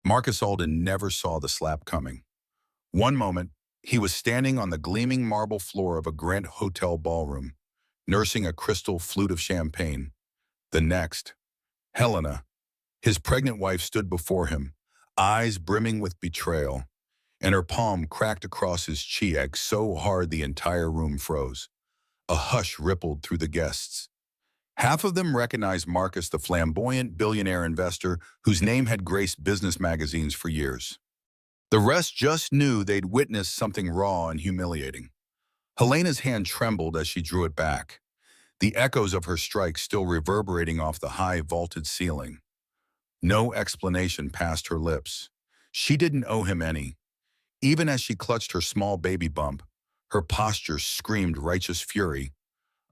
Marcus Alden never saw the slap coming. One moment, he was standing on the gleaming marble floor of a Grand Hotel ballroom, nursing a crystal flute of champagne. The next, Helena, his pregnant wife, stood before him, eyes brimming with betrayal, and her palm cracked across his cheek so hard the entire room froze. A hush rippled through the guests. Half of them recognized Marcus, the flamboyant billionaire investor whose name had graced business magazines for years. The rest just knew they'd witnessed something raw and humiliating. Helena's hand trembled as she drew it back, the echoes of her strike still reverberating off the high vaulted ceiling. No explanation passed her lips. She didn't owe him any. Even as she clutched her small baby bump, her posture screamed righteous fury.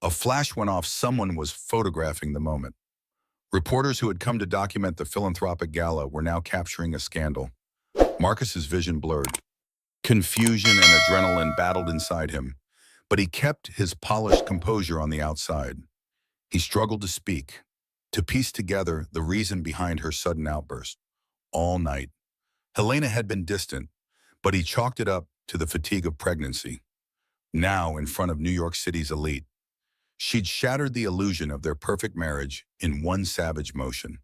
A flash went off. Someone was photographing the moment. Reporters who had come to document the philanthropic gala were now capturing a scandal. Marcus's vision blurred. Confusion and adrenaline battled inside him, but he kept his polished composure on the outside. He struggled to speak, to piece together the reason behind her sudden outburst. All night, Helena had been distant, but he chalked it up to the fatigue of pregnancy. Now, in front of New York City's elite, she'd shattered the illusion of their perfect marriage in one savage motion.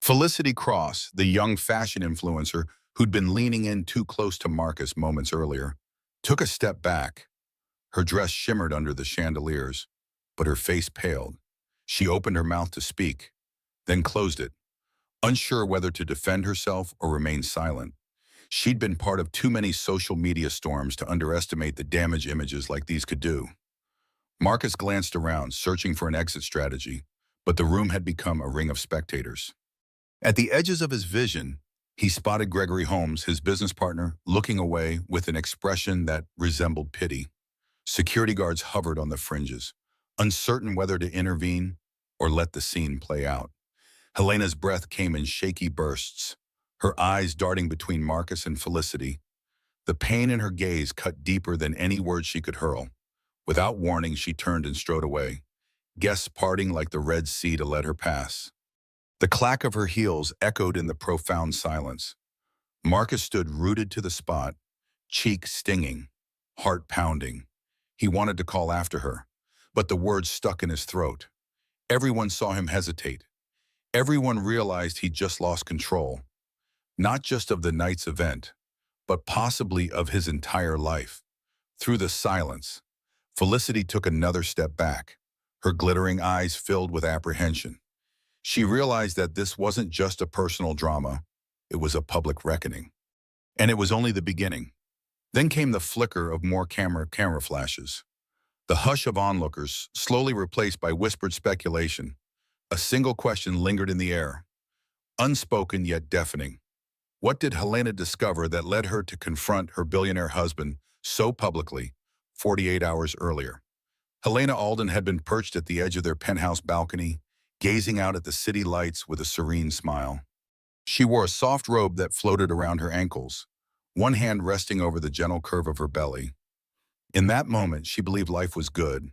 Felicity Cross, the young fashion influencer who'd been leaning in too close to Marcus moments earlier, took a step back. Her dress shimmered under the chandeliers, but her face paled. She opened her mouth to speak, then closed it, unsure whether to defend herself or remain silent. She'd been part of too many social media storms to underestimate the damage images like these could do. Marcus glanced around, searching for an exit strategy, but the room had become a ring of spectators. At the edges of his vision, he spotted Gregory Holmes, his business partner, looking away with an expression that resembled pity. Security guards hovered on the fringes, uncertain whether to intervene or let the scene play out. Helena's breath came in shaky bursts, her eyes darting between Marcus and Felicity. The pain in her gaze cut deeper than any words she could hurl. Without warning, she turned and strode away, guests parting like the Red Sea to let her pass. The clack of her heels echoed in the profound silence. Marcus stood rooted to the spot, cheek stinging, heart pounding. He wanted to call after her, but the words stuck in his throat. Everyone saw him hesitate. Everyone realized he'd just lost control, not just of the night's event, but possibly of his entire life. Through the silence, Felicity took another step back, her glittering eyes filled with apprehension. She realized that this wasn't just a personal drama, it was a public reckoning. And it was only the beginning. Then came the flicker of more camera flashes. The hush of onlookers, slowly replaced by whispered speculation. A single question lingered in the air, unspoken yet deafening. What did Helena discover that led her to confront her billionaire husband so publicly 48 hours earlier? Helena Alden had been perched at the edge of their penthouse balcony, gazing out at the city lights with a serene smile. She wore a soft robe that floated around her ankles, one hand resting over the gentle curve of her belly. In that moment, she believed life was good.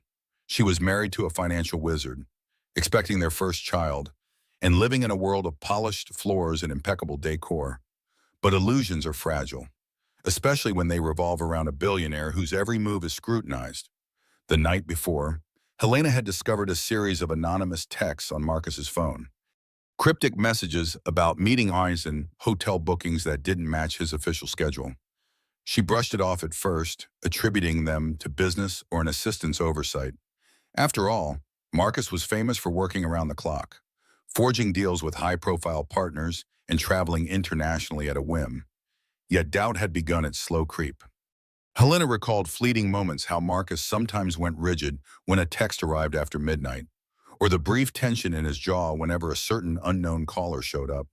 She was married to a financial wizard, expecting their first child, and living in a world of polished floors and impeccable decor. But illusions are fragile, especially when they revolve around a billionaire whose every move is scrutinized. The night before, Helena had discovered a series of anonymous texts on Marcus's phone. Cryptic messages about meeting eyes and hotel bookings that didn't match his official schedule. She brushed it off at first, attributing them to business or an assistant's oversight. After all, Marcus was famous for working around the clock, forging deals with high-profile partners and traveling internationally at a whim. Yet doubt had begun its slow creep. Helena recalled fleeting moments, how Marcus sometimes went rigid when a text arrived after midnight, or the brief tension in his jaw whenever a certain unknown caller showed up.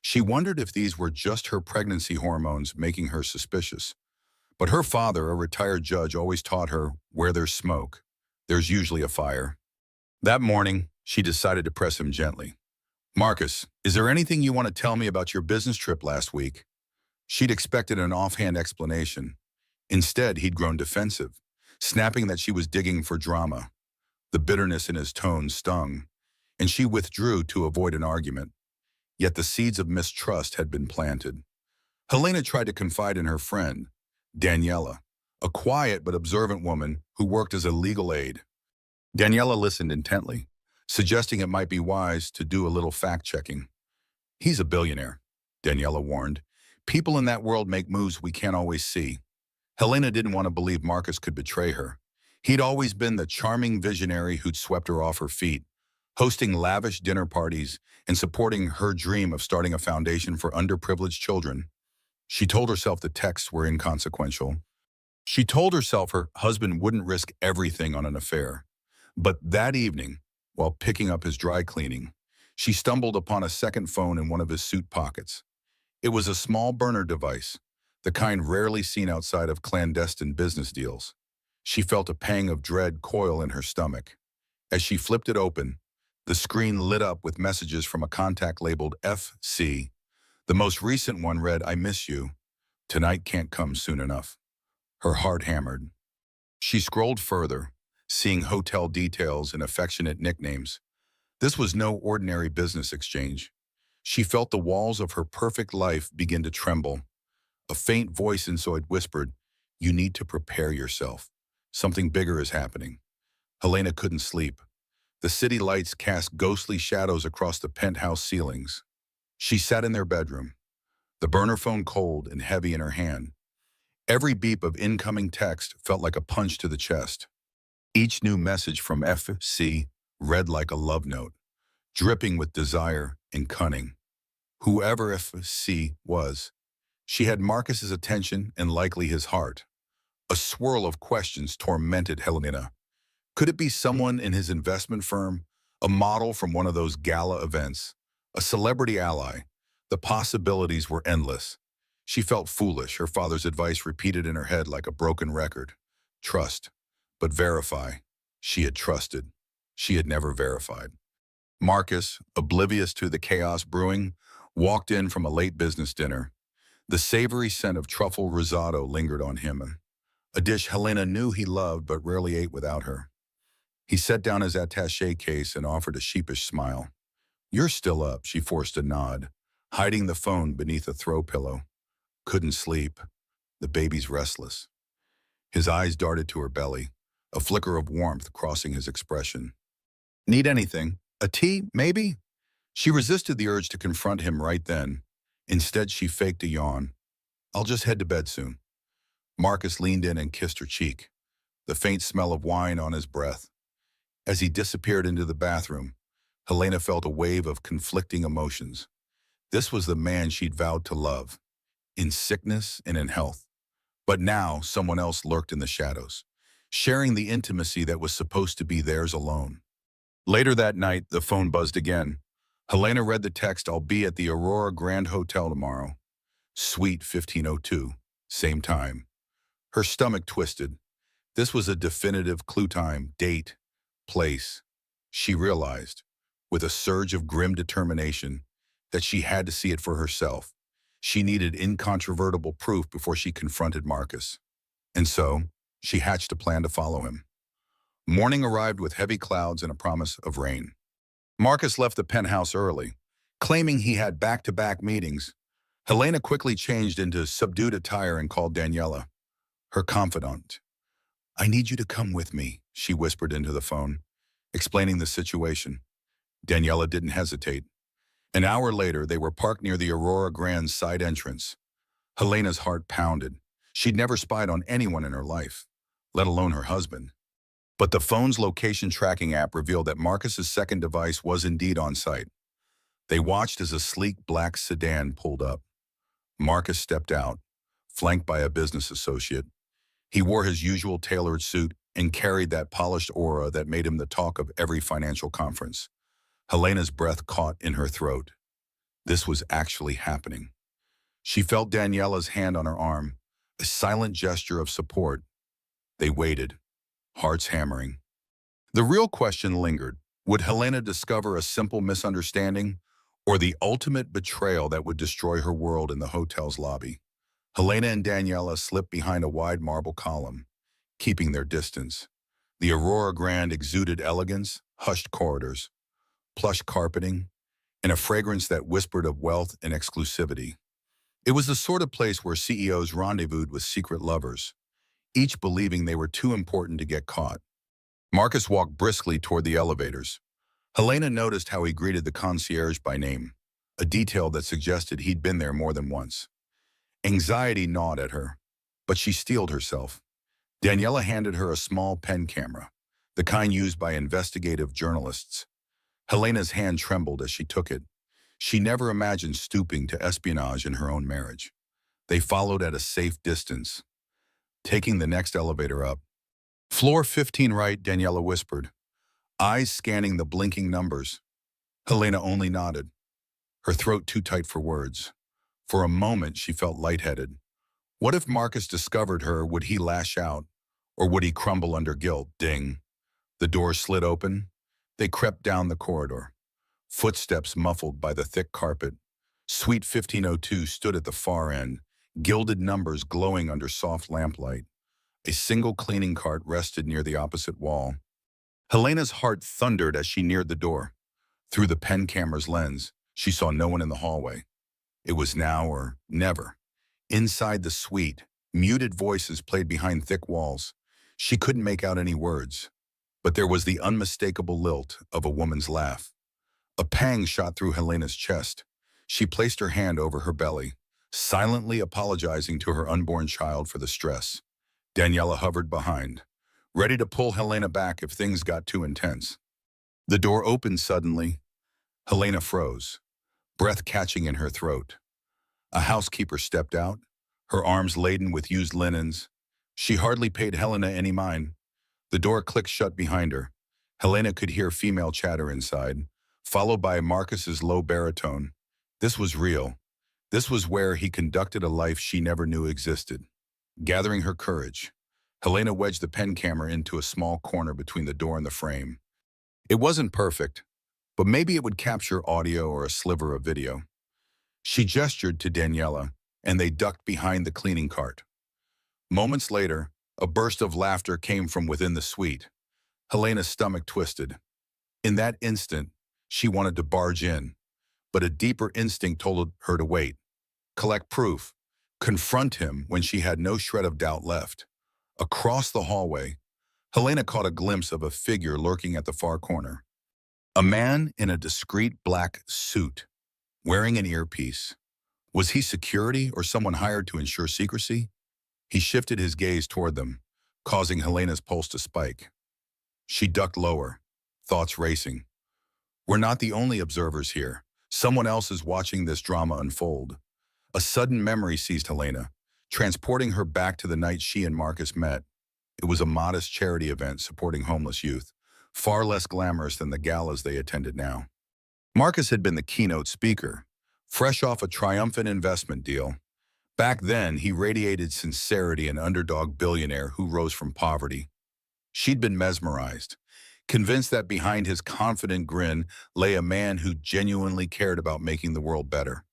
She wondered if these were just her pregnancy hormones making her suspicious. But her father, a retired judge, always taught her, where there's smoke, there's usually a fire. That morning, she decided to press him gently. Marcus, is there anything you want to tell me about your business trip last week? She'd expected an offhand explanation. Instead, he'd grown defensive, snapping that she was digging for drama. The bitterness in his tone stung, and she withdrew to avoid an argument. Yet the seeds of mistrust had been planted. Helena tried to confide in her friend, Daniela, a quiet but observant woman who worked as a legal aide. Daniela listened intently, suggesting it might be wise to do a little fact-checking. "He's a billionaire," Daniela warned. "People in that world make moves we can't always see." Helena didn't want to believe Marcus could betray her. He'd always been the charming visionary who'd swept her off her feet, hosting lavish dinner parties and supporting her dream of starting a foundation for underprivileged children. She told herself the texts were inconsequential. She told herself her husband wouldn't risk everything on an affair. But that evening, while picking up his dry cleaning, she stumbled upon a second phone in one of his suit pockets. It was a small burner device, the kind rarely seen outside of clandestine business deals. She felt a pang of dread coil in her stomach. As she flipped it open, the screen lit up with messages from a contact labeled FC. The most recent one read, "I miss you. Tonight can't come soon enough." Her heart hammered. She scrolled further, seeing hotel details and affectionate nicknames. This was no ordinary business exchange. She felt the walls of her perfect life begin to tremble. A faint voice inside whispered, "You need to prepare yourself. Something bigger is happening." Helena couldn't sleep. The city lights cast ghostly shadows across the penthouse ceilings. She sat in their bedroom, the burner phone cold and heavy in her hand. Every beep of incoming text felt like a punch to the chest. Each new message from FC read like a love note, dripping with desire and cunning. Whoever FC was, she had Marcus's attention and likely his heart. A swirl of questions tormented Helena. Could it be someone in his investment firm, a model from one of those gala events, a celebrity ally? The possibilities were endless. She felt foolish, her father's advice repeated in her head like a broken record. Trust, but verify. She had trusted. She had never verified. Marcus, oblivious to the chaos brewing, walked in from a late business dinner. The savory scent of truffle risotto lingered on him, a dish Helena knew he loved but rarely ate without her. He set down his attaché case and offered a sheepish smile. "You're still up," she forced a nod, hiding the phone beneath a throw pillow. Couldn't sleep. The baby's restless. His eyes darted to her belly, a flicker of warmth crossing his expression. "Need anything? A tea, maybe?" She resisted the urge to confront him right then. Instead, she faked a yawn. "I'll just head to bed soon." Marcus leaned in and kissed her cheek, the faint smell of wine on his breath. As he disappeared into the bathroom, Helena felt a wave of conflicting emotions. This was the man she'd vowed to love, in sickness and in health. But now someone else lurked in the shadows, sharing the intimacy that was supposed to be theirs alone. Later that night, the phone buzzed again. Helena read the text, "I'll be at the Aurora Grand Hotel tomorrow. Suite 1502, same time." Her stomach twisted. This was a definitive clue: time, date, place. She realized, with a surge of grim determination, that she had to see it for herself. She needed incontrovertible proof before she confronted Marcus. And so, she hatched a plan to follow him. Morning arrived with heavy clouds and a promise of rain. Marcus left the penthouse early, claiming he had back-to-back meetings. Helena quickly changed into subdued attire and called Daniela, her confidant. "I need you to come with me," she whispered into the phone, explaining the situation. Daniela didn't hesitate. An hour later, they were parked near the Aurora Grand's side entrance. Helena's heart pounded. She'd never spied on anyone in her life, let alone her husband. But the phone's location tracking app revealed that Marcus's second device was indeed on site. They watched as a sleek black sedan pulled up. Marcus stepped out, flanked by a business associate. He wore his usual tailored suit and carried that polished aura that made him the talk of every financial conference. Helena's breath caught in her throat. This was actually happening. She felt Daniela's hand on her arm, a silent gesture of support. They waited, hearts hammering. The real question lingered. Would Helena discover a simple misunderstanding or the ultimate betrayal that would destroy her world in the hotel's lobby? Helena and Daniela slipped behind a wide marble column, keeping their distance. The Aurora Grand exuded elegance, hushed corridors, plush carpeting, and a fragrance that whispered of wealth and exclusivity. It was the sort of place where CEOs rendezvoused with secret lovers, each believing they were too important to get caught. Marcus walked briskly toward the elevators. Helena noticed how he greeted the concierge by name, a detail that suggested he'd been there more than once. Anxiety gnawed at her, but she steeled herself. Daniela handed her a small pen camera, the kind used by investigative journalists. Helena's hand trembled as she took it. She never imagined stooping to espionage in her own marriage. They followed at a safe distance, taking the next elevator up. "Floor 15 right," Daniela whispered, eyes scanning the blinking numbers. Helena only nodded, her throat too tight for words. For a moment, she felt lightheaded. What if Marcus discovered her? Would he lash out? Or would he crumble under guilt? Ding. The door slid open. They crept down the corridor, footsteps muffled by the thick carpet. Suite 1502 stood at the far end, gilded numbers glowing under soft lamplight. A single cleaning cart rested near the opposite wall. Helena's heart thundered as she neared the door. Through the pen camera's lens, she saw no one in the hallway. It was now or never. Inside the suite, muted voices played behind thick walls. She couldn't make out any words, but there was the unmistakable lilt of a woman's laugh. A pang shot through Helena's chest. She placed her hand over her belly, silently apologizing to her unborn child for the stress. Daniela hovered behind, ready to pull Helena back if things got too intense. The door opened suddenly. Helena froze, breath catching in her throat. A housekeeper stepped out, her arms laden with used linens. She hardly paid Helena any mind. The door clicked shut behind her. Helena could hear female chatter inside, followed by Marcus's low baritone. This was real. This was where he conducted a life she never knew existed. Gathering her courage, Helena wedged the pen camera into a small corner between the door and the frame. It wasn't perfect, but maybe it would capture audio or a sliver of video. She gestured to Daniela, and they ducked behind the cleaning cart. Moments later, a burst of laughter came from within the suite. Helena's stomach twisted. In that instant, she wanted to barge in, but a deeper instinct told her to wait, collect proof, confront him when she had no shred of doubt left. Across the hallway, Helena caught a glimpse of a figure lurking at the far corner. A man in a discreet black suit, wearing an earpiece. Was he security or someone hired to ensure secrecy? He shifted his gaze toward them, causing Helena's pulse to spike. She ducked lower, thoughts racing. We're not the only observers here. Someone else is watching this drama unfold. A sudden memory seized Helena, transporting her back to the night she and Marcus met. It was a modest charity event supporting homeless youth, far less glamorous than the galas they attended now. Marcus had been the keynote speaker, fresh off a triumphant investment deal. Back then, he radiated sincerity, an underdog billionaire who rose from poverty. She'd been mesmerized, convinced that behind his confident grin lay a man who genuinely cared about making the world better.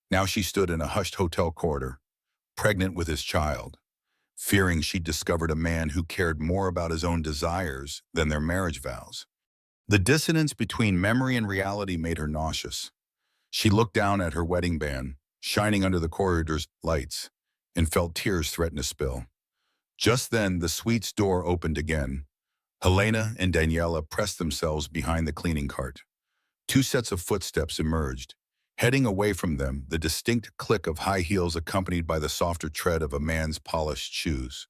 Now she stood in a hushed hotel corridor, pregnant with his child, fearing she'd discovered a man who cared more about his own desires than their marriage vows. The dissonance between memory and reality made her nauseous. She looked down at her wedding band, shining under the corridor's lights, and felt tears threaten to spill. Just then, the suite's door opened again. Helena and Daniela pressed themselves behind the cleaning cart. Two sets of footsteps emerged. Heading away from them, the distinct click of high heels accompanied by the softer tread of a man's polished shoes.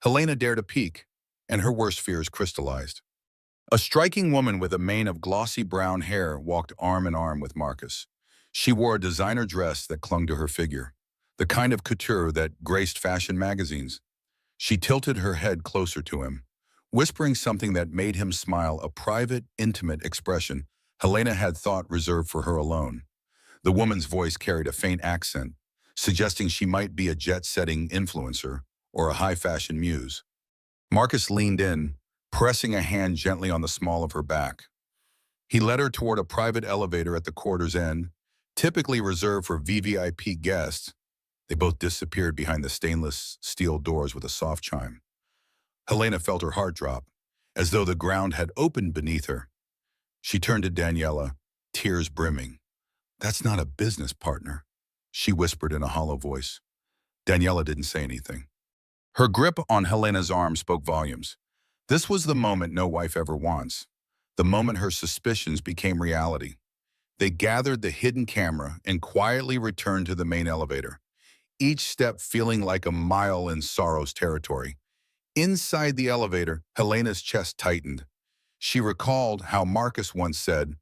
Helena dared a peek, and her worst fears crystallized. A striking woman with a mane of glossy brown hair walked arm in arm with Marcus. She wore a designer dress that clung to her figure, the kind of couture that graced fashion magazines. She tilted her head closer to him, whispering something that made him smile, a private, intimate expression Helena had thought reserved for her alone. The woman's voice carried a faint accent, suggesting she might be a jet-setting influencer or a high-fashion muse. Marcus leaned in, pressing a hand gently on the small of her back. He led her toward a private elevator at the corridor's end, typically reserved for VVIP guests. They both disappeared behind the stainless steel doors with a soft chime. Helena felt her heart drop, as though the ground had opened beneath her. She turned to Daniela, tears brimming. That's not a business partner, she whispered in a hollow voice. Daniela didn't say anything. Her grip on Helena's arm spoke volumes. This was the moment no wife ever wants. The moment her suspicions became reality. They gathered the hidden camera and quietly returned to the main elevator, each step feeling like a mile in sorrow's territory. Inside the elevator, Helena's chest tightened. She recalled how Marcus once said,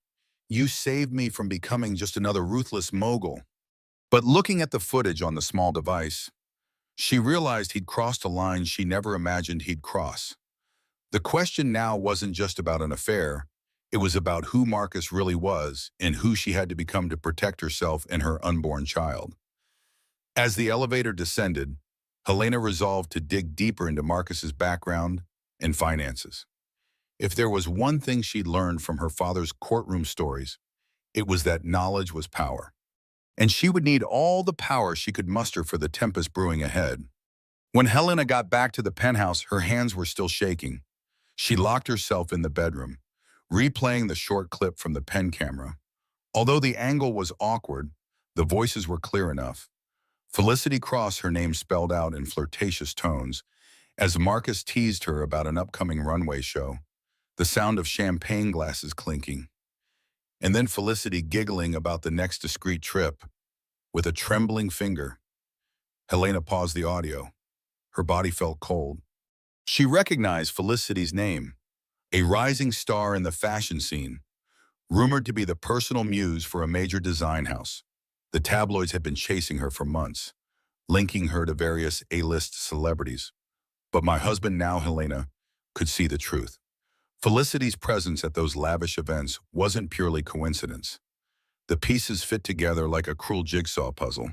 "You saved me from becoming just another ruthless mogul." But looking at the footage on the small device, she realized he'd crossed a line she never imagined he'd cross. The question now wasn't just about an affair. It was about who Marcus really was and who she had to become to protect herself and her unborn child. As the elevator descended, Helena resolved to dig deeper into Marcus's background and finances. If there was one thing she'd learned from her father's courtroom stories, it was that knowledge was power. And she would need all the power she could muster for the tempest brewing ahead. When Helena got back to the penthouse, her hands were still shaking. She locked herself in the bedroom, replaying the short clip from the pen camera. Although the angle was awkward, the voices were clear enough. Felicity Cross, her name spelled out in flirtatious tones, as Marcus teased her about an upcoming runway show, the sound of champagne glasses clinking, and then Felicity giggling about the next discreet trip. With a trembling finger, Helena paused the audio. Her body felt cold. She recognized Felicity's name, a rising star in the fashion scene, rumored to be the personal muse for a major design house. The tabloids had been chasing her for months, linking her to various A-list celebrities. But my husband, now Helena, could see the truth. Felicity's presence at those lavish events wasn't purely coincidence. The pieces fit together like a cruel jigsaw puzzle.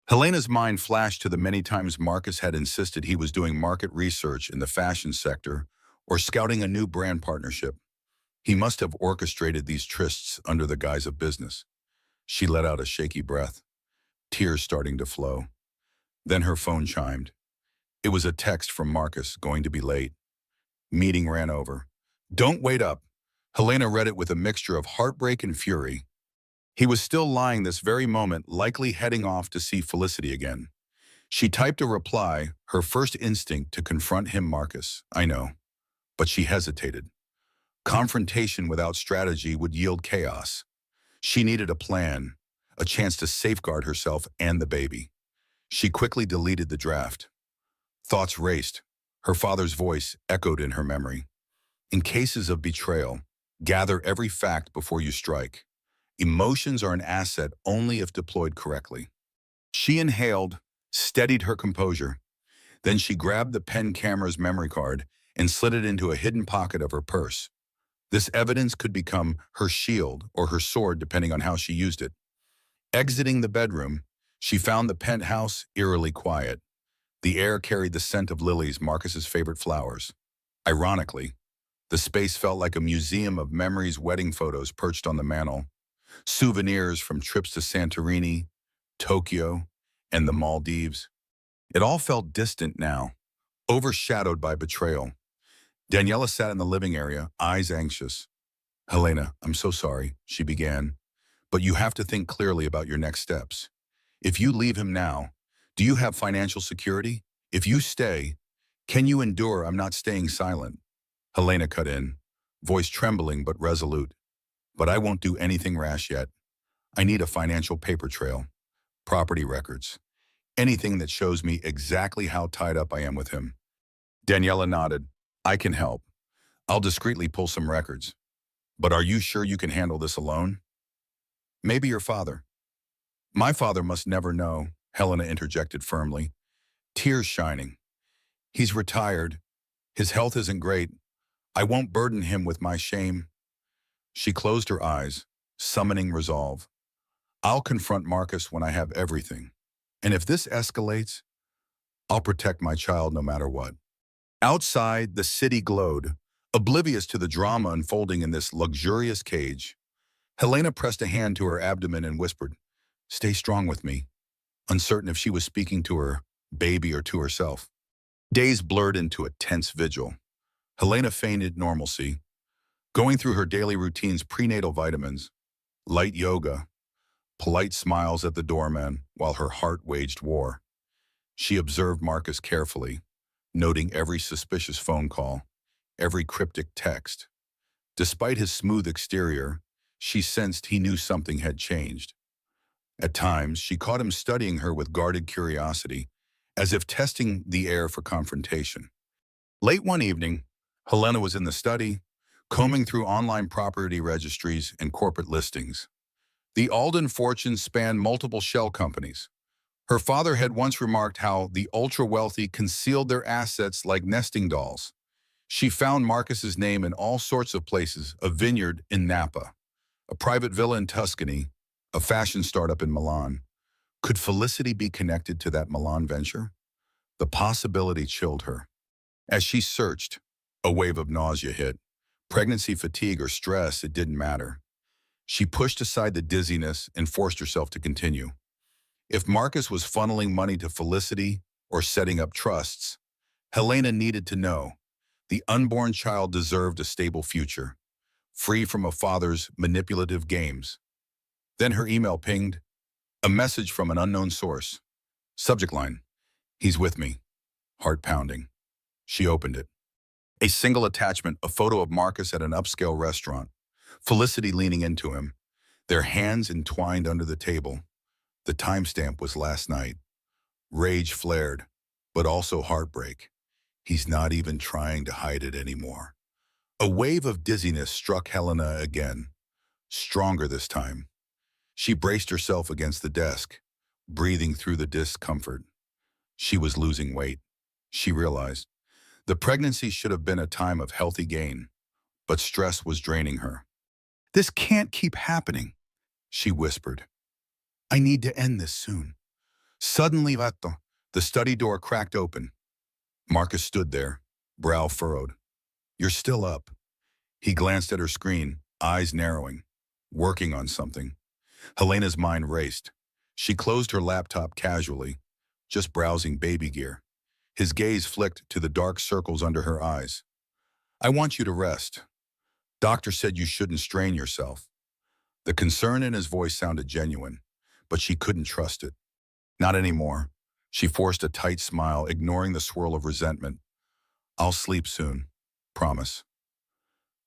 Helena's mind flashed to the many times Marcus had insisted he was doing market research in the fashion sector or scouting a new brand partnership. He must have orchestrated these trysts under the guise of business. She let out a shaky breath, tears starting to flow. Then her phone chimed. It was a text from Marcus, going to be late. Meeting ran over. "Don't wait up." Helena read it with a mixture of heartbreak and fury. He was still lying this very moment, likely heading off to see Felicity again. She typed a reply, her first instinct to confront him. "Marcus, I know." But she hesitated. Confrontation without strategy would yield chaos. She needed a plan, a chance to safeguard herself and the baby. She quickly deleted the draft. Thoughts raced. Her father's voice echoed in her memory. "In cases of betrayal, gather every fact before you strike. Emotions are an asset only if deployed correctly." She inhaled, steadied her composure. Then she grabbed the pen camera's memory card and slid it into a hidden pocket of her purse. This evidence could become her shield or her sword depending on how she used it. Exiting the bedroom, she found the penthouse eerily quiet. The air carried the scent of lilies, Marcus's favorite flowers. Ironically, the space felt like a museum of memories, wedding photos perched on the mantel, souvenirs from trips to Santorini, Tokyo, and the Maldives. It all felt distant now, overshadowed by betrayal. Daniela sat in the living area, eyes anxious. "Helena, I'm so sorry," she began, "but you have to think clearly about your next steps. If you leave him now, do you have financial security? If you stay, can you endure?" "I'm not staying silent," Helena cut in, voice trembling but resolute. "But I won't do anything rash yet. I need a financial paper trail, property records, anything that shows me exactly how tied up I am with him." Daniela nodded. "I can help. I'll discreetly pull some records. But are you sure you can handle this alone?" "Maybe your father." "My father must never know," Helena interjected firmly, tears shining. "He's retired. His health isn't great. I won't burden him with my shame." She closed her eyes, summoning resolve. "I'll confront Marcus when I have everything. And if this escalates, I'll protect my child no matter what." Outside, the city glowed, oblivious to the drama unfolding in this luxurious cage. Helena pressed a hand to her abdomen and whispered, "Stay strong with me," uncertain if she was speaking to her baby or to herself. Days blurred into a tense vigil. Helena feigned normalcy, going through her daily routines: prenatal vitamins, light yoga, polite smiles at the doorman while her heart waged war. She observed Marcus carefully, noting every suspicious phone call, every cryptic text. Despite his smooth exterior, she sensed he knew something had changed. At times, she caught him studying her with guarded curiosity, as if testing the air for confrontation. Late one evening, Helena was in the study, combing through online property registries and corporate listings. The Alden fortunes spanned multiple shell companies. Her father had once remarked how the ultra-wealthy concealed their assets like nesting dolls. She found Marcus's name in all sorts of places: a vineyard in Napa, a private villa in Tuscany, a fashion startup in Milan. Could Felicity be connected to that Milan venture? The possibility chilled her. As she searched, a wave of nausea hit. Pregnancy fatigue or stress, it didn't matter. She pushed aside the dizziness and forced herself to continue. If Marcus was funneling money to Felicity or setting up trusts, Helena needed to know. The unborn child deserved a stable future, free from a father's manipulative games. Then her email pinged, a message from an unknown source. Subject line: "He's with me." Heart pounding. She opened it. A single attachment, a photo of Marcus at an upscale restaurant. Felicity leaning into him, their hands entwined under the table. The timestamp was last night. Rage flared, but also heartbreak. He's not even trying to hide it anymore. A wave of dizziness struck Helena again, stronger this time. She braced herself against the desk, breathing through the discomfort. She was losing weight. She realized the pregnancy should have been a time of healthy gain, but stress was draining her. "This can't keep happening," she whispered. "I need to end this soon." Suddenly, the study door cracked open. Marcus stood there, brow furrowed. "You're still up." He glanced at her screen, eyes narrowing, working on something. Helena's mind raced. She closed her laptop casually, just browsing baby gear. His gaze flicked to the dark circles under her eyes. "I want you to rest. Doctor said you shouldn't strain yourself." The concern in his voice sounded genuine, but she couldn't trust it. "Not anymore." She forced a tight smile, ignoring the swirl of resentment. "I'll sleep soon. Promise."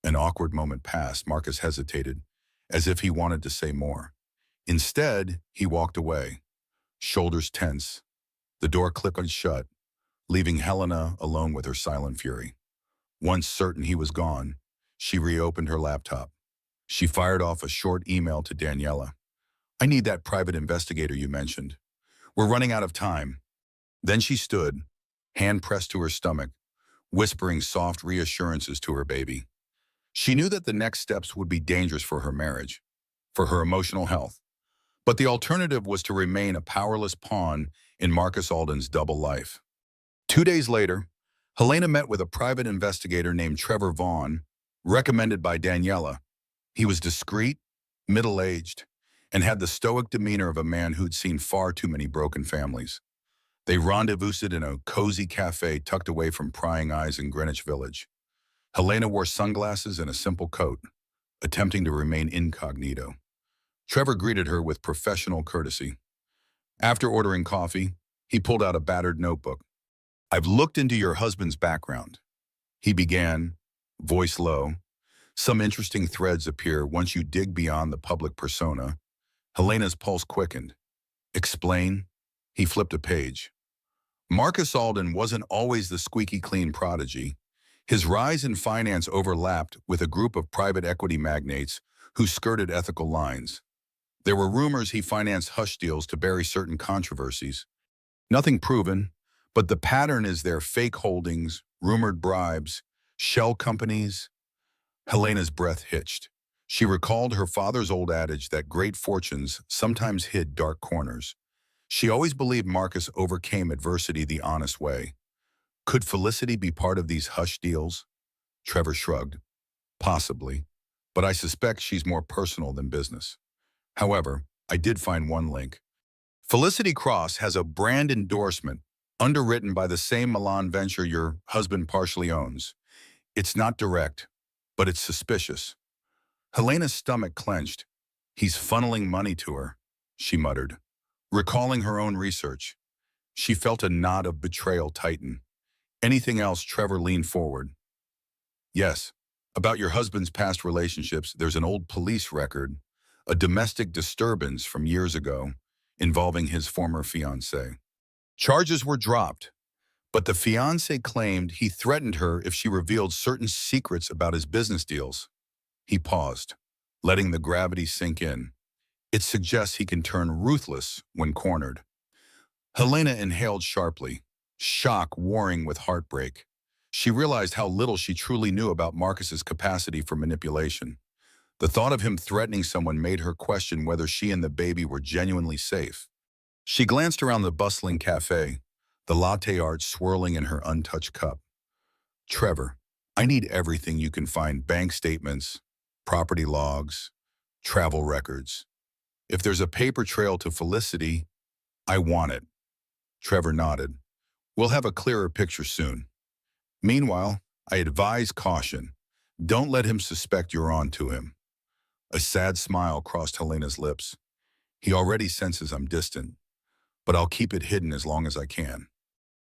An awkward moment passed. Marcus hesitated, as if he wanted to say more. Instead, he walked away, shoulders tense. The door clicked shut, leaving Helena alone with her silent fury. Once certain he was gone, she reopened her laptop. She fired off a short email to Daniela. "I need that private investigator you mentioned. We're running out of time." Then she stood, hand pressed to her stomach, whispering soft reassurances to her baby. She knew that the next steps would be dangerous for her marriage, for her emotional health. But the alternative was to remain a powerless pawn in Marcus Alden's double life. 2 days later, Helena met with a private investigator named Trevor Vaughn, recommended by Daniela. He was discreet, middle-aged, and had the stoic demeanor of a man who'd seen far too many broken families. They rendezvoused in a cozy cafe tucked away from prying eyes in Greenwich Village. Helena wore sunglasses and a simple coat, attempting to remain incognito. Trevor greeted her with professional courtesy. After ordering coffee, he pulled out a battered notebook. "I've looked into your husband's background," he began, voice low. "Some interesting threads appear once you dig beyond the public persona." Helena's pulse quickened. "Explain?" He flipped a page. Marcus Alden wasn't always the squeaky clean prodigy. His rise in finance overlapped with a group of private equity magnates who skirted ethical lines. There were rumors he financed hush deals to bury certain controversies. Nothing proven, but the pattern is their fake holdings, rumored bribes, shell companies. Helena's breath hitched. She recalled her father's old adage that great fortunes sometimes hid dark corners. She always believed Marcus overcame adversity the honest way. Could Felicity be part of these hush deals? Trevor shrugged. Possibly, but I suspect she's more personal than business. However, I did find one link. Felicity Cross has a brand endorsement underwritten by the same Milan venture your husband partially owns. It's not direct, but it's suspicious. Helena's stomach clenched. He's funneling money to her. she muttered. Recalling her own research, she felt a knot of betrayal tighten. Anything else? Trevor leaned forward. Yes. About your husband's past relationships, there's an old police record, a domestic disturbance from years ago involving his former fiancée. Charges were dropped, but the fiancé claimed he threatened her if she revealed certain secrets about his business deals. He paused, letting the gravity sink in. It suggests he can turn ruthless when cornered. Helena inhaled sharply, shock warring with heartbreak. She realized how little she truly knew about Marcus's capacity for manipulation. The thought of him threatening someone made her question whether she and the baby were genuinely safe. She glanced around the bustling cafe, the latte art swirling in her untouched cup. Trevor, I need everything you can find: bank statements, property logs, travel records. If there's a paper trail to Felicity, I want it. Trevor nodded. We'll have a clearer picture soon. Meanwhile, I advise caution. Don't let him suspect you're on to him. A sad smile crossed Helena's lips. He already senses I'm distant, but I'll keep it hidden as long as I can.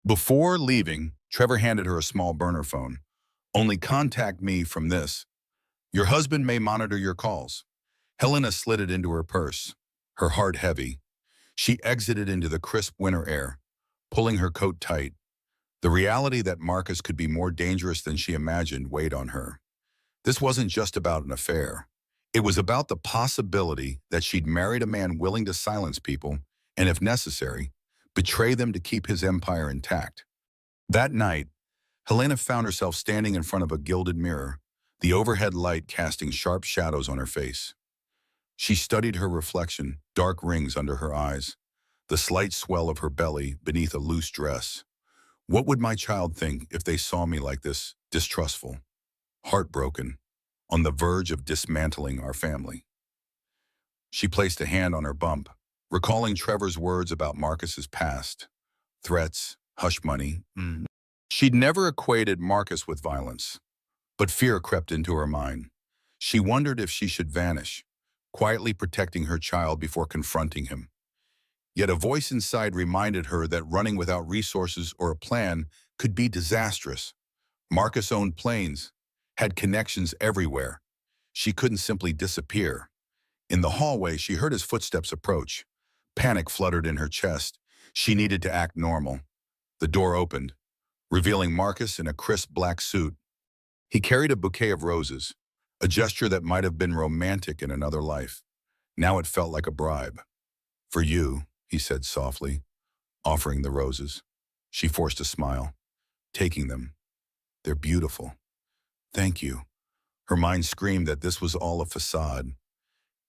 Before leaving, Trevor handed her a small burner phone. Only contact me from this. Your husband may monitor your calls. Helena slid it into her purse, her heart heavy. She exited into the crisp winter air, pulling her coat tight. The reality that Marcus could be more dangerous than she imagined weighed on her. This wasn't just about an affair. It was about the possibility that she'd married a man willing to silence people and, if necessary, betray them to keep his empire intact. That night, Helena found herself standing in front of a gilded mirror, the overhead light casting sharp shadows on her face. She studied her reflection, dark rings under her eyes, the slight swell of her belly beneath a loose dress. What would my child think if they saw me like this, distrustful, heartbroken, on the verge of dismantling our family? She placed a hand on her bump, recalling Trevor's words about Marcus's past, threats, hush money. She'd never equated Marcus with violence, but fear crept into her mind. She wondered if she should vanish, quietly protecting her child before confronting him. Yet a voice inside reminded her that running without resources or a plan could be disastrous. Marcus owned planes, had connections everywhere. She couldn't simply disappear. In the hallway, she heard his footsteps approach. Panic fluttered in her chest. She needed to act normal. The door opened, revealing Marcus in a crisp black suit. He carried a bouquet of roses, a gesture that might have been romantic in another life. Now it felt like a bribe. For you, he said softly, offering the roses. She forced a smile, taking them. They're beautiful. Thank you. Her mind screamed that this was all a facade.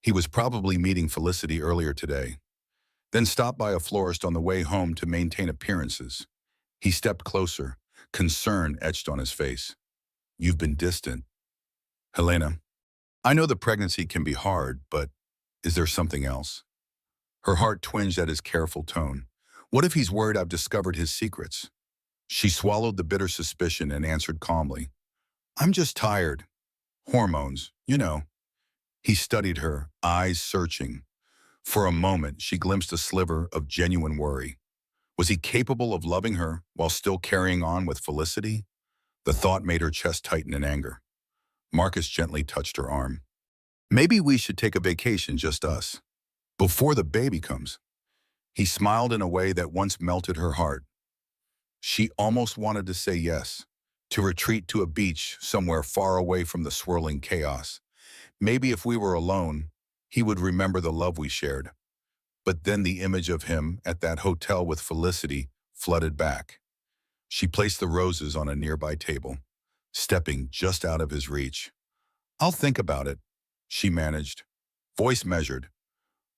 He was probably meeting Felicity earlier today, then stopped by a florist on the way home to maintain appearances. He stepped closer, concern etched on his face. You've been distant. Helena, I know the pregnancy can be hard, but is there something else? Her heart twinged at his careful tone. What if he's worried I've discovered his secrets? She swallowed the bitter suspicion and answered calmly. I'm just tired. Hormones, you know. He studied her, eyes searching. For a moment, she glimpsed a sliver of genuine worry. Was he capable of loving her while still carrying on with Felicity? The thought made her chest tighten in anger. Marcus gently touched her arm. Maybe we should take a vacation, just us, before the baby comes. He smiled in a way that once melted her heart. She almost wanted to say yes, to retreat to a beach somewhere far away from the swirling chaos. Maybe if we were alone, he would remember the love we shared. But then the image of him at that hotel with Felicity flooded back. She placed the roses on a nearby table, stepping just out of his reach. I'll think about it, she managed, voice measured.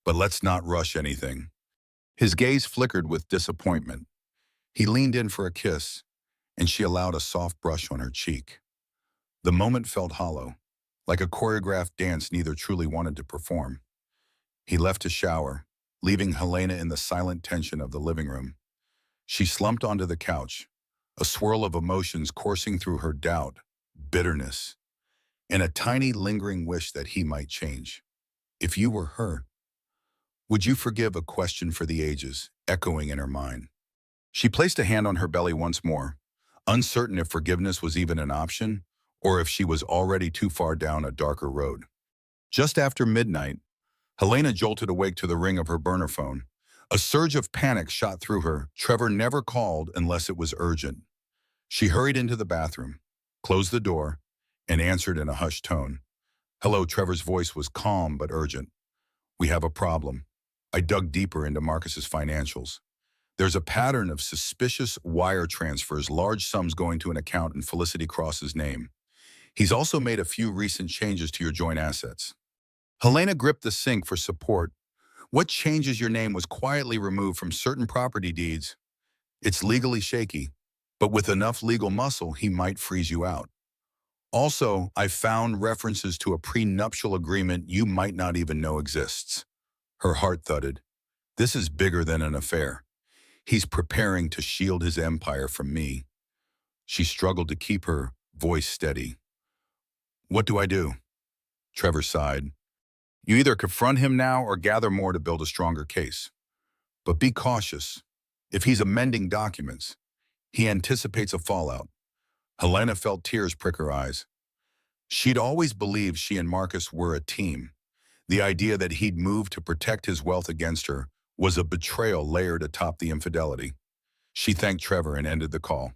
But let's not rush anything. His gaze flickered with disappointment. He leaned in for a kiss, and she allowed a soft brush on her cheek. The moment felt hollow, like a choreographed dance neither truly wanted to perform. He left to shower, leaving Helena in the silent tension of the living room. She slumped onto the couch, a swirl of emotions coursing through her: doubt, bitterness, and a tiny lingering wish that he might change. If you were her, Would you forgive a question for the ages, echoing in her mind? She placed a hand on her belly once more, uncertain if forgiveness was even an option or if she was already too far down a darker road. Just after midnight, Helena jolted awake to the ring of her burner phone. A surge of panic shot through her. Trevor never called unless it was urgent. She hurried into the bathroom, closed the door, and answered in a hushed tone. Hello, Trevor's voice was calm but urgent. We have a problem. I dug deeper into Marcus's financials. There's a pattern of suspicious wire transfers, large sums going to an account in Felicity Cross's name. He's also made a few recent changes to your joint assets. Helena gripped the sink for support. What changes your name was quietly removed from certain property deeds? It's legally shaky, but with enough legal muscle, he might freeze you out. Also, I found references to a prenuptial agreement you might not even know exists. Her heart thudded. This is bigger than an affair. He's preparing to shield his empire from me. She struggled to keep her voice steady. What do I do? Trevor sighed. You either confront him now or gather more to build a stronger case. But be cautious. If he's amending documents, he anticipates a fallout. Helena felt tears prick her eyes. She'd always believed she and Marcus were a team. The idea that he'd moved to protect his wealth against her was a betrayal layered atop the infidelity. She thanked Trevor and ended the call.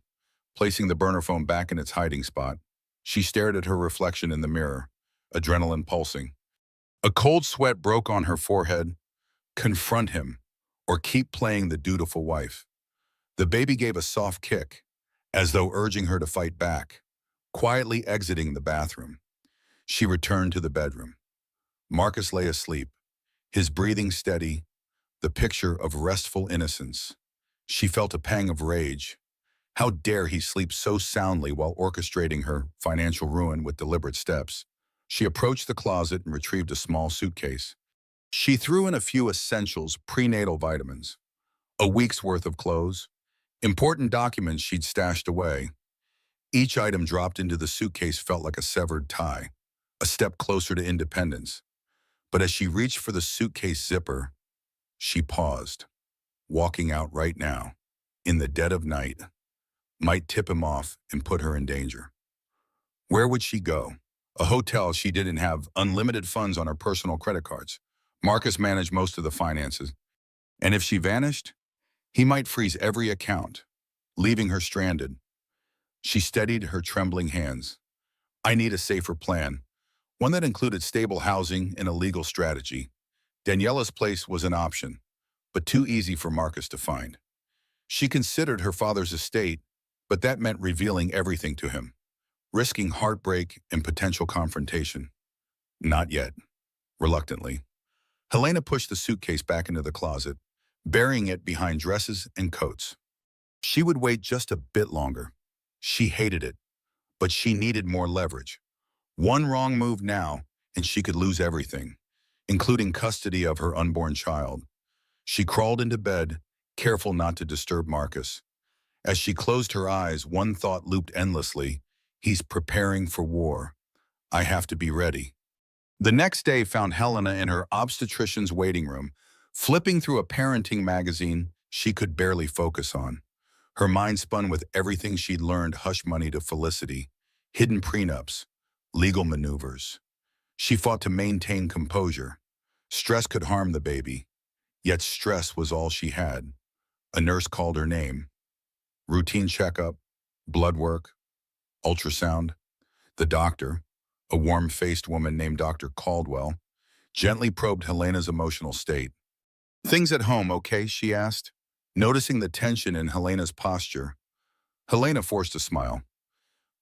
Placing the burner phone back in its hiding spot, she stared at her reflection in the mirror, adrenaline pulsing. A cold sweat broke on her forehead. Confront him, or keep playing the dutiful wife. The baby gave a soft kick, as though urging her to fight back. Quietly exiting the bathroom, she returned to the bedroom. Marcus lay asleep, his breathing steady, the picture of restful innocence. She felt a pang of rage. How dare he sleep so soundly while orchestrating her financial ruin with deliberate steps? She approached the closet and retrieved a small suitcase. She threw in a few essentials, prenatal vitamins, a week's worth of clothes, important documents she'd stashed away. Each item dropped into the suitcase felt like a severed tie, a step closer to independence. But as she reached for the suitcase zipper, she paused. Walking out right now, in the dead of night, might tip him off and put her in danger. Where would she go? A hotel. She didn't have unlimited funds on her personal credit cards. Marcus managed most of the finances. And if she vanished, he might freeze every account, leaving her stranded. She steadied her trembling hands. I need a safer plan, one that included stable housing and a legal strategy. Daniela's place was an option, but too easy for Marcus to find. She considered her father's estate, but that meant revealing everything to him, risking heartbreak and potential confrontation. Not yet. Reluctantly, Helena pushed the suitcase back into the closet, burying it behind dresses and coats. She would wait just a bit longer. She hated it, but she needed more leverage. One wrong move now, and she could lose everything, including custody of her unborn child. She crawled into bed, careful not to disturb Marcus. As she closed her eyes, one thought looped endlessly. He's preparing for war. I have to be ready. The next day found Helena in her obstetrician's waiting room, flipping through a parenting magazine she could barely focus on. Her mind spun with everything she'd learned: hush money to Felicity, hidden prenups, legal maneuvers. She fought to maintain composure. Stress could harm the baby, yet stress was all she had. A nurse called her name. Routine checkup, blood work, ultrasound. The doctor, a warm-faced woman named Dr. Caldwell, gently probed Helena's emotional state. Things at home okay? She asked, noticing the tension in Helena's posture. Helena forced a smile.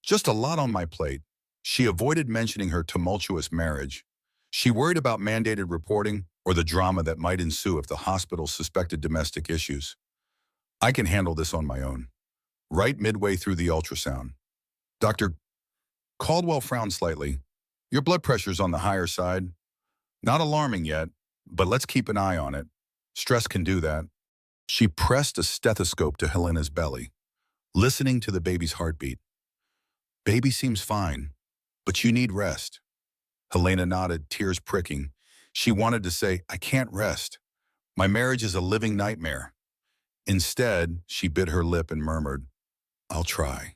Just a lot on my plate. She avoided mentioning her tumultuous marriage. She worried about mandated reporting or the drama that might ensue if the hospital suspected domestic issues. I can handle this on my own. Right midway through the ultrasound, Dr. Caldwell frowned slightly. Your blood pressure's on the higher side. Not alarming yet, but let's keep an eye on it. Stress can do that. She pressed a stethoscope to Helena's belly, listening to the baby's heartbeat. Baby seems fine, but you need rest. Helena nodded, tears pricking. She wanted to say, I can't rest, My marriage is a living nightmare. Instead, she bit her lip and murmured, I'll try.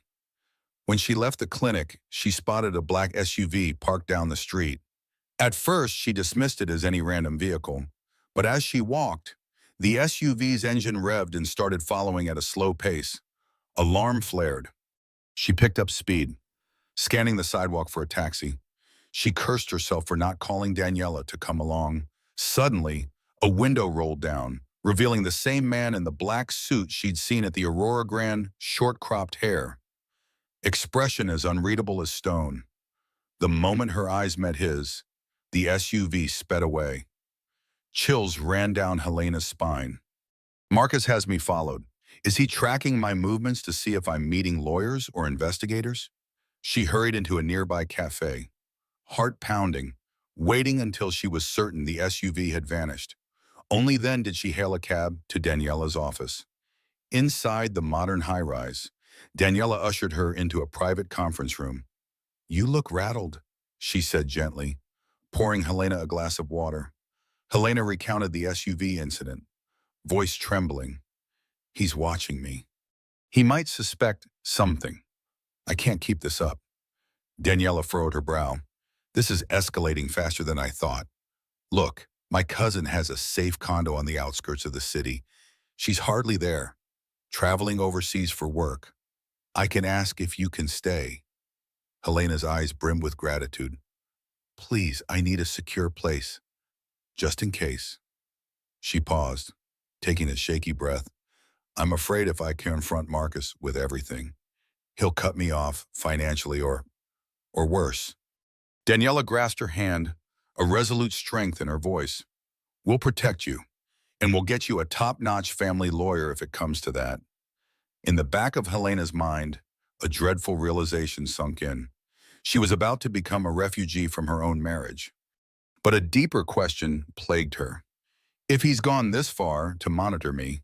When she left the clinic, she spotted a black SUV parked down the street. At first, she dismissed it as any random vehicle, but as she walked, the SUV's engine revved and started following at a slow pace. Alarm flared. She picked up speed, scanning the sidewalk for a taxi. She cursed herself for not calling Daniela to come along. Suddenly, a window rolled down, revealing the same man in the black suit she'd seen at the Aurora Grand, short-cropped hair. Expression as unreadable as stone. The moment her eyes met his, the SUV sped away. Chills ran down Helena's spine. Marcus has me followed. Is he tracking my movements to see if I'm meeting lawyers or investigators? She hurried into a nearby cafe, heart pounding, waiting until she was certain the SUV had vanished. Only then did she hail a cab to Daniela's office. Inside the modern high-rise, Daniela ushered her into a private conference room. You look rattled, she said gently, pouring Helena a glass of water. Helena recounted the SUV incident, voice trembling. He's watching me. He might suspect something. I can't keep this up. Daniela furrowed her brow. This is escalating faster than I thought. Look, my cousin has a safe condo on the outskirts of the city. She's hardly there, traveling overseas for work. I can ask if you can stay. Helena's eyes brimmed with gratitude. Please, I need a secure place, just in case. She paused, taking a shaky breath. I'm afraid if I confront Marcus with everything, he'll cut me off financially or worse. Daniela grasped her hand, a resolute strength in her voice. We'll protect you, and we'll get you a top-notch family lawyer if it comes to that. In the back of Helena's mind, a dreadful realization sunk in. She was about to become a refugee from her own marriage. But a deeper question plagued her. If he's gone this far to monitor me,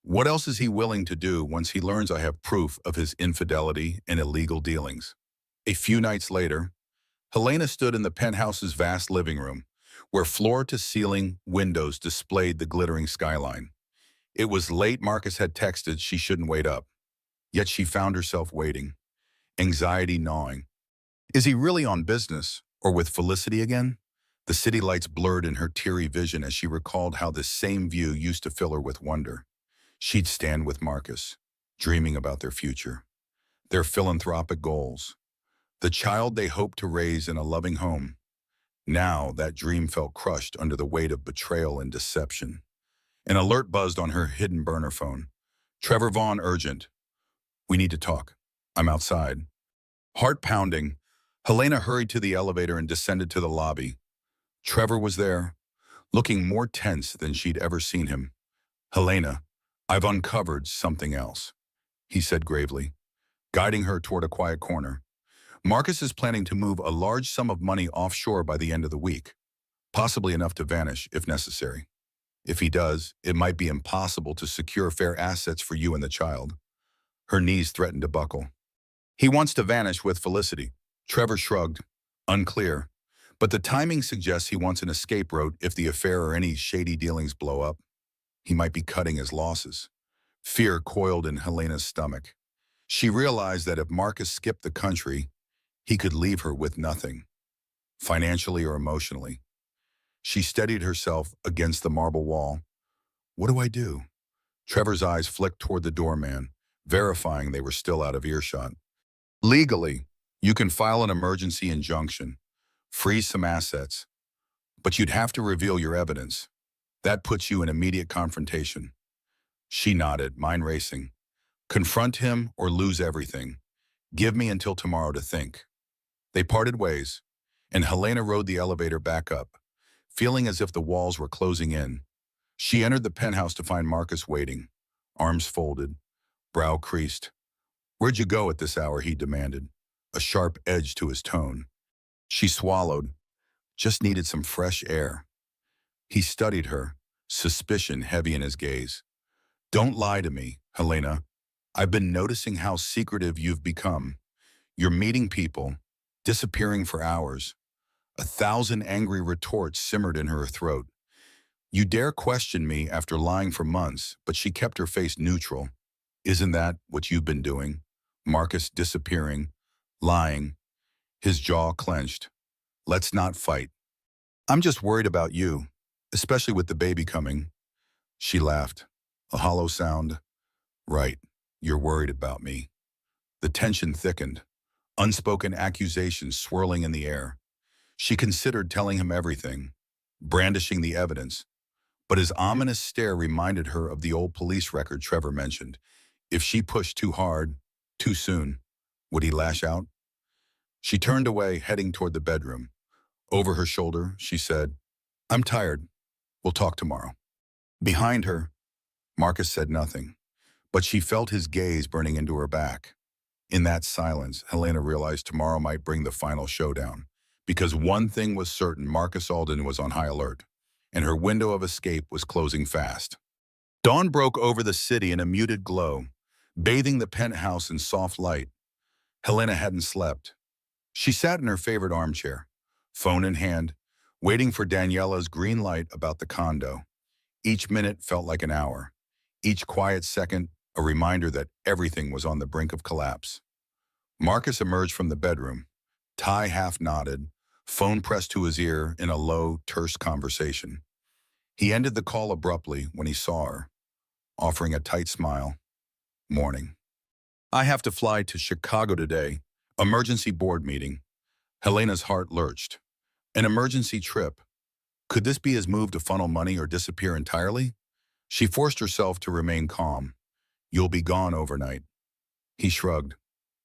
what else is he willing to do once he learns I have proof of his infidelity and illegal dealings? A few nights later, Helena stood in the penthouse's vast living room, where floor-to-ceiling windows displayed the glittering skyline. It was late. Marcus had texted she shouldn't wait up, yet she found herself waiting, anxiety gnawing. Is he really on business, or with Felicity again? The city lights blurred in her teary vision as she recalled how this same view used to fill her with wonder. She'd stand with Marcus, dreaming about their future, their philanthropic goals, the child they hoped to raise in a loving home. Now that dream felt crushed under the weight of betrayal and deception. An alert buzzed on her hidden burner phone. Trevor Vaughn, urgent. We need to talk. I'm outside. Heart pounding, Helena hurried to the elevator and descended to the lobby. Trevor was there, looking more tense than she'd ever seen him. Helena, I've uncovered something else, he said gravely, guiding her toward a quiet corner. Marcus is planning to move a large sum of money offshore by the end of the week, possibly enough to vanish if necessary. If he does, it might be impossible to secure fair assets for you and the child. Her knees threatened to buckle. He wants to vanish with Felicity. Trevor shrugged, unclear, but the timing suggests he wants an escape route if the affair or any shady dealings blow up. He might be cutting his losses. Fear coiled in Helena's stomach. She realized that if Marcus skipped the country, he could leave her with nothing, financially or emotionally. She steadied herself against the marble wall. What do I do? Trevor's eyes flicked toward the doorman, verifying they were still out of earshot. Legally, you can file an emergency injunction, freeze some assets, but you'd have to reveal your evidence. That puts you in immediate confrontation. She nodded, mind racing. Confront him or lose everything. Give me until tomorrow to think. They parted ways, and Helena rode the elevator back up, feeling as if the walls were closing in. She entered the penthouse to find Marcus waiting, arms folded, brow creased. Where'd you go at this hour, he demanded, a sharp edge to his tone. She swallowed, just needed some fresh air. He studied her, suspicion heavy in his gaze. Don't lie to me, Helena. I've been noticing how secretive you've become. You're meeting people, disappearing for hours. 1,000 angry retorts simmered in her throat. You dare question me after lying for months, but she kept her face neutral. Isn't that what you've been doing? Marcus disappearing, lying, his jaw clenched. Let's not fight. I'm just worried about you, especially with the baby coming. She laughed. A hollow sound. Right, you're worried about me. The tension thickened, unspoken accusations swirling in the air. She considered telling him everything, brandishing the evidence, but his ominous stare reminded her of the old police record Trevor mentioned. If she pushed too hard, too soon, would he lash out? She turned away, heading toward the bedroom. Over her shoulder, she said, I'm tired. We'll talk tomorrow. Behind her, Marcus said nothing, but she felt his gaze burning into her back. In that silence, Helena realized tomorrow might bring the final showdown. Because one thing was certain, Marcus Alden was on high alert, and her window of escape was closing fast. Dawn broke over the city in a muted glow, bathing the penthouse in soft light. Helena hadn't slept. She sat in her favorite armchair, phone in hand, waiting for Daniela's green light about the condo. Each minute felt like an hour. Each quiet second, a reminder that everything was on the brink of collapse. Marcus emerged from the bedroom, tie half knotted, phone pressed to his ear in a low, terse conversation. He ended the call abruptly when he saw her, offering a tight smile. Morning. I have to fly to Chicago today. Emergency board meeting. Helena's heart lurched. An emergency trip. Could this be his move to funnel money or disappear entirely? She forced herself to remain calm. You'll be gone overnight. He shrugged.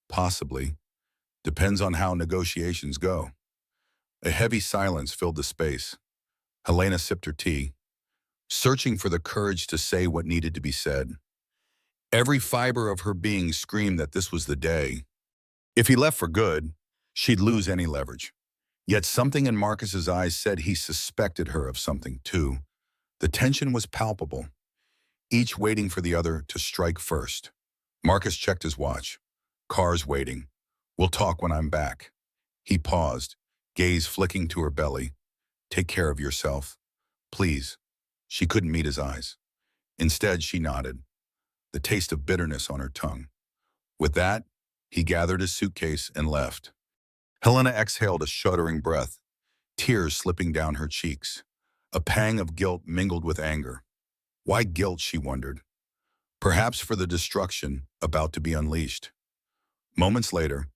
Possibly. Depends on how negotiations go. A heavy silence filled the space. Helena sipped her tea, searching for the courage to say what needed to be said. Every fiber of her being screamed that this was the day. If he left for good, she'd lose any leverage. Yet something in Marcus's eyes said he suspected her of something too. The tension was palpable, each waiting for the other to strike first. Marcus checked his watch. Car's waiting. We'll talk when I'm back. He paused, gaze flicking to her belly. Take care of yourself. Please. She couldn't meet his eyes. Instead, she nodded, the taste of bitterness on her tongue. With that, he gathered his suitcase and left. Helena exhaled a shuddering breath, tears slipping down her cheeks. A pang of guilt mingled with anger. Why guilt, she wondered. Perhaps for the destruction about to be unleashed. Moments later,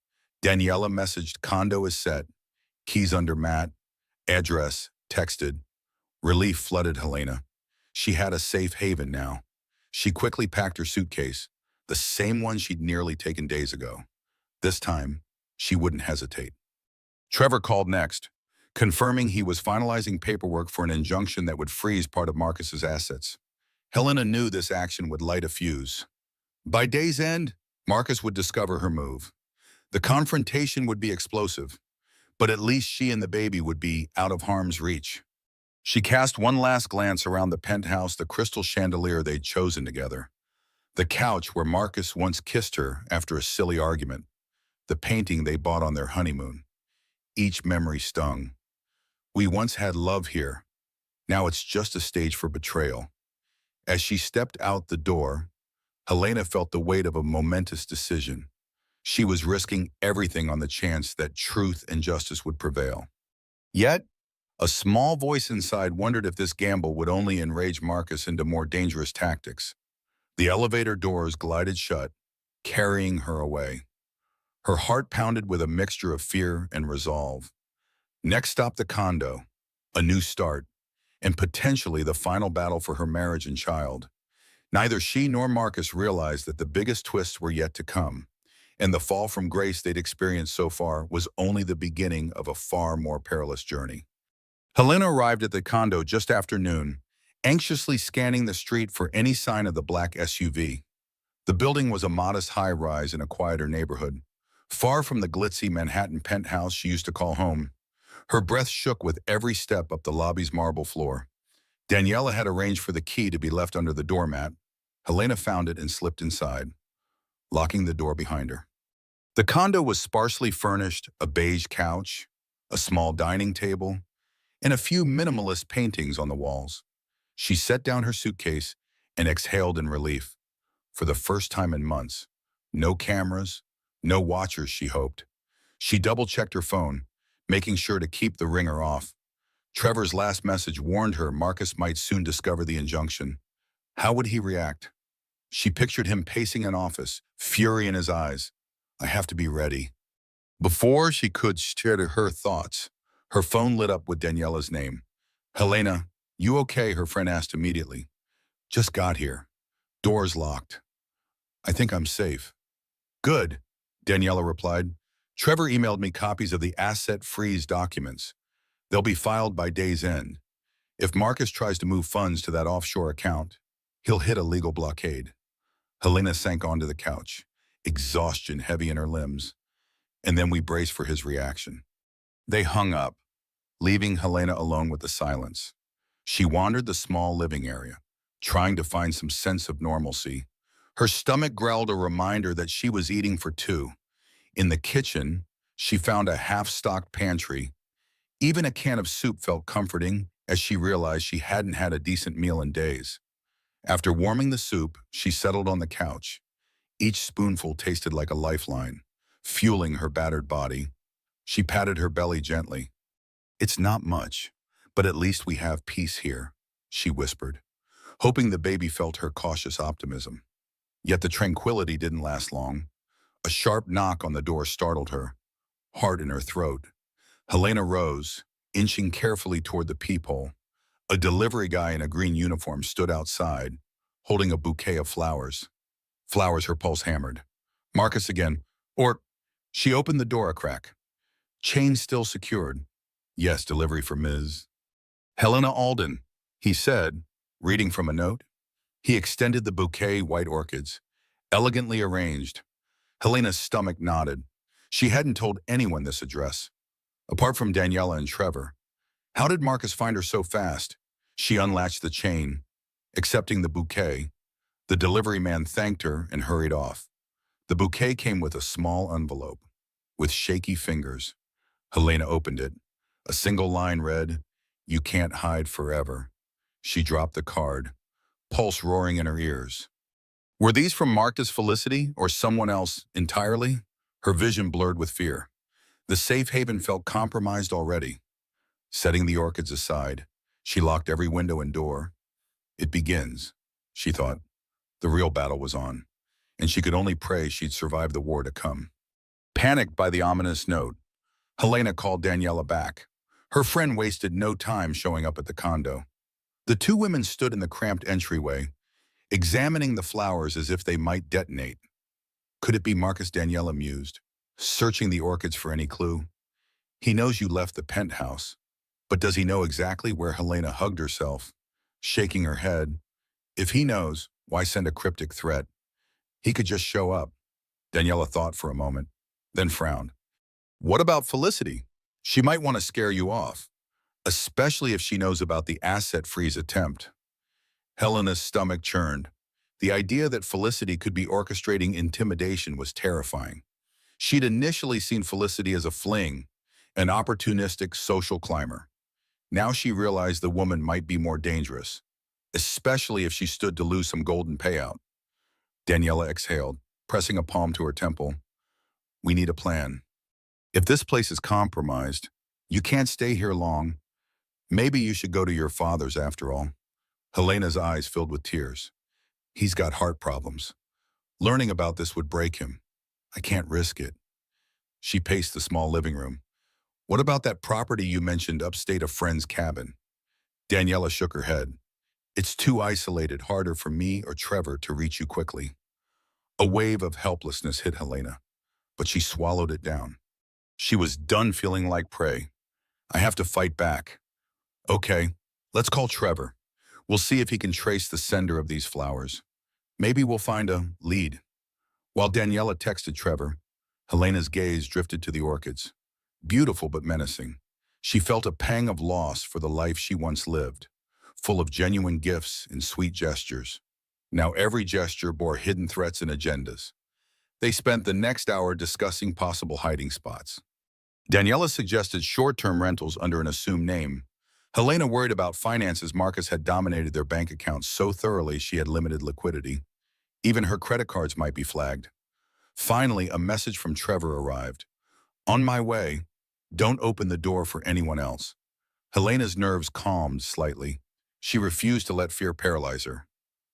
Daniela messaged condo is set, keys under mat, address, texted. Relief flooded Helena. She had a safe haven now. She quickly packed her suitcase, the same one she'd nearly taken days ago. This time, she wouldn't hesitate. Trevor called next, confirming he was finalizing paperwork for an injunction that would freeze part of Marcus's assets. Helena knew this action would light a fuse. By day's end, Marcus would discover her move. The confrontation would be explosive, but at least she and the baby would be out of harm's reach. She cast one last glance around the penthouse, the crystal chandelier they'd chosen together, the couch where Marcus once kissed her after a silly argument, the painting they bought on their honeymoon. Each memory stung. We once had love here. Now it's just a stage for betrayal. As she stepped out the door, Helena felt the weight of a momentous decision. She was risking everything on the chance that truth and justice would prevail. Yet, a small voice inside wondered if this gamble would only enrage Marcus into more dangerous tactics. The elevator doors glided shut, carrying her away. Her heart pounded with a mixture of fear and resolve. Next stop, the condo, a new start, and potentially the final battle for her marriage and child. Neither she nor Marcus realized that the biggest twists were yet to come, and the fall from grace they'd experienced so far was only the beginning of a far more perilous journey. Helena arrived at the condo just after noon, anxiously scanning the street for any sign of the black SUV. The building was a modest high-rise in a quieter neighborhood, far from the glitzy Manhattan penthouse she used to call home. Her breath shook with every step up the lobby's marble floor. Daniela had arranged for the key to be left under the doormat. Helena found it and slipped inside, locking the door behind her. The condo was sparsely furnished, a beige couch, a small dining table, and a few minimalist paintings on the walls. She set down her suitcase and exhaled in relief. For the first time in months. No cameras, no watchers, she hoped. She double-checked her phone, making sure to keep the ringer off. Trevor's last message warned her Marcus might soon discover the injunction. How would he react? She pictured him pacing an office, fury in his eyes. I have to be ready. Before she could share her thoughts, her phone lit up with Daniela's name. Helena, you okay? Her friend asked immediately. Just got here. Doors locked. I think I'm safe. Good, Daniela replied. Trevor emailed me copies of the asset freeze documents. They'll be filed by day's end. If Marcus tries to move funds to that offshore account, he'll hit a legal blockade. Helena sank onto the couch, exhaustion heavy in her limbs, and then we braced for his reaction. They hung up, leaving Helena alone with the silence. She wandered the small living area, trying to find some sense of normalcy. Her stomach growled a reminder that she was eating for two. In the kitchen, she found a half-stocked pantry. Even a can of soup felt comforting as she realized she hadn't had a decent meal in days. After warming the soup, she settled on the couch. Each spoonful tasted like a lifeline, fueling her battered body. She patted her belly gently. It's not much, but at least we have peace here, she whispered, hoping the baby felt her cautious optimism. Yet the tranquility didn't last long. A sharp knock on the door startled her, heart in her throat. Helena rose, inching carefully toward the peephole. A delivery guy in a green uniform stood outside, holding a bouquet of flowers. Flowers, her pulse hammered. Marcus again. Or, she opened the door a crack. Chain still secured. Yes, delivery for Ms. Helena Alden, he said, reading from a note. He extended the bouquet, white orchids, elegantly arranged. Helena's stomach nodded. She hadn't told anyone this address, apart from Daniela and Trevor. How did Marcus find her so fast? She unlatched the chain, accepting the bouquet. The delivery man thanked her and hurried off. The bouquet came with a small envelope. With shaky fingers, Helena opened it. A single line read, "You can't hide forever." She dropped the card, pulse roaring in her ears. Were these from Marcus Felicity or someone else entirely? Her vision blurred with fear. The safe haven felt compromised already. Setting the orchids aside, she locked every window and door. It begins, she thought. The real battle was on, and she could only pray she'd survive the war to come. Panicked by the ominous note, Helena called Daniela back. Her friend wasted no time showing up at the condo. The two women stood in the cramped entryway, examining the flowers as if they might detonate. Could it be Marcus? Daniela mused, searching the orchids for any clue. He knows you left the penthouse, but does he know exactly where Helena hugged herself, shaking her head? If he knows, why send a cryptic threat? He could just show up. Daniela thought for a moment, then frowned. What about Felicity? She might want to scare you off, especially if she knows about the asset freeze attempt. Helena's stomach churned. The idea that Felicity could be orchestrating intimidation was terrifying. She'd initially seen Felicity as a fling, an opportunistic social climber. Now she realized the woman might be more dangerous, especially if she stood to lose some golden payout. Daniela exhaled, pressing a palm to her temple. We need a plan. If this place is compromised, you can't stay here long. Maybe you should go to your father's after all. Helena's eyes filled with tears. He's got heart problems. Learning about this would break him. I can't risk it. She paced the small living room. What about that property you mentioned upstate, a friend's cabin? Daniela shook her head. It's too isolated, harder for me or Trevor to reach you quickly. A wave of helplessness hit Helena, but she swallowed it down. She was done feeling like prey. I have to fight back. Okay, let's call Trevor. We'll see if he can trace the sender of these flowers. Maybe we'll find a lead. While Daniela texted Trevor, Helena's gaze drifted to the orchids. Beautiful but menacing. She felt a pang of loss for the life she once lived, full of genuine gifts and sweet gestures. Now every gesture bore hidden threats and agendas. They spent the next hour discussing possible hiding spots. Daniela suggested short-term rentals under an assumed name, Helena worried about finances. Marcus had dominated their bank accounts so thoroughly she had limited liquidity. Even her credit cards might be flagged. Finally, a message from Trevor arrived. On my way. Don't open the door for anyone else. Helena's nerves calmed slightly. She refused to let fear paralyze her.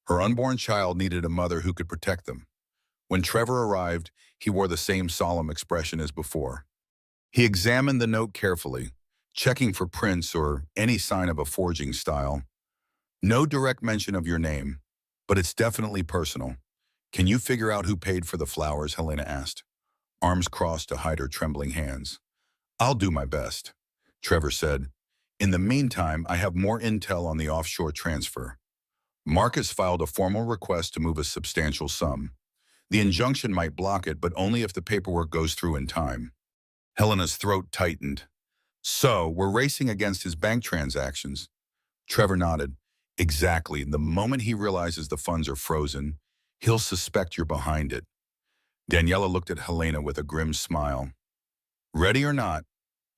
Her unborn child needed a mother who could protect them. When Trevor arrived, he wore the same solemn expression as before. He examined the note carefully, checking for prints or any sign of a forging style. No direct mention of your name, but it's definitely personal. Can you figure out who paid for the flowers? Helena asked, arms crossed to hide her trembling hands. I'll do my best, Trevor said. In the meantime, I have more intel on the offshore transfer. Marcus filed a formal request to move a substantial sum. The injunction might block it, but only if the paperwork goes through in time. Helena's throat tightened. So, we're racing against his bank transactions. Trevor nodded. Exactly. The moment he realizes the funds are frozen, he'll suspect you're behind it. Daniela looked at Helena with a grim smile. Ready or not,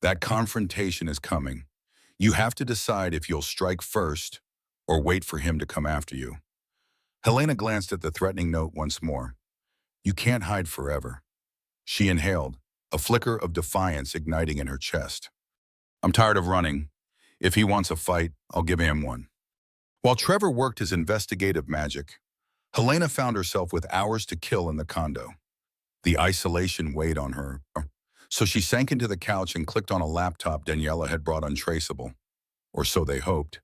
that confrontation is coming. You have to decide if you'll strike first or wait for him to come after you. Helena glanced at the threatening note once more. You can't hide forever. She inhaled, a flicker of defiance igniting in her chest. I'm tired of running. If he wants a fight, I'll give him one. While Trevor worked his investigative magic, Helena found herself with hours to kill in the condo. The isolation weighed on her, so she sank into the couch and clicked on a laptop Daniela had brought untraceable. Or so they hoped.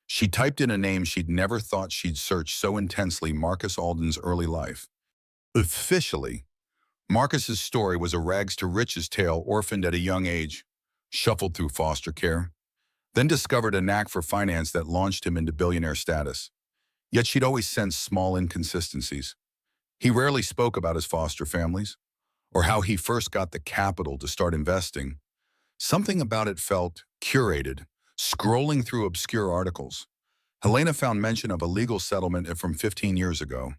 She typed in a name she'd never thought she'd search so intensely: Marcus Alden's early life. Officially, Marcus's story was a rags-to-riches tale, orphaned at a young age, shuffled through foster care, then discovered a knack for finance that launched him into billionaire status. Yet she'd always sensed small inconsistencies. He rarely spoke about his foster families, or how he first got the capital to start investing. Something about it felt curated. Scrolling through obscure articles, Helena found mention of a legal settlement from 15 years ago.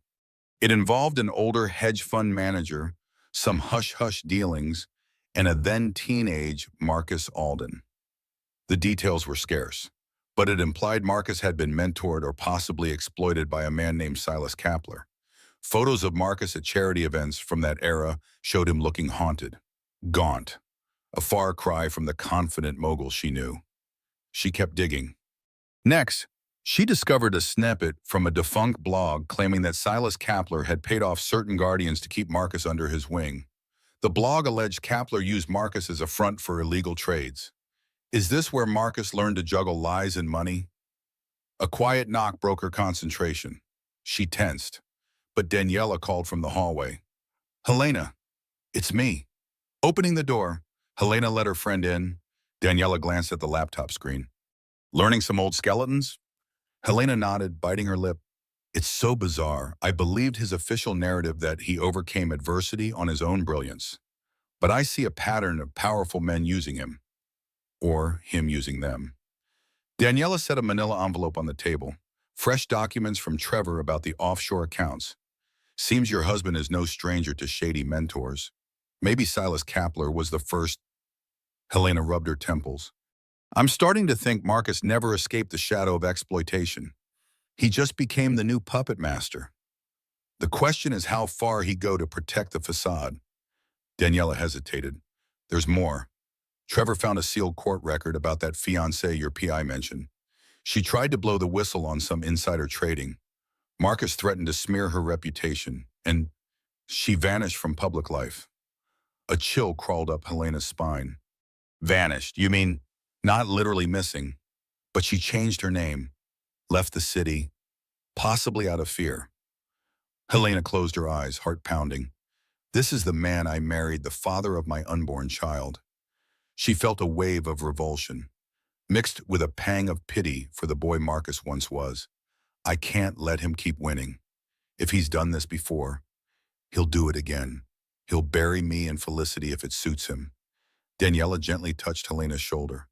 It involved an older hedge fund manager, some hush-hush dealings, and a then-teenage Marcus Alden. The details were scarce, but it implied Marcus had been mentored or possibly exploited by a man named Silas Kapler. Photos of Marcus at charity events from that era showed him looking haunted, gaunt, a far cry from the confident mogul she knew. She kept digging. Next, she discovered a snippet from a defunct blog claiming that Silas Kapler had paid off certain guardians to keep Marcus under his wing. The blog alleged Kapler used Marcus as a front for illegal trades. Is this where Marcus learned to juggle lies and money? A quiet knock broke her concentration. She tensed, but Daniela called from the hallway. Helena, it's me. Opening the door, Helena let her friend in. Daniela glanced at the laptop screen. Learning some old skeletons? Helena nodded, biting her lip. It's so bizarre. I believed his official narrative that he overcame adversity on his own brilliance. But I see a pattern of powerful men using him. Or him using them. Daniela set a manila envelope on the table. Fresh documents from Trevor about the offshore accounts. Seems your husband is no stranger to shady mentors. Maybe Silas Kapler was the first. Helena rubbed her temples. I'm starting to think Marcus never escaped the shadow of exploitation. He just became the new puppet master. The question is how far he'd go to protect the facade. Daniela hesitated. There's more. Trevor found a sealed court record about that fiancé your PI mentioned. She tried to blow the whistle on some insider trading. Marcus threatened to smear her reputation, and she vanished from public life. A chill crawled up Helena's spine. Vanished? You mean not literally missing, but she changed her name, left the city, possibly out of fear. Helena closed her eyes, heart pounding. This is the man I married, the father of my unborn child. She felt a wave of revulsion, mixed with a pang of pity for the boy Marcus once was. I can't let him keep winning. If he's done this before, he'll do it again. He'll bury me and Felicity if it suits him. Daniela gently touched Helena's shoulder.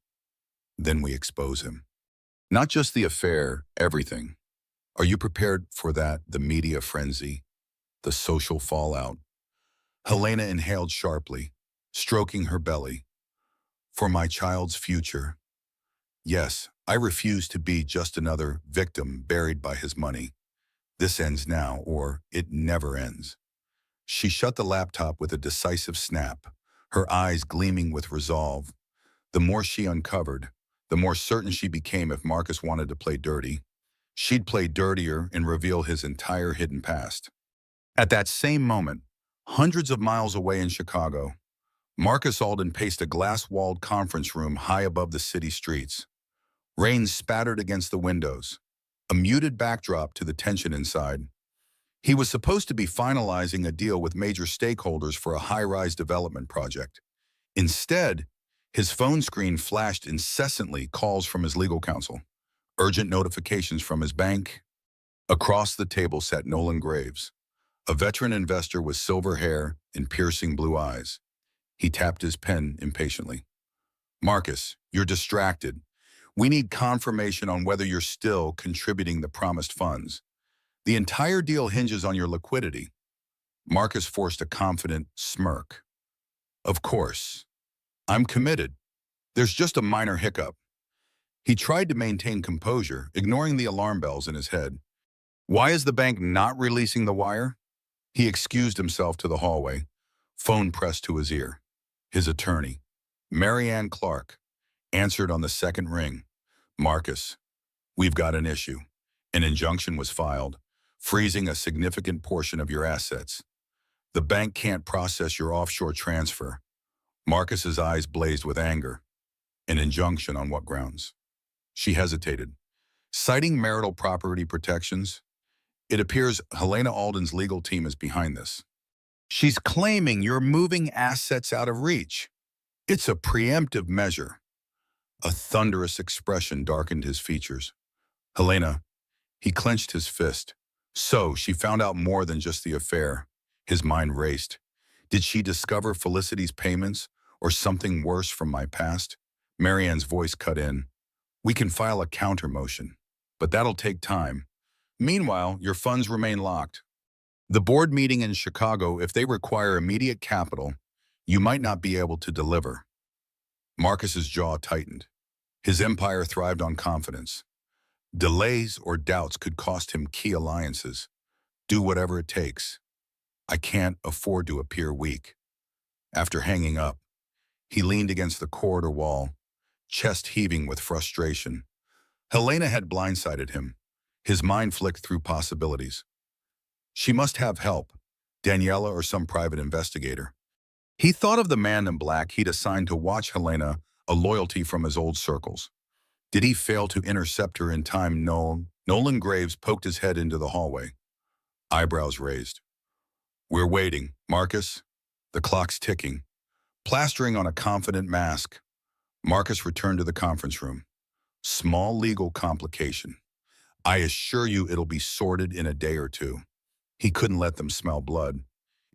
Then we expose him. Not just the affair, everything. Are you prepared for that, the media frenzy, the social fallout? Helena inhaled sharply, stroking her belly. For my child's future. Yes, I refuse to be just another victim buried by his money. This ends now, or it never ends. She shut the laptop with a decisive snap, her eyes gleaming with resolve. The more she uncovered, the more certain she became if Marcus wanted to play dirty, she'd play dirtier and reveal his entire hidden past. At that same moment, hundreds of miles away in Chicago, Marcus Alden paced a glass-walled conference room high above the city streets. Rain spattered against the windows, a muted backdrop to the tension inside. He was supposed to be finalizing a deal with major stakeholders for a high-rise development project. Instead, his phone screen flashed incessantly calls from his legal counsel, urgent notifications from his bank. Across the table sat Nolan Graves, a veteran investor with silver hair and piercing blue eyes. He tapped his pen impatiently. Marcus, you're distracted. We need confirmation on whether you're still contributing the promised funds. The entire deal hinges on your liquidity. Marcus forced a confident smirk. Of course. I'm committed. There's just a minor hiccup. He tried to maintain composure, ignoring the alarm bells in his head. Why is the bank not releasing the wire? He excused himself to the hallway, phone pressed to his ear. His attorney, Marianne Clark, answered on the second ring. Marcus, we've got an issue. An injunction was filed, freezing a significant portion of your assets. The bank can't process your offshore transfer. Marcus's eyes blazed with anger. An injunction on what grounds? She hesitated. Citing marital property protections, it appears Helena Alden's legal team is behind this. She's claiming you're moving assets out of reach. It's a preemptive measure. A thunderous expression darkened his features. Helena, he clenched his fist. So she found out more than just the affair. His mind raced. Did she discover Felicity's payments or something worse from my past? Marianne's voice cut in. We can file a counter motion, but that'll take time. Meanwhile, your funds remain locked. The board meeting in Chicago, if they require immediate capital, you might not be able to deliver. Marcus's jaw tightened. His empire thrived on confidence. Delays or doubts could cost him key alliances. Do whatever it takes. I can't afford to appear weak. After hanging up, he leaned against the corridor wall, chest heaving with frustration. Helena had blindsided him. His mind flicked through possibilities. She must have help, Daniela or some private investigator. He thought of the man in black he'd assigned to watch Helena, a loyalty from his old circles. Did he fail to intercept her in time? Nolan Graves poked his head into the hallway, eyebrows raised. We're waiting, Marcus. The clock's ticking. Plastering on a confident mask, Marcus returned to the conference room. Small legal complication. I assure you it'll be sorted in a day or two. He couldn't let them smell blood.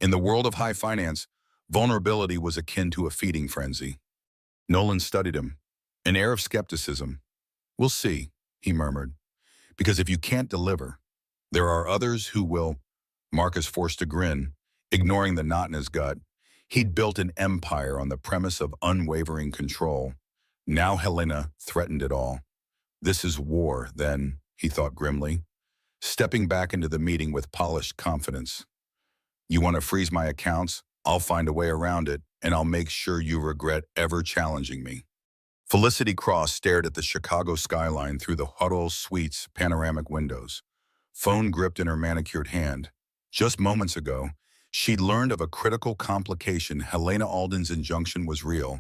In the world of high finance, vulnerability was akin to a feeding frenzy. Nolan studied him, an air of skepticism. We'll see, he murmured. Because if you can't deliver, there are others who will. Marcus forced a grin, ignoring the knot in his gut. He'd built an empire on the premise of unwavering control. Now Helena threatened it all. This is war, then, he thought grimly, stepping back into the meeting with polished confidence. You want to freeze my accounts? I'll find a way around it, and I'll make sure you regret ever challenging me. Felicity Cross stared at the Chicago skyline through the Huddle Suite's panoramic windows, phone gripped in her manicured hand. Just moments ago, she'd learned of a critical complication. Helena Alden's injunction was real,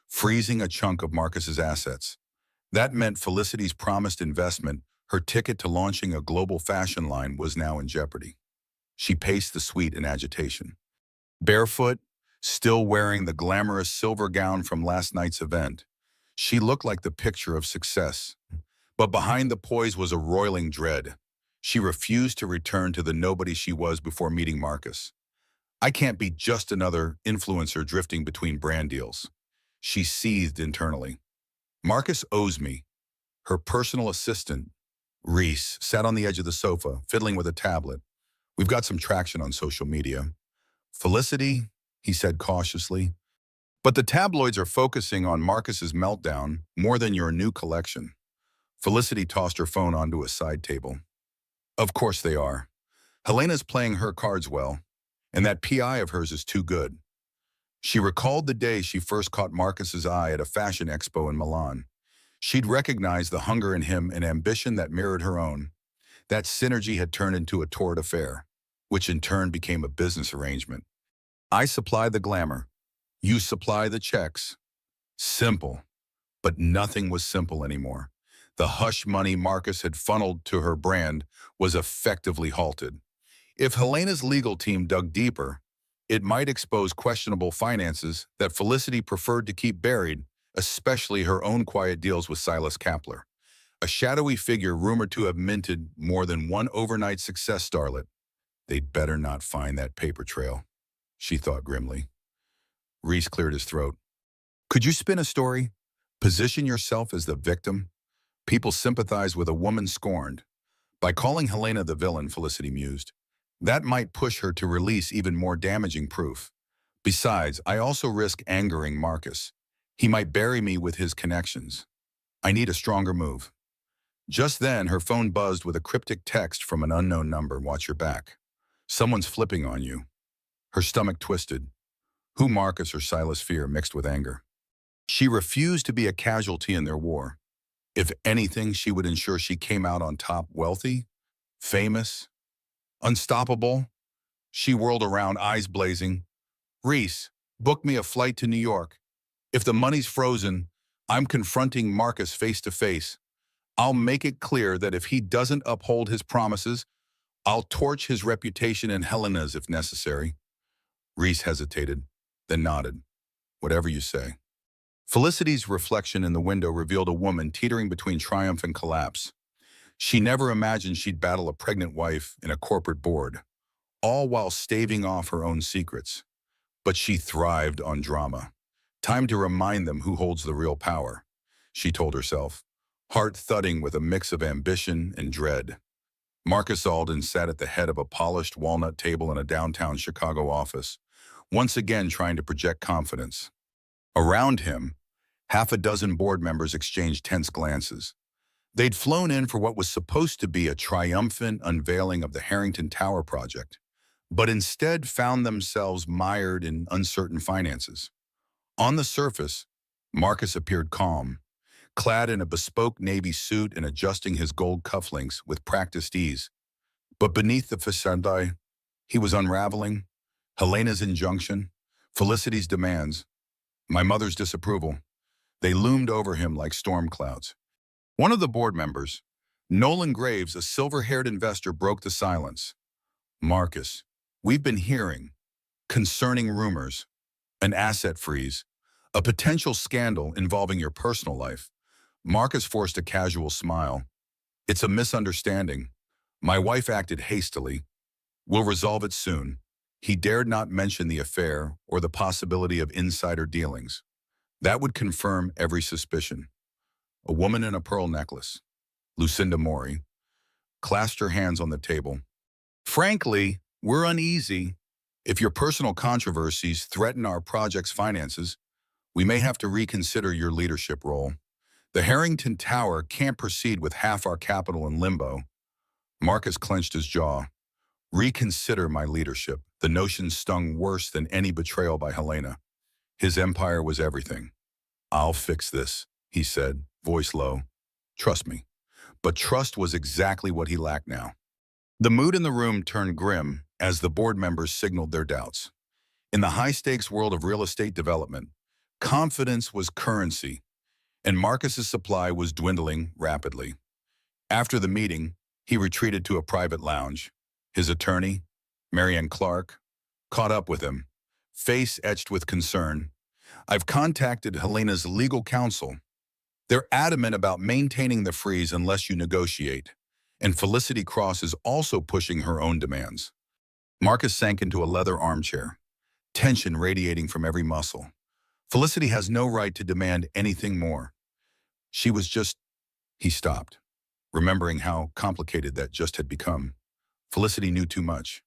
freezing a chunk of Marcus's assets. That meant Felicity's promised investment, her ticket to launching a global fashion line, was now in jeopardy. She paced the suite in agitation. Barefoot, still wearing the glamorous silver gown from last night's event, she looked like the picture of success. But behind the poise was a roiling dread. She refused to return to the nobody she was before meeting Marcus. I can't be just another influencer drifting between brand deals. She seethed internally. Marcus owes me. Her personal assistant, Reese, sat on the edge of the sofa, fiddling with a tablet. We've got some traction on social media. Felicity, he said cautiously. But the tabloids are focusing on Marcus's meltdown more than your new collection. Felicity tossed her phone onto a side table. Of course they are. Helena's playing her cards well, and that PI of hers is too good. She recalled the day she first caught Marcus's eye at a fashion expo in Milan. She'd recognized the hunger in him and ambition that mirrored her own. That synergy had turned into a torrid affair, which in turn became a business arrangement. I supply the glamour. You supply the checks. Simple. But nothing was simple anymore. The hush money Marcus had funneled to her brand was effectively halted. If Helena's legal team dug deeper, it might expose questionable finances that Felicity preferred to keep buried, especially her own quiet deals with Silas Kapler, a shadowy figure rumored to have minted more than one overnight success starlet. They'd better not find that paper trail, she thought grimly. Reese cleared his throat. Could you spin a story? Position yourself as the victim? People sympathize with a woman scorned. By calling Helena the villain, Felicity mused, that might push her to release even more damaging proof. Besides, I also risk angering Marcus. He might bury me with his connections. I need a stronger move. Just then, her phone buzzed with a cryptic text from an unknown number. Watch your back. Someone's flipping on you. Her stomach twisted. Who Marcus or Silas fear mixed with anger. She refused to be a casualty in their war. If anything, she would ensure she came out on top, wealthy, famous, unstoppable. She whirled around, eyes blazing. Reese, book me a flight to New York. If the money's frozen, I'm confronting Marcus face to face. I'll make it clear that if he doesn't uphold his promises, I'll torch his reputation and Helena's if necessary. Reese hesitated, then nodded. Whatever you say. Felicity's reflection in the window revealed a woman teetering between triumph and collapse. She never imagined she'd battle a pregnant wife in a corporate board, all while staving off her own secrets. But she thrived on drama. Time to remind them who holds the real power, she told herself, heart thudding with a mix of ambition and dread. Marcus Alden sat at the head of a polished walnut table in a downtown Chicago office, once again trying to project confidence. Around him, half a dozen board members exchanged tense glances. They'd flown in for what was supposed to be a triumphant unveiling of the Harrington Tower project, but instead found themselves mired in uncertain finances. On the surface, Marcus appeared calm, clad in a bespoke navy suit and adjusting his gold cufflinks with practiced ease. But beneath the facade, he was unraveling. Helena's injunction, Felicity's demands, my mother's disapproval. They loomed over him like storm clouds. One of the board members, Nolan Graves, a silver-haired investor, broke the silence. Marcus, we've been hearing concerning rumors, an asset freeze, a potential scandal involving your personal life. Marcus forced a casual smile. It's a misunderstanding. My wife acted hastily. We'll resolve it soon. He dared not mention the affair or the possibility of insider dealings. That would confirm every suspicion. A woman in a pearl necklace, Lucinda Mori, clasped her hands on the table. Frankly, we're uneasy. If your personal controversies threaten our project's finances, we may have to reconsider your leadership role. The Harrington Tower can't proceed with half our capital in limbo. Marcus clenched his jaw. Reconsider my leadership. The notion stung worse than any betrayal by Helena. His empire was everything. I'll fix this, he said, voice low. Trust me. But trust was exactly what he lacked now. The mood in the room turned grim as the board members signaled their doubts. In the high-stakes world of real estate development, confidence was currency, and Marcus's supply was dwindling rapidly. After the meeting, he retreated to a private lounge. His attorney, Marianne Clark, caught up with him, face etched with concern. I've contacted Helena's legal counsel. They're adamant about maintaining the freeze unless you negotiate, and Felicity Cross is also pushing her own demands. Marcus sank into a leather armchair, tension radiating from every muscle. Felicity has no right to demand anything more. She was just... He stopped, remembering how complicated that just had become. Felicity knew too much.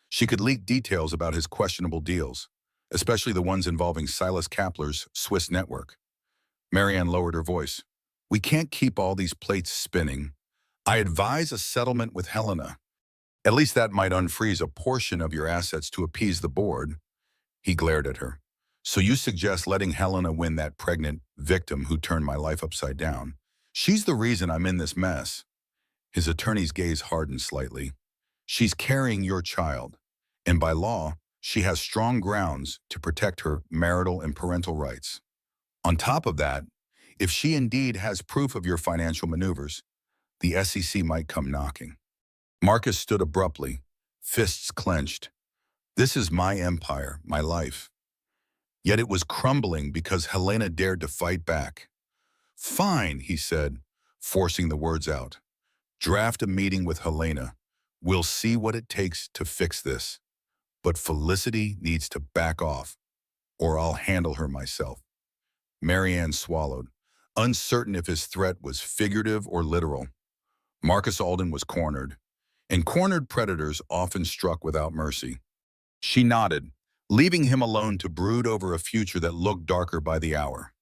She could leak details about his questionable deals, especially the ones involving Silas Kapler's Swiss network. Marianne lowered her voice. We can't keep all these plates spinning. I advise a settlement with Helena. At least that might unfreeze a portion of your assets to appease the board. He glared at her. So you suggest letting Helena win that pregnant victim who turned my life upside down? She's the reason I'm in this mess. His attorney's gaze hardened slightly. She's carrying your child, and by law, she has strong grounds to protect her marital and parental rights. On top of that, if she indeed has proof of your financial maneuvers, the SEC might come knocking. Marcus stood abruptly, fists clenched. This is my empire, my life. Yet it was crumbling because Helena dared to fight back. Fine, he said, forcing the words out. Draft a meeting with Helena. We'll see what it takes to fix this. But Felicity needs to back off, or I'll handle her myself. Marianne swallowed, uncertain if his threat was figurative or literal. Marcus Alden was cornered, and cornered predators often struck without mercy. She nodded, leaving him alone to brood over a future that looked darker by the hour.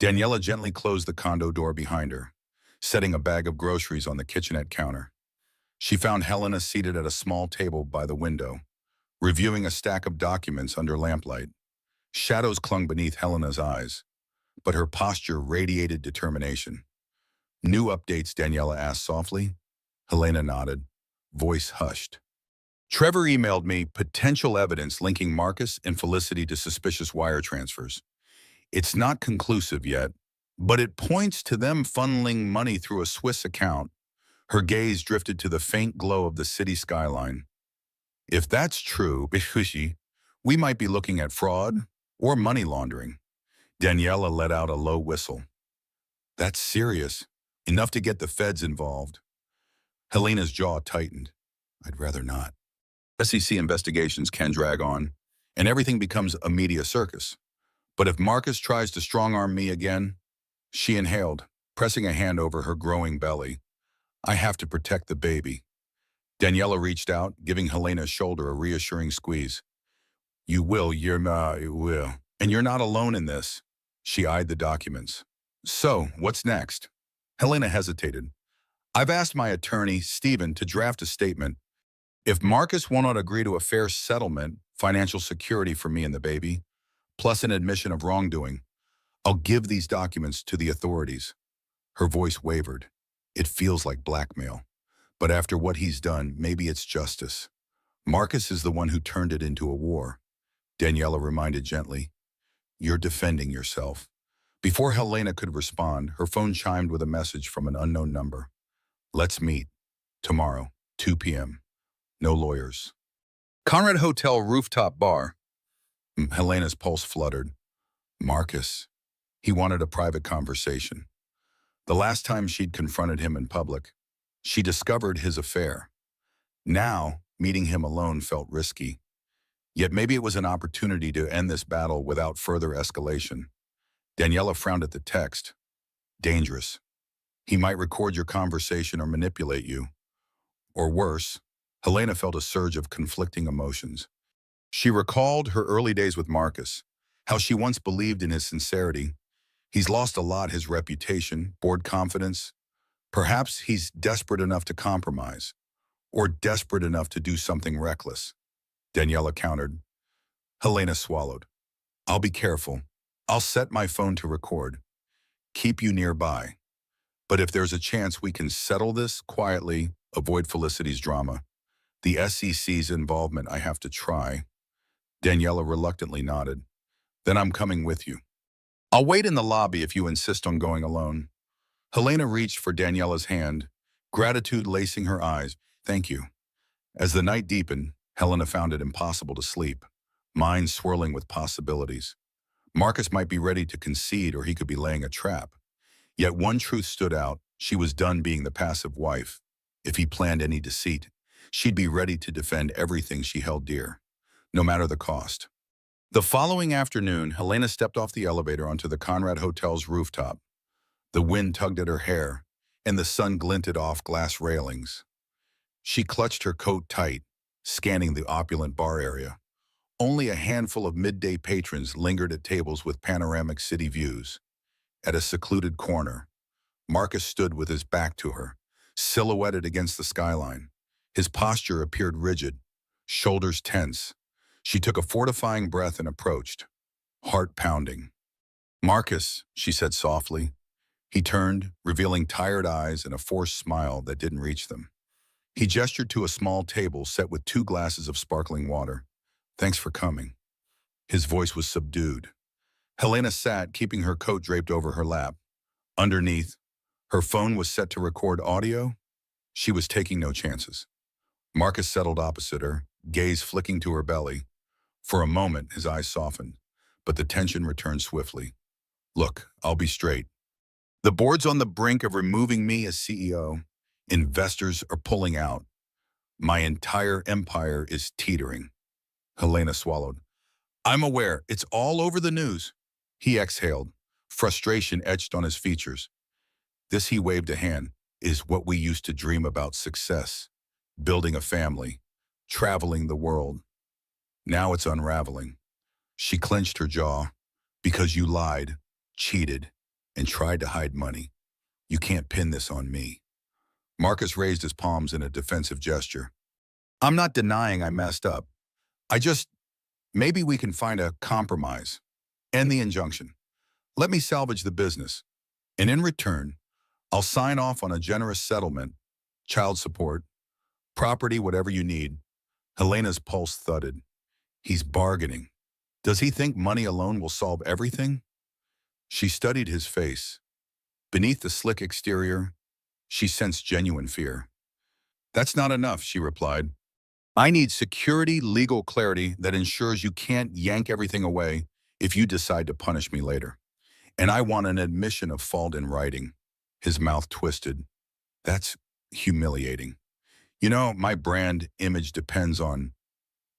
Daniela gently closed the condo door behind her, setting a bag of groceries on the kitchenette counter. She found Helena seated at a small table by the window, reviewing a stack of documents under lamplight. Shadows clung beneath Helena's eyes, but her posture radiated determination. New updates, Daniela asked softly. Helena nodded, voice hushed. Trevor emailed me potential evidence linking Marcus and Felicity to suspicious wire transfers. It's not conclusive yet, but it points to them funneling money through a Swiss account. Her gaze drifted to the faint glow of the city skyline. If that's true, we might be looking at fraud or money laundering. Daniela let out a low whistle. That's serious, enough to get the feds involved. Helena's jaw tightened. I'd rather not. SEC investigations can drag on, and everything becomes a media circus. But if Marcus tries to strong-arm me again, she inhaled, pressing a hand over her growing belly. I have to protect the baby. Daniela reached out, giving Helena's shoulder a reassuring squeeze. You will. And you're not alone in this. She eyed the documents. So, what's next? Helena hesitated. I've asked my attorney, Stephen, to draft a statement. If Marcus will not agree to a fair settlement, financial security for me and the baby, plus an admission of wrongdoing, I'll give these documents to the authorities. Her voice wavered. It feels like blackmail. But after what he's done, maybe it's justice. Marcus is the one who turned it into a war. Daniela reminded gently. You're defending yourself. Before Helena could respond, her phone chimed with a message from an unknown number. Let's meet. Tomorrow, 2 p.m. No lawyers. Conrad Hotel rooftop bar. Helena's pulse fluttered. Marcus. He wanted a private conversation. The last time she'd confronted him in public, she discovered his affair. Now, meeting him alone felt risky. Yet maybe it was an opportunity to end this battle without further escalation. Daniela frowned at the text. Dangerous. He might record your conversation or manipulate you. Or worse, Helena felt a surge of conflicting emotions. She recalled her early days with Marcus, how she once believed in his sincerity. He's lost a lot, his reputation, board confidence. Perhaps he's desperate enough to compromise, or desperate enough to do something reckless. Daniela countered. Helena swallowed. I'll be careful. I'll set my phone to record. Keep you nearby. But if there's a chance we can settle this quietly, avoid Felicity's drama, the SEC's involvement, I have to try. Daniela reluctantly nodded. Then I'm coming with you. I'll wait in the lobby if you insist on going alone. Helena reached for Daniela's hand, gratitude lacing her eyes. Thank you. As the night deepened, Helena found it impossible to sleep, mind swirling with possibilities. Marcus might be ready to concede, or he could be laying a trap. Yet one truth stood out. She was done being the passive wife. If he planned any deceit, she'd be ready to defend everything she held dear, no matter the cost. The following afternoon, Helena stepped off the elevator onto the Conrad Hotel's rooftop. The wind tugged at her hair, and the sun glinted off glass railings. She clutched her coat tight, scanning the opulent bar area. Only a handful of midday patrons lingered at tables with panoramic city views. At a secluded corner, Marcus stood with his back to her, silhouetted against the skyline. His posture appeared rigid, shoulders tense. She took a fortifying breath and approached, heart pounding. "Marcus," she said softly. He turned, revealing tired eyes and a forced smile that didn't reach them. He gestured to a small table set with 2 glasses of sparkling water. "Thanks for coming." His voice was subdued. Helena sat, keeping her coat draped over her lap. Underneath, her phone was set to record audio. She was taking no chances. Marcus settled opposite her, gaze flicking to her belly. For a moment, his eyes softened, but the tension returned swiftly. "Look, I'll be straight. The board's on the brink of removing me as CEO. Investors are pulling out. My entire empire is teetering." Helena swallowed. "I'm aware. It's all over the news." He exhaled, frustration etched on his features. This, he waved a hand, is what we used to dream about: success, building a family, traveling the world. Now it's unraveling. She clenched her jaw. "Because you lied, cheated, and tried to hide money. You can't pin this on me." Marcus raised his palms in a defensive gesture. "I'm not denying I messed up. Maybe we can find a compromise. End the injunction. Let me salvage the business. And in return, I'll sign off on a generous settlement, child support, property, whatever you need." Helena's pulse thudded. He's bargaining. Does he think money alone will solve everything? She studied his face. Beneath the slick exterior, she sensed genuine fear. "That's not enough," she replied. "I need security, legal clarity that ensures you can't yank everything away if you decide to punish me later. And I want an admission of fault in writing." His mouth twisted. "That's humiliating. You know, my brand image depends on—"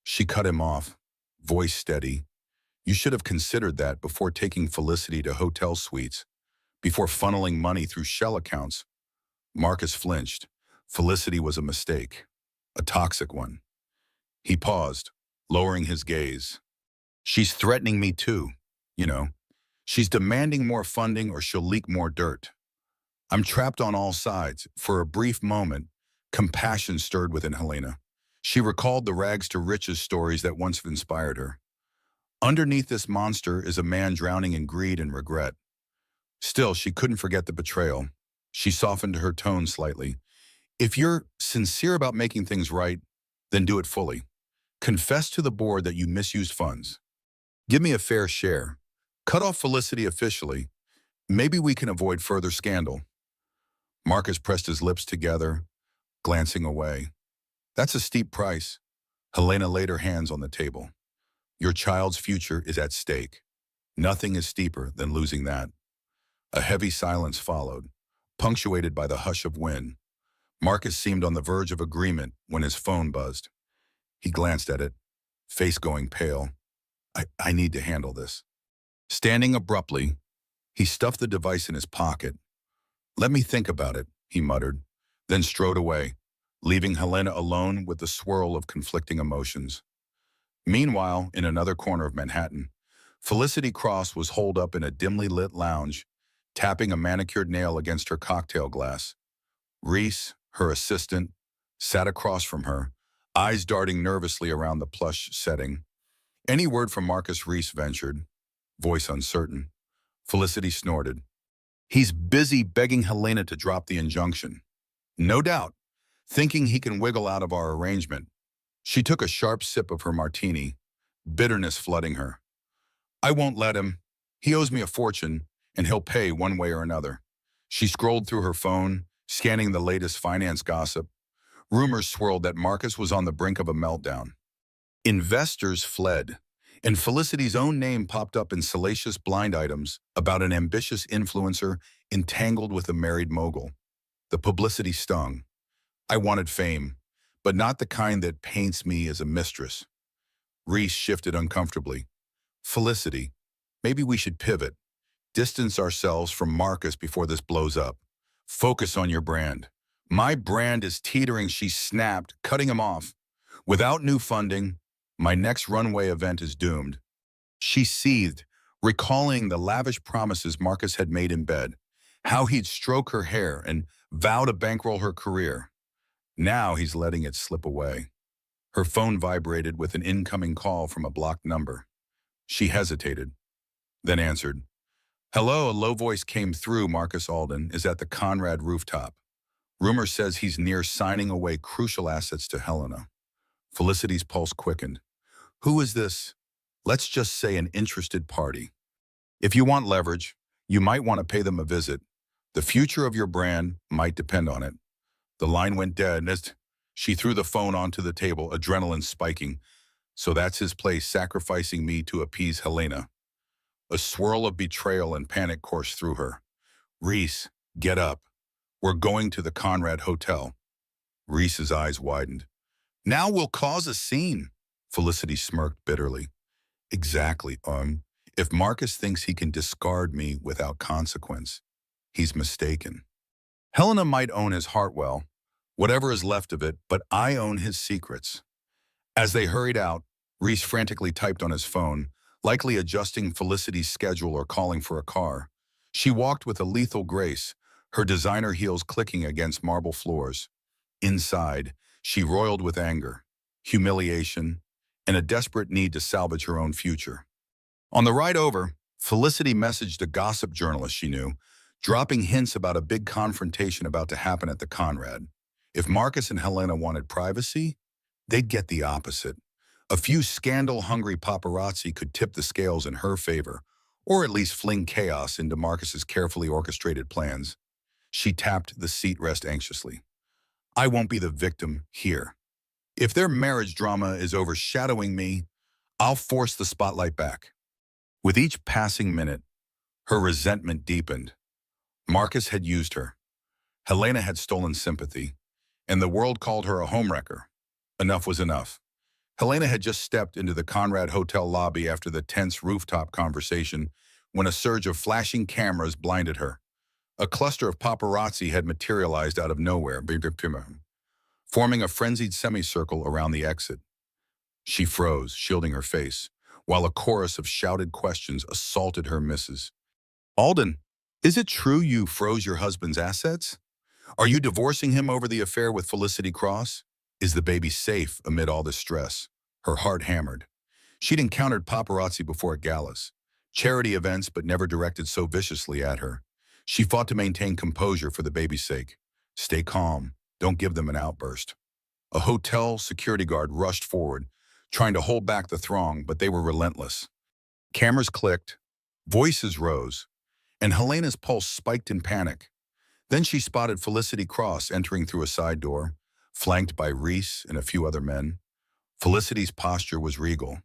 She cut him off, voice steady. "You should have considered that before taking Felicity to hotel suites, before funneling money through shell accounts." Marcus flinched. Felicity was a mistake, a toxic one. He paused, lowering his gaze. "She's threatening me too, you know. She's demanding more funding or she'll leak more dirt. I'm trapped on all sides." For a brief moment, compassion stirred within Helena. She recalled the rags to riches stories that once inspired her. Underneath this monster is a man drowning in greed and regret. Still, she couldn't forget the betrayal. She softened her tone slightly. "If you're sincere about making things right, then do it fully. Confess to the board that you misused funds. Give me a fair share. Cut off Felicity officially. Maybe we can avoid further scandal." Marcus pressed his lips together, glancing away. "That's a steep price." Helena laid her hands on the table. "Your child's future is at stake. Nothing is steeper than losing that." A heavy silence followed, punctuated by the hush of wind. Marcus seemed on the verge of agreement when his phone buzzed. He glanced at it, face going pale. I need to handle this." Standing abruptly, he stuffed the device in his pocket. "Let me think about it," he muttered, then strode away, leaving Helena alone with the swirl of conflicting emotions. Meanwhile, in another corner of Manhattan, Felicity Cross was holed up in a dimly lit lounge, tapping a manicured nail against her cocktail glass. Reese, her assistant, sat across from her, eyes darting nervously around the plush setting. "Any word from Marcus?" Reese ventured, voice uncertain. Felicity snorted. "He's busy begging Helena to drop the injunction." "No doubt, thinking he can wiggle out of our arrangement." She took a sharp sip of her martini, bitterness flooding her. "I won't let him. He owes me a fortune, and he'll pay one way or another." She scrolled through her phone, scanning the latest finance gossip. Rumors swirled that Marcus was on the brink of a meltdown. Investors fled, and Felicity's own name popped up in salacious blind items about an ambitious influencer entangled with a married mogul. The publicity stung. I wanted fame, but not the kind that paints me as a mistress. Reese shifted uncomfortably. "Felicity, maybe we should pivot. Distance ourselves from Marcus before this blows up. Focus on your brand." "My brand is teetering," she snapped, cutting him off. "Without new funding, my next runway event is doomed." She seethed, recalling the lavish promises Marcus had made in bed. how he'd stroke her hair and vow to bankroll her career. Now he's letting it slip away. Her phone vibrated with an incoming call from a blocked number. She hesitated, then answered. Hello, a low voice came through. Marcus Alden is at the Conrad rooftop. Rumor says he's near signing away crucial assets to Helena. Felicity's pulse quickened. Who is this? Let's just say an interested party. If you want leverage, you might want to pay them a visit. The future of your brand might depend on it. The line went dead as she threw the phone onto the table, adrenaline spiking. So that's his place, sacrificing me to appease Helena. A swirl of betrayal and panic coursed through her. Reese, get up. We're going to the Conrad Hotel. Reese's eyes widened. Now we'll cause a scene. Felicity smirked bitterly. Exactly. If Marcus thinks he can discard me without consequence, he's mistaken. Helena might own his heart well, whatever is left of it, but I own his secrets. As they hurried out, Reese frantically typed on his phone, likely adjusting Felicity's schedule or calling for a car. She walked with a lethal grace, her designer heels clicking against marble floors. Inside, she roiled with anger, humiliation, and a desperate need to salvage her own future. On the ride over, Felicity messaged a gossip journalist she knew, dropping hints about a big confrontation about to happen at the Conrad. If Marcus and Helena wanted privacy, they'd get the opposite. A few scandal-hungry paparazzi could tip the scales in her favor, or at least fling chaos into Marcus's carefully orchestrated plans. She tapped the seat rest anxiously. I won't be the victim here. If their marriage drama is overshadowing me, I'll force the spotlight back. With each passing minute, her resentment deepened. Marcus had used her. Helena had stolen sympathy, and the world called her a homewrecker. Enough was enough. Helena had just stepped into the Conrad Hotel lobby after the tense rooftop conversation when a surge of flashing cameras blinded her. A cluster of paparazzi had materialized out of nowhere, forming a frenzied semicircle around the exit. She froze, shielding her face, while a chorus of shouted questions assaulted her misses. Alden, is it true you froze your husband's assets? Are you divorcing him over the affair with Felicity Cross? Is the baby safe amid all this stress? Her heart hammered. She'd encountered paparazzi before at galas, charity events, but never directed so viciously at her. She fought to maintain composure for the baby's sake. Stay calm. Don't give them an outburst. A hotel security guard rushed forward, trying to hold back the throng, but they were relentless. Cameras clicked, voices rose, and Helena's pulse spiked in panic. Then she spotted Felicity Cross entering through a side door, flanked by Reese and a few other men. Felicity's posture was regal,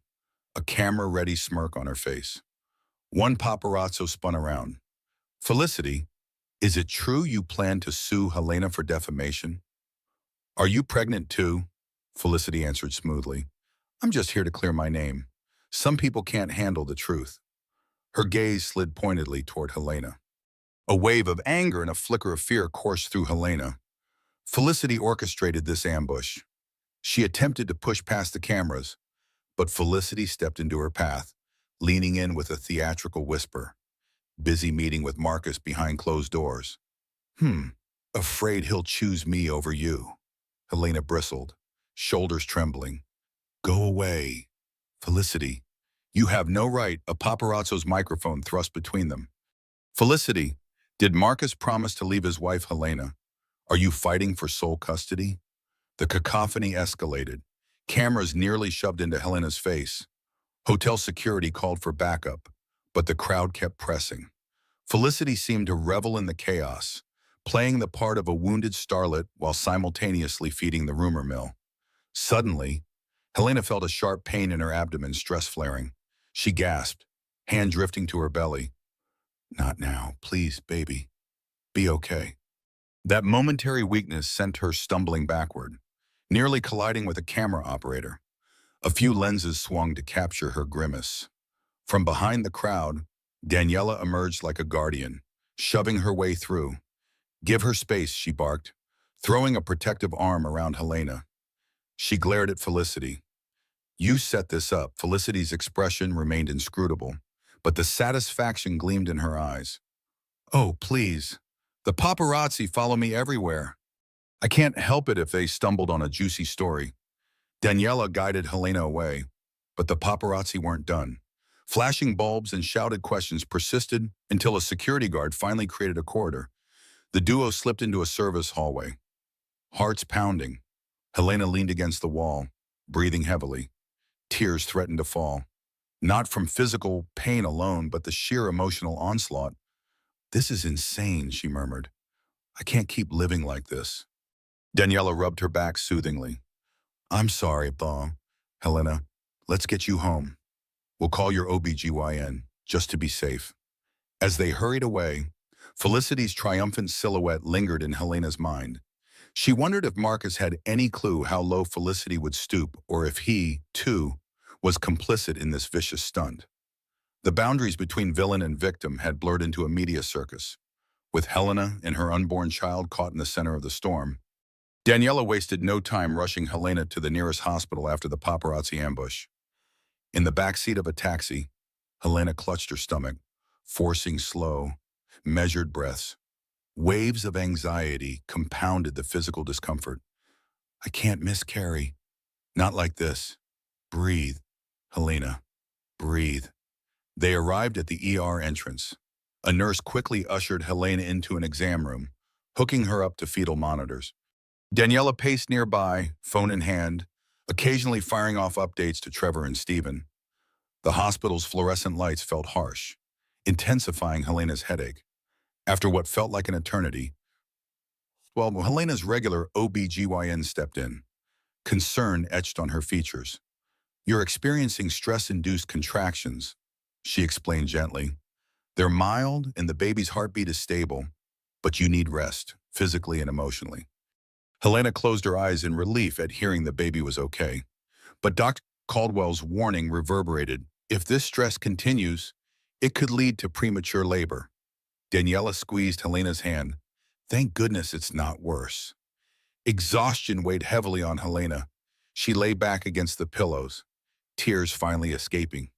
a camera-ready smirk on her face. One paparazzo spun around. Felicity, is it true you plan to sue Helena for defamation? Are you pregnant too? Felicity answered smoothly. I'm just here to clear my name. Some people can't handle the truth. Her gaze slid pointedly toward Helena. A wave of anger and a flicker of fear coursed through Helena. Felicity orchestrated this ambush. She attempted to push past the cameras, but Felicity stepped into her path, leaning in with a theatrical whisper. Busy meeting with Marcus behind closed doors. Afraid he'll choose me over you. Helena bristled, shoulders trembling. Go away. Felicity, you have no right. A paparazzo's microphone thrust between them. Felicity, did Marcus promise to leave his wife Helena? Are you fighting for sole custody? The cacophony escalated. Cameras nearly shoved into Helena's face. Hotel security called for backup, but the crowd kept pressing. Felicity seemed to revel in the chaos, playing the part of a wounded starlet while simultaneously feeding the rumor mill. Suddenly, Helena felt a sharp pain in her abdomen, stress flaring. She gasped, hand drifting to her belly. Not now, please, baby. Be okay. That momentary weakness sent her stumbling backward, nearly colliding with a camera operator. A few lenses swung to capture her grimace. From behind the crowd, Daniela emerged like a guardian, shoving her way through. Give her space, she barked, throwing a protective arm around Helena. She glared at Felicity. You set this up. Felicity's expression remained inscrutable, but the satisfaction gleamed in her eyes. Oh, please. The paparazzi follow me everywhere. I can't help it if they stumbled on a juicy story. Daniela guided Helena away, but the paparazzi weren't done. Flashing bulbs and shouted questions persisted until a security guard finally created a corridor. The duo slipped into a service hallway. Hearts pounding. Helena leaned against the wall, breathing heavily. Tears threatened to fall. Not from physical pain alone, but the sheer emotional onslaught. "This is insane," she murmured. "I can't keep living like this." Daniela rubbed her back soothingly. "I'm sorry, Thaw. Helena, let's get you home. We'll call your OBGYN, just to be safe." As they hurried away, Felicity's triumphant silhouette lingered in Helena's mind. She wondered if Marcus had any clue how low Felicity would stoop, or if he, too, was complicit in this vicious stunt. The boundaries between villain and victim had blurred into a media circus, with Helena and her unborn child caught in the center of the storm. Daniela wasted no time rushing Helena to the nearest hospital after the paparazzi ambush. In the backseat of a taxi, Helena clutched her stomach, forcing slow, measured breaths. Waves of anxiety compounded the physical discomfort. "I can't miscarry. Not like this. Breathe, Helena. Breathe." They arrived at the ER entrance. A nurse quickly ushered Helena into an exam room, hooking her up to fetal monitors. Daniela paced nearby, phone in hand, occasionally firing off updates to Trevor and Stephen. The hospital's fluorescent lights felt harsh, intensifying Helena's headache. After what felt like an eternity, Helena's regular OBGYN stepped in. Concern etched on her features. "You're experiencing stress-induced contractions," she explained gently. "They're mild and the baby's heartbeat is stable, but you need rest, physically and emotionally." Helena closed her eyes in relief at hearing the baby was okay. But Dr. Caldwell's warning reverberated. If this stress continues, it could lead to premature labor. Daniela squeezed Helena's hand. "Thank goodness it's not worse." Exhaustion weighed heavily on Helena. She lay back against the pillows, tears finally escaping.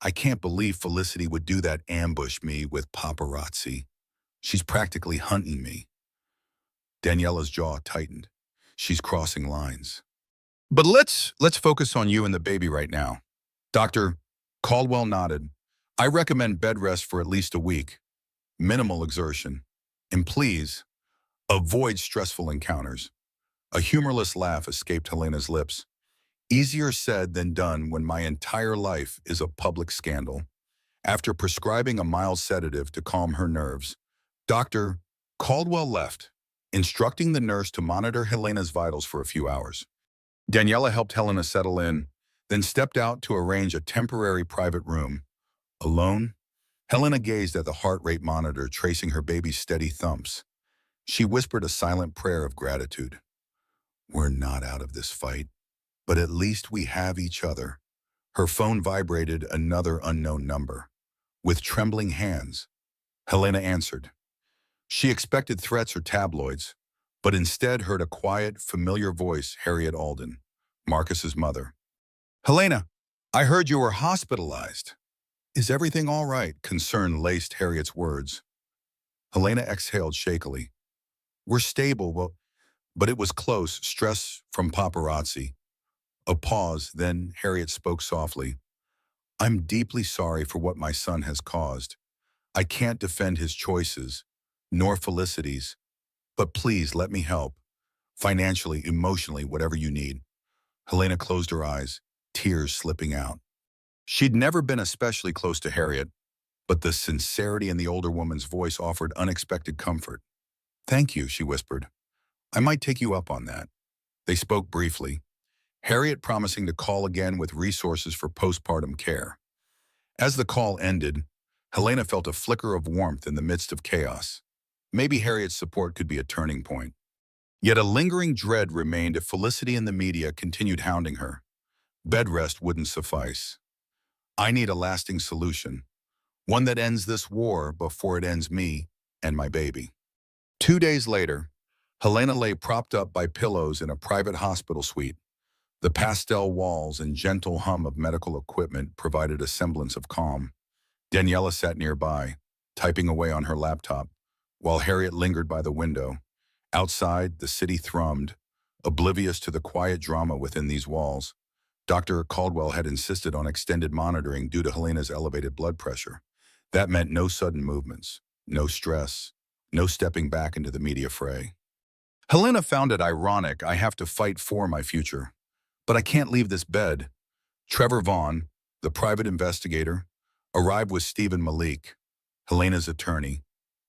"I can't believe Felicity would do that, ambush me with paparazzi. She's practically hunting me." Daniela's jaw tightened. "She's crossing lines." "But let's focus on you and the baby right now." Dr. Caldwell nodded. "I recommend bed rest for at least a week. Minimal exertion. And please, avoid stressful encounters." A humorless laugh escaped Helena's lips. "Easier said than done when my entire life is a public scandal." After prescribing a mild sedative to calm her nerves, Dr. Caldwell left, instructing the nurse to monitor Helena's vitals for a few hours. Daniela helped Helena settle in, then stepped out to arrange a temporary private room. Alone, Helena gazed at the heart rate monitor, tracing her baby's steady thumps. She whispered a silent prayer of gratitude. "We're not out of this fight, but at least we have each other." Her phone vibrated another unknown number. With trembling hands, Helena answered. She expected threats or tabloids, but instead heard a quiet, familiar voice, Harriet Alden, Marcus's mother. "Helena, I heard you were hospitalized." "Is everything all right?" Concern laced Harriet's words. Helena exhaled shakily. "We're stable, but it was close, stress from paparazzi." A pause, then Harriet spoke softly. "I'm deeply sorry for what my son has caused. I can't defend his choices, nor Felicity's, but please let me help. Financially, emotionally, whatever you need." Helena closed her eyes, tears slipping out. She'd never been especially close to Harriet, but the sincerity in the older woman's voice offered unexpected comfort. "Thank you," she whispered. "I might take you up on that." They spoke briefly, Harriet promising to call again with resources for postpartum care. As the call ended, Helena felt a flicker of warmth in the midst of chaos. Maybe Harriet's support could be a turning point. Yet a lingering dread remained if Felicity and the media continued hounding her. Bed rest wouldn't suffice. "I need a lasting solution, one that ends this war before it ends me and my baby." 2 days later, Helena lay propped up by pillows in a private hospital suite. The pastel walls and gentle hum of medical equipment provided a semblance of calm. Daniela sat nearby, typing away on her laptop, While Harriet lingered by the window, outside, the city thrummed, oblivious to the quiet drama within these walls. Dr. Caldwell had insisted on extended monitoring due to Helena's elevated blood pressure. That meant no sudden movements, no stress, no stepping back into the media fray. Helena found it ironic I have to fight for my future. But I can't leave this bed. Trevor Vaughn, the private investigator, arrived with Stephen Malik, Helena's attorney,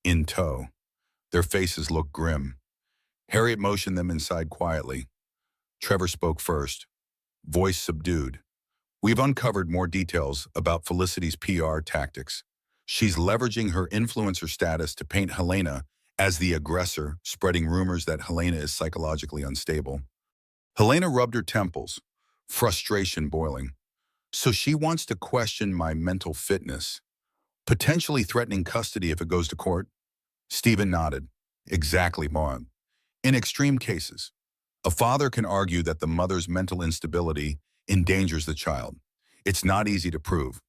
in tow. Their faces looked grim. Harriet motioned them inside quietly. Trevor spoke first, voice subdued. We've uncovered more details about Felicity's PR tactics. She's leveraging her influencer status to paint Helena as the aggressor, spreading rumors that Helena is psychologically unstable. Helena rubbed her temples, frustration boiling. So she wants to question my mental fitness, potentially threatening custody if it goes to court? Stephen nodded. Exactly, Mom. In extreme cases, a father can argue that the mother's mental instability endangers the child. It's not easy to prove,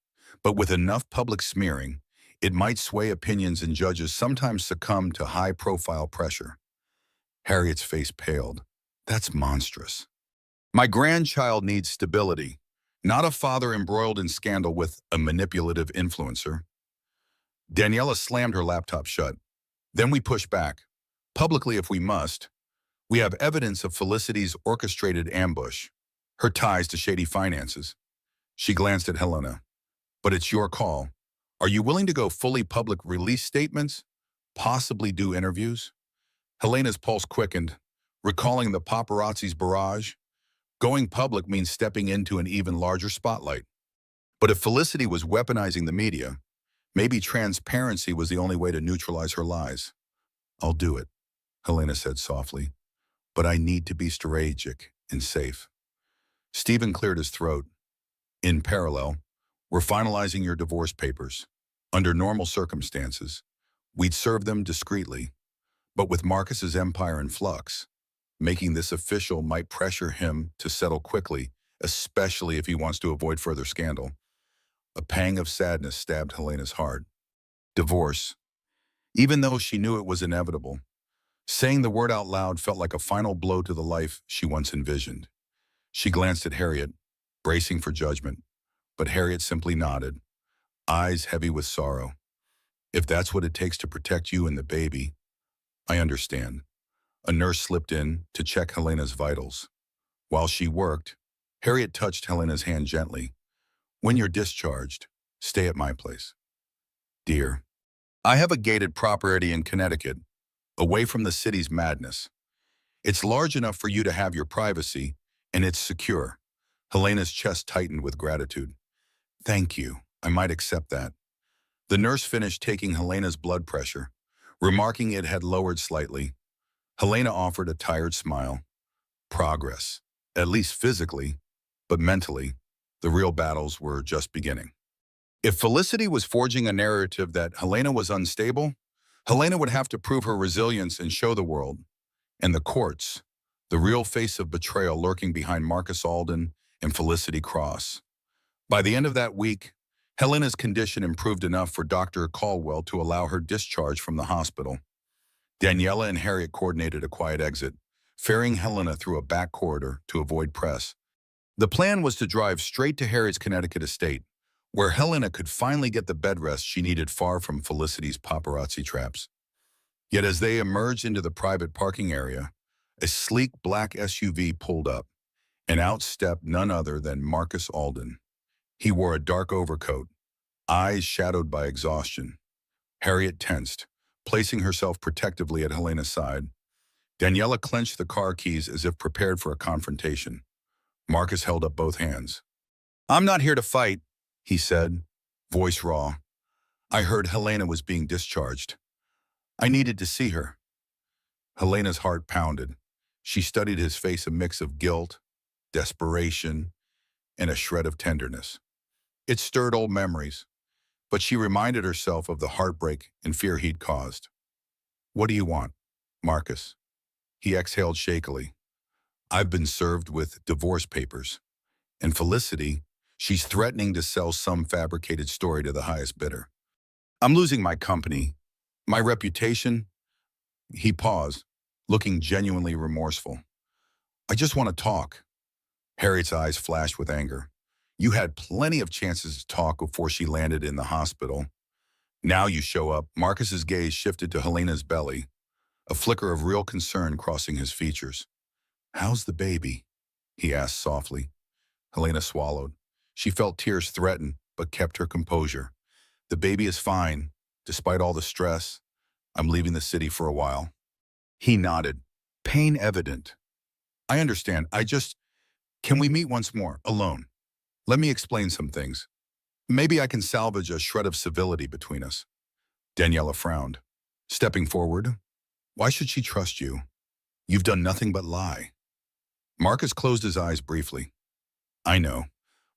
but with enough public smearing, it might sway opinions and judges sometimes succumb to high-profile pressure. Harriet's face paled. That's monstrous. My grandchild needs stability, not a father embroiled in scandal with a manipulative influencer. Daniela slammed her laptop shut. Then we push back, publicly if we must. We have evidence of Felicity's orchestrated ambush, her ties to shady finances. She glanced at Helena. But it's your call. Are you willing to go fully public release statements? Possibly do interviews? Helena's pulse quickened, recalling the paparazzi's barrage. Going public means stepping into an even larger spotlight. But if Felicity was weaponizing the media, maybe transparency was the only way to neutralize her lies. I'll do it, Helena said softly. But I need to be strategic and safe. Stephen cleared his throat. In parallel, we're finalizing your divorce papers. Under normal circumstances, we'd serve them discreetly. But with Marcus's empire in flux, making this official might pressure him to settle quickly, especially if he wants to avoid further scandal. A pang of sadness stabbed Helena's heart. Divorce. Even though she knew it was inevitable, saying the word out loud felt like a final blow to the life she once envisioned. She glanced at Harriet, bracing for judgment, but Harriet simply nodded, eyes heavy with sorrow. If that's what it takes to protect you and the baby, I understand. A nurse slipped in to check Helena's vitals. While she worked, Harriet touched Helena's hand gently. When you're discharged, stay at my place. Dear, I have a gated property in Connecticut, away from the city's madness. It's large enough for you to have your privacy, and it's secure. Helena's chest tightened with gratitude. Thank you. I might accept that. The nurse finished taking Helena's blood pressure, remarking it had lowered slightly. Helena offered a tired smile. Progress, at least physically, but mentally, the real battles were just beginning. If Felicity was forging a narrative that Helena was unstable, Helena would have to prove her resilience and show the world, and the courts, the real face of betrayal lurking behind Marcus Alden and Felicity Cross. By the end of that week, Helena's condition improved enough for Dr. Caldwell to allow her discharge from the hospital. Daniela and Harriet coordinated a quiet exit, ferrying Helena through a back corridor to avoid press. The plan was to drive straight to Harriet's Connecticut estate, where Helena could finally get the bed rest she needed far from Felicity's paparazzi traps. Yet as they emerged into the private parking area, a sleek black SUV pulled up, and out stepped none other than Marcus Alden. He wore a dark overcoat, eyes shadowed by exhaustion. Harriet tensed, placing herself protectively at Helena's side. Daniela clenched the car keys as if prepared for a confrontation. Marcus held up both hands. I'm not here to fight, he said, voice raw. I heard Helena was being discharged. I needed to see her. Helena's heart pounded. She studied his face, a mix of guilt, desperation, and a shred of tenderness. It stirred old memories, but she reminded herself of the heartbreak and fear he'd caused. What do you want, Marcus? He exhaled shakily. I've been served with divorce papers. And Felicity, she's threatening to sell some fabricated story to the highest bidder. I'm losing my company, my reputation, He paused, looking genuinely remorseful. I just want to talk. Harriet's eyes flashed with anger. You had plenty of chances to talk before she landed in the hospital. Now you show up. Marcus's gaze shifted to Helena's belly, a flicker of real concern crossing his features. How's the baby? He asked softly. Helena swallowed. She felt tears threaten, but kept her composure. The baby is fine. Despite all the stress, I'm leaving the city for a while. He nodded, pain evident. I understand. Can we meet once more, alone? Let me explain some things. Maybe I can salvage a shred of civility between us. Daniela frowned. Stepping forward, why should she trust you? You've done nothing but lie. Marcus closed his eyes briefly. I know,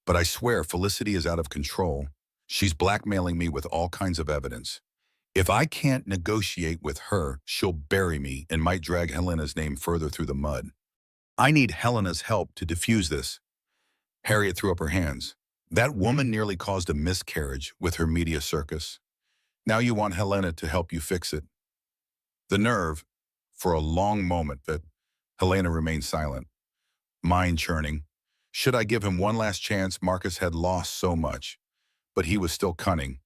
but I swear Felicity is out of control. She's blackmailing me with all kinds of evidence. If I can't negotiate with her, she'll bury me and might drag Helena's name further through the mud. I need Helena's help to defuse this. Harriet threw up her hands. That woman nearly caused a miscarriage with her media circus. Now you want Helena to help you fix it. The nerve, for a long moment, that Helena remained silent, mind churning. Should I give him one last chance? Marcus had lost so much, but he was still cunning.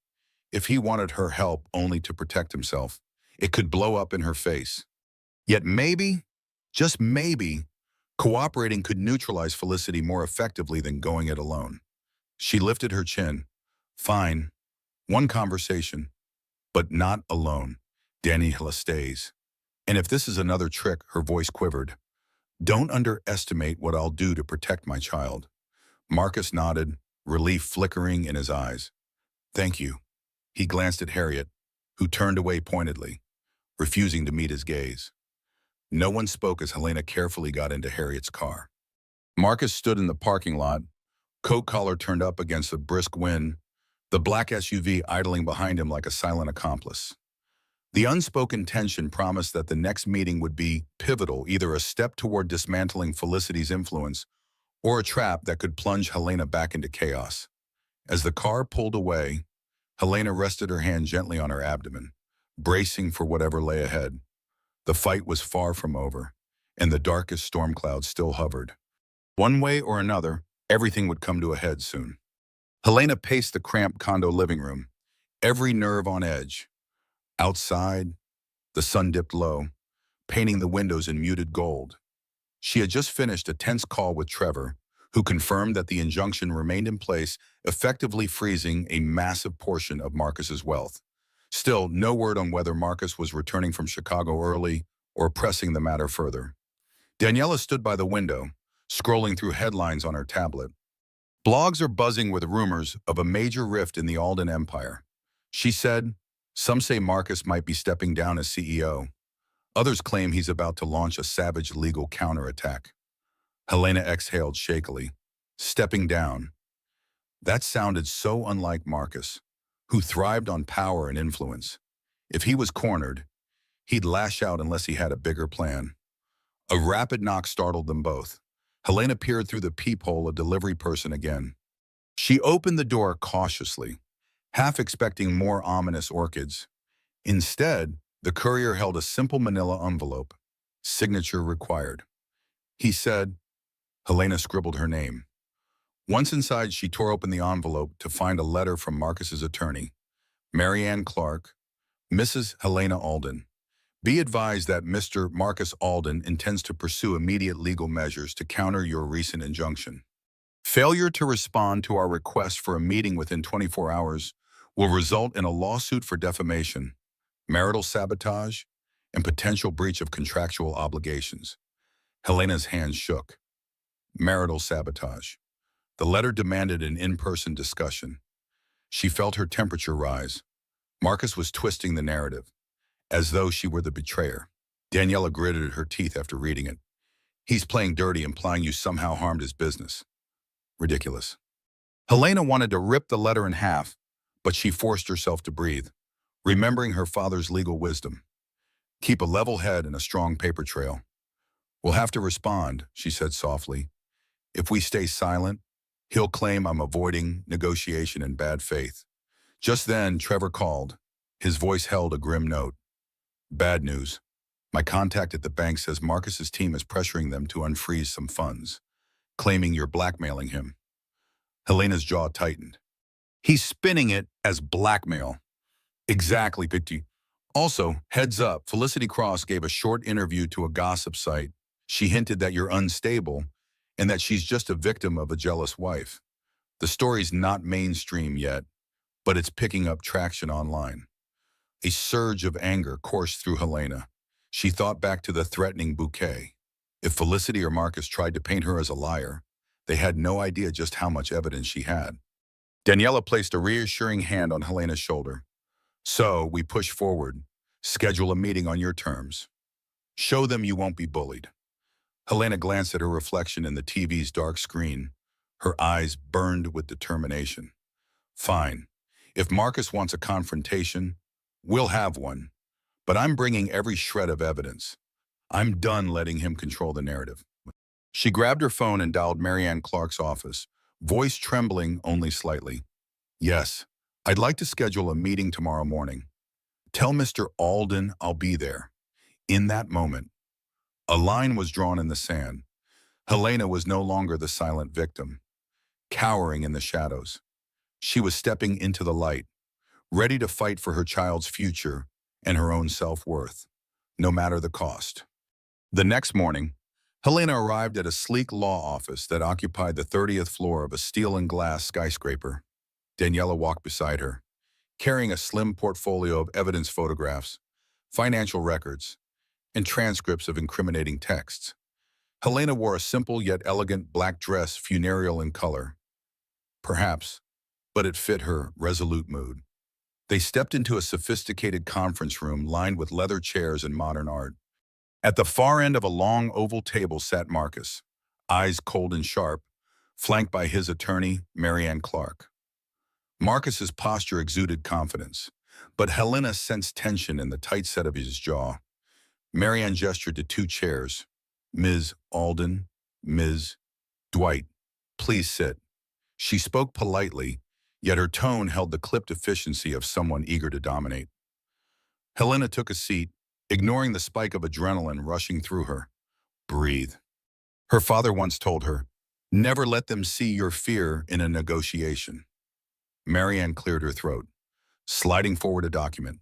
If he wanted her help only to protect himself, it could blow up in her face. Yet maybe, just maybe, cooperating could neutralize Felicity more effectively than going it alone. She lifted her chin. Fine, one conversation, but not alone. Daniela stays. And if this is another trick, her voice quivered. Don't underestimate what I'll do to protect my child. Marcus nodded, relief flickering in his eyes. Thank you. He glanced at Harriet, who turned away pointedly, refusing to meet his gaze. No one spoke as Helena carefully got into Harriet's car. Marcus stood in the parking lot, coat collar turned up against a brisk wind, the black SUV idling behind him like a silent accomplice. The unspoken tension promised that the next meeting would be pivotal, either a step toward dismantling Felicity's influence or a trap that could plunge Helena back into chaos. As the car pulled away, Helena rested her hand gently on her abdomen, bracing for whatever lay ahead. The fight was far from over, and the darkest storm clouds still hovered. One way or another, everything would come to a head soon. Helena paced the cramped condo living room, every nerve on edge. Outside, the sun dipped low, painting the windows in muted gold. She had just finished a tense call with Trevor, who confirmed that the injunction remained in place, effectively freezing a massive portion of Marcus's wealth. Still, no word on whether Marcus was returning from Chicago early or pressing the matter further. Daniela stood by the window, scrolling through headlines on her tablet. Blogs are buzzing with rumors of a major rift in the Alden empire. She said, some say Marcus might be stepping down as CEO. Others claim he's about to launch a savage legal counterattack. Helena exhaled shakily, stepping down. That sounded so unlike Marcus, who thrived on power and influence. If he was cornered, he'd lash out unless he had a bigger plan. A rapid knock startled them both. Helena peered through the peephole, a delivery person again. She opened the door cautiously, half expecting more ominous orchids. Instead, the courier held a simple manila envelope, signature required. He said, Helena scribbled her name. Once inside, she tore open the envelope to find a letter from Marcus's attorney, Marianne Clark, Mrs. Helena Alden. Be advised that Mr. Marcus Alden intends to pursue immediate legal measures to counter your recent injunction. Failure to respond to our request for a meeting within 24 hours will result in a lawsuit for defamation, marital sabotage, and potential breach of contractual obligations. Helena's hands shook. Marital sabotage. The letter demanded an in-person discussion. She felt her temperature rise. Marcus was twisting the narrative, as though she were the betrayer. Daniela gritted her teeth after reading it. He's playing dirty, implying you somehow harmed his business. Ridiculous. Helena wanted to rip the letter in half, but she forced herself to breathe, remembering her father's legal wisdom. Keep a level head and a strong paper trail. We'll have to respond, she said softly. If we stay silent, he'll claim I'm avoiding negotiation in bad faith. Just then, Trevor called. His voice held a grim note. Bad news. My contact at the bank says Marcus's team is pressuring them to unfreeze some funds, claiming you're blackmailing him. Helena's jaw tightened. He's spinning it as blackmail. Exactly, Pitti. Also, heads up, Felicity Cross gave a short interview to a gossip site. She hinted that you're unstable and that she's just a victim of a jealous wife. The story's not mainstream yet, but it's picking up traction online. A surge of anger coursed through Helena. She thought back to the threatening bouquet. If Felicity or Marcus tried to paint her as a liar, they had no idea just how much evidence she had. Daniela placed a reassuring hand on Helena's shoulder. So, we push forward. Schedule a meeting on your terms. Show them you won't be bullied. Helena glanced at her reflection in the TV's dark screen. Her eyes burned with determination. Fine. If Marcus wants a confrontation, we'll have one. But I'm bringing every shred of evidence. I'm done letting him control the narrative. She grabbed her phone and dialed Marianne Clark's office, voice trembling only slightly. Yes, I'd like to schedule a meeting tomorrow morning. Tell Mr. Alden I'll be there. In that moment, a line was drawn in the sand. Helena was no longer the silent victim, cowering in the shadows. She was stepping into the light, ready to fight for her child's future and her own self-worth, no matter the cost. The next morning, Helena arrived at a sleek law office that occupied the 30th floor of a steel and glass skyscraper. Daniela walked beside her, carrying a slim portfolio of evidence photographs, financial records, and transcripts of incriminating texts. Helena wore a simple yet elegant black dress, funereal in color. Perhaps, but it fit her resolute mood. They stepped into a sophisticated conference room lined with leather chairs and modern art. At the far end of a long oval table sat Marcus, eyes cold and sharp, flanked by his attorney, Marianne Clark. Marcus's posture exuded confidence, but Helena sensed tension in the tight set of his jaw. Marianne gestured to two chairs. Ms. Alden, Ms. Dwight, please sit. She spoke politely, yet her tone held the clipped efficiency of someone eager to dominate. Helena took a seat, ignoring the spike of adrenaline rushing through her. Breathe. Her father once told her, never let them see your fear in a negotiation. Marianne cleared her throat, sliding forward a document.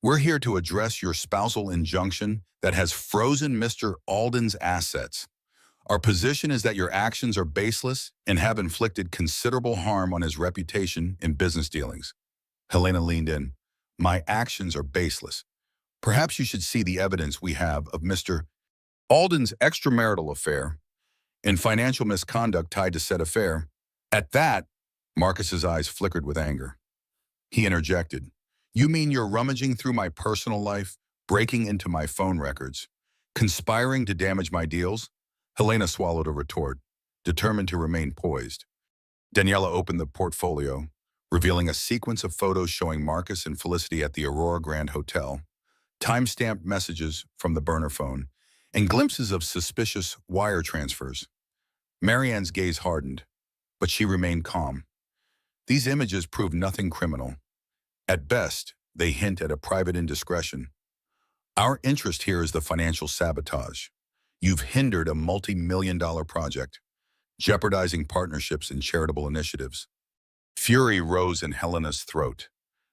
We're here to address your spousal injunction that has frozen Mr. Alden's assets. Our position is that your actions are baseless and have inflicted considerable harm on his reputation in business dealings. Helena leaned in. My actions are baseless. Perhaps you should see the evidence we have of Mr. Alden's extramarital affair and financial misconduct tied to said affair. At that, Marcus's eyes flickered with anger. He interjected. You mean you're rummaging through my personal life, breaking into my phone records, conspiring to damage my deals? Helena swallowed a retort, determined to remain poised. Daniela opened the portfolio, revealing a sequence of photos showing Marcus and Felicity at the Aurora Grand Hotel, time-stamped messages from the burner phone, and glimpses of suspicious wire transfers. Marianne's gaze hardened, but she remained calm. These images prove nothing criminal. At best, they hint at a private indiscretion. Our interest here is the financial sabotage. You've hindered a multi-million-dollar project, jeopardizing partnerships and charitable initiatives. Fury rose in Helena's throat.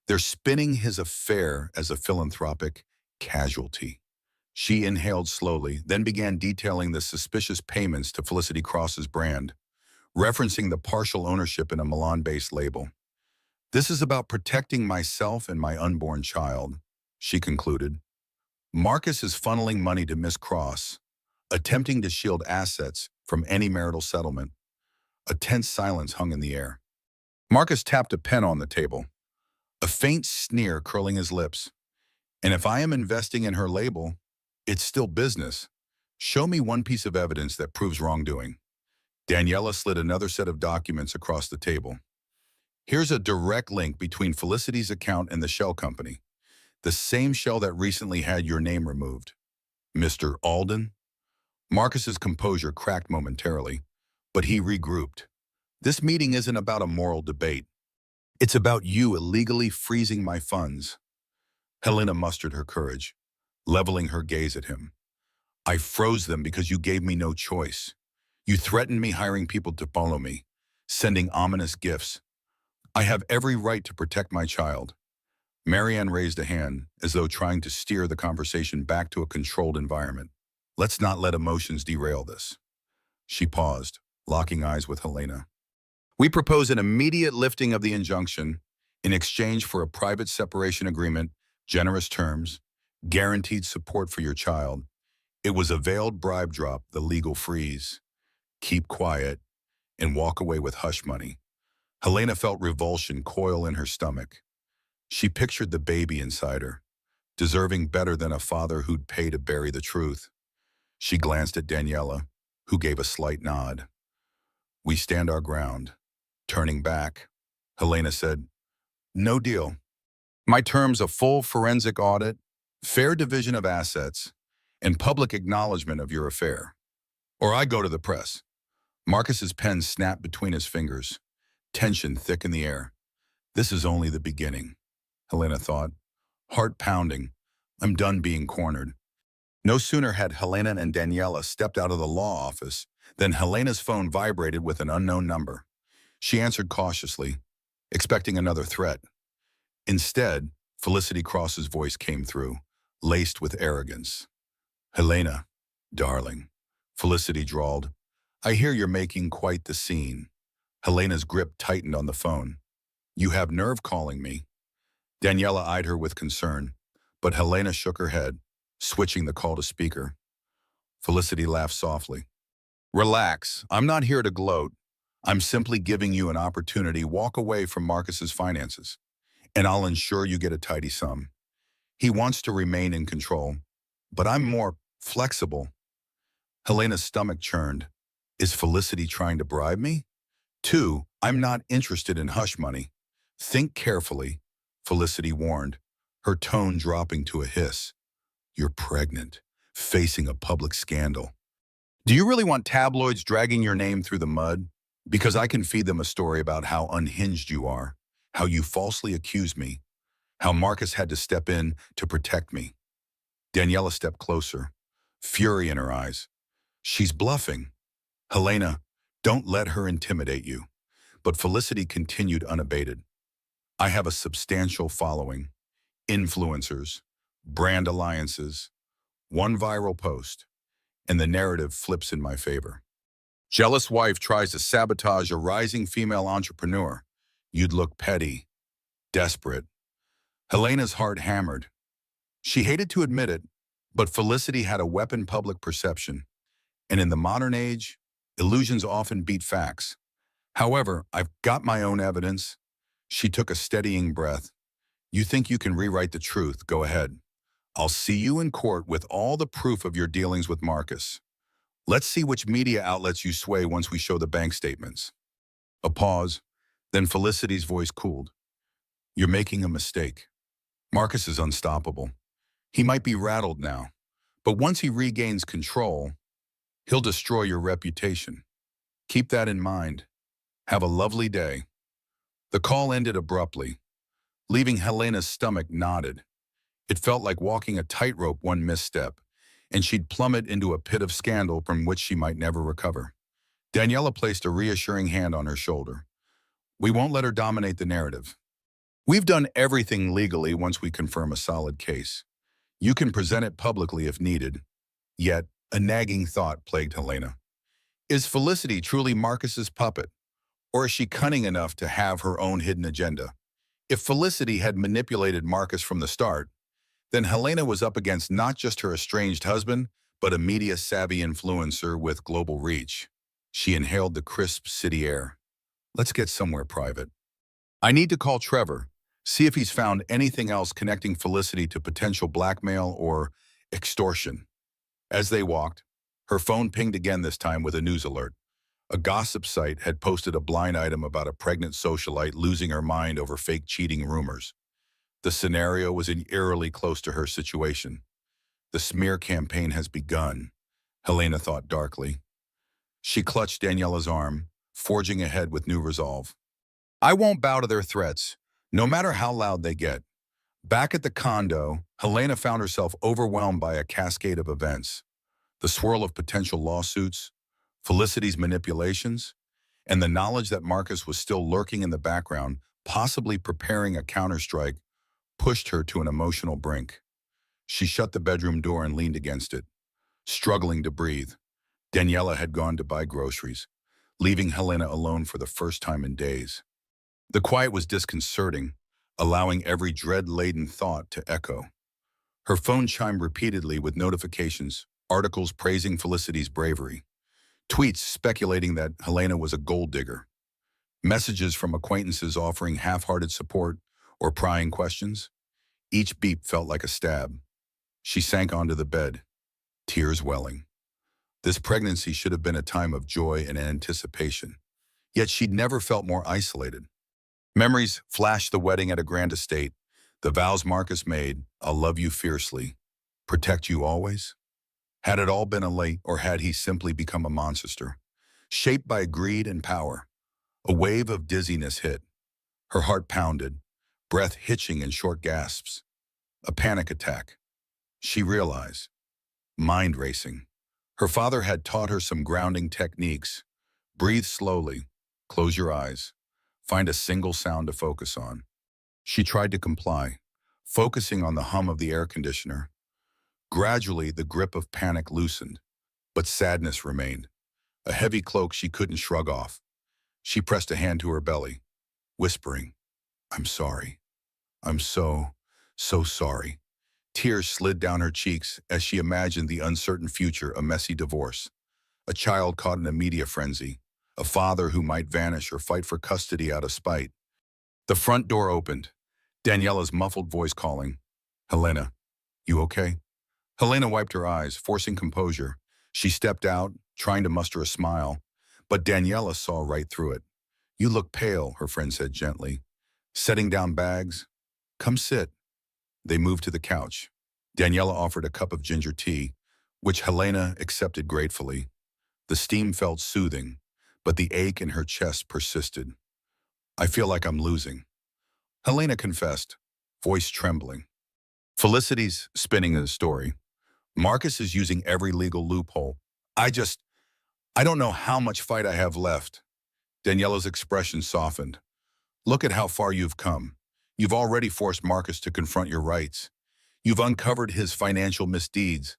They're spinning his affair as a philanthropic casualty. She inhaled slowly, then began detailing the suspicious payments to Felicity Cross's brand, referencing the partial ownership in a Milan-based label. This is about protecting myself and my unborn child, she concluded. Marcus is funneling money to Miss Cross, attempting to shield assets from any marital settlement. A tense silence hung in the air. Marcus tapped a pen on the table, a faint sneer curling his lips. And if I am investing in her label, it's still business. Show me one piece of evidence that proves wrongdoing. Daniela slid another set of documents across the table. Here's a direct link between Felicity's account and the shell company, the same shell that recently had your name removed. Mr. Alden? Marcus's composure cracked momentarily, but he regrouped. This meeting isn't about a moral debate. It's about you illegally freezing my funds. Helena mustered her courage. leveling her gaze at him. I froze them because you gave me no choice. You threatened me hiring people to follow me, sending ominous gifts. I have every right to protect my child. Marianne raised a hand, as though trying to steer the conversation back to a controlled environment. Let's not let emotions derail this. She paused, locking eyes with Helena. We propose an immediate lifting of the injunction in exchange for a private separation agreement, generous terms, guaranteed support for your child. It was a veiled bribe drop, the legal freeze. Keep quiet and walk away with hush money. Helena felt revulsion coil in her stomach. She pictured the baby inside her, deserving better than a father who'd pay to bury the truth. She glanced at Daniela, who gave a slight nod. We stand our ground. Turning back, Helena said, no deal. My terms: a full forensic audit, fair division of assets, and public acknowledgement of your affair. Or I go to the press. Marcus's pen snapped between his fingers, tension thick in the air. This is only the beginning, Helena thought, heart pounding. I'm done being cornered. No sooner had Helena and Daniela stepped out of the law office than Helena's phone vibrated with an unknown number. She answered cautiously, expecting another threat. Instead, Felicity Cross's voice came through, laced with arrogance. Helena, darling, Felicity drawled. I hear you're making quite the scene. Helena's grip tightened on the phone. You have nerve calling me. Daniela eyed her with concern, but Helena shook her head, switching the call to speaker. Felicity laughed softly. Relax, I'm not here to gloat. I'm simply giving you an opportunity to walk away from Marcus's finances, and I'll ensure you get a tidy sum. He wants to remain in control, but I'm more flexible. Helena's stomach churned. Is Felicity trying to bribe me? 2, I'm not interested in hush money. Think carefully, Felicity warned, her tone dropping to a hiss. You're pregnant, facing a public scandal. Do you really want tabloids dragging your name through the mud? Because I can feed them a story about how unhinged you are, how you falsely accused me, how Marcus had to step in to protect me. Daniela stepped closer, fury in her eyes. She's bluffing. Helena, don't let her intimidate you. But Felicity continued unabated. I have a substantial following, influencers, brand alliances, one viral post, and the narrative flips in my favor. Jealous wife tries to sabotage a rising female entrepreneur. You'd look petty, desperate. Helena's heart hammered. She hated to admit it, but Felicity had a weapon public perception. And in the modern age, illusions often beat facts. However, I've got my own evidence. She took a steadying breath. You think you can rewrite the truth? Go ahead. I'll see you in court with all the proof of your dealings with Marcus. Let's see which media outlets you sway once we show the bank statements. A pause, then Felicity's voice cooled. You're making a mistake. Marcus is unstoppable. He might be rattled now, but once he regains control, he'll destroy your reputation. Keep that in mind. Have a lovely day. The call ended abruptly, leaving Helena's stomach knotted. It felt like walking a tightrope one misstep, and she'd plummet into a pit of scandal from which she might never recover. Daniela placed a reassuring hand on her shoulder. We won't let her dominate the narrative. We've done everything legally once we confirm a solid case. You can present it publicly if needed. Yet, a nagging thought plagued Helena. Is Felicity truly Marcus's puppet? Or is she cunning enough to have her own hidden agenda? If Felicity had manipulated Marcus from the start, then Helena was up against not just her estranged husband, but a media-savvy influencer with global reach. She inhaled the crisp city air. Let's get somewhere private. I need to call Trevor, see if he's found anything else connecting Felicity to potential blackmail or extortion. As they walked, her phone pinged again, this time with a news alert. A gossip site had posted a blind item about a pregnant socialite losing her mind over fake cheating rumors. The scenario was eerily close to her situation. The smear campaign has begun, Helena thought darkly. She clutched Daniela's arm, forging ahead with new resolve. I won't bow to their threats, no matter how loud they get. Back at the condo, Helena found herself overwhelmed by a cascade of events, the swirl of potential lawsuits, Felicity's manipulations, and the knowledge that Marcus was still lurking in the background, possibly preparing a counterstrike, pushed her to an emotional brink. She shut the bedroom door and leaned against it, struggling to breathe. Daniela had gone to buy groceries, leaving Helena alone for the first time in days. The quiet was disconcerting, allowing every dread-laden thought to echo. Her phone chimed repeatedly with notifications, articles praising Felicity's bravery, tweets speculating that Helena was a gold digger, messages from acquaintances offering half-hearted support or prying questions. Each beep felt like a stab. She sank onto the bed, tears welling. This pregnancy should have been a time of joy and anticipation, yet she'd never felt more isolated. Memories flashed the wedding at a grand estate, the vows Marcus made, "I'll love you fiercely, protect you always." Had it all been a lie, or had he simply become a monster? Shaped by greed and power, a wave of dizziness hit. Her heart pounded, breath hitching in short gasps. A panic attack. She realized. Mind racing. Her father had taught her some grounding techniques. Breathe slowly. Close your eyes. Find a single sound to focus on. She tried to comply, focusing on the hum of the air conditioner. Gradually, the grip of panic loosened, but sadness remained, a heavy cloak she couldn't shrug off. She pressed a hand to her belly, whispering, "I'm sorry. I'm so sorry." Tears slid down her cheeks as she imagined the uncertain future, a messy divorce, a child caught in a media frenzy, a father who might vanish or fight for custody out of spite. The front door opened, Daniela's muffled voice calling, "Helena, you okay?" Helena wiped her eyes, forcing composure. She stepped out, trying to muster a smile, but Daniela saw right through it. "You look pale," her friend said gently. Setting down bags, "Come sit." They moved to the couch. Daniela offered a cup of ginger tea, which Helena accepted gratefully. The steam felt soothing, but the ache in her chest persisted. "I feel like I'm losing," Helena confessed, voice trembling. Felicity's spinning the story. "Marcus is using every legal loophole. I don't know how much fight I have left." Daniela's expression softened. "Look at how far you've come. You've already forced Marcus to confront your rights. You've uncovered his financial misdeeds,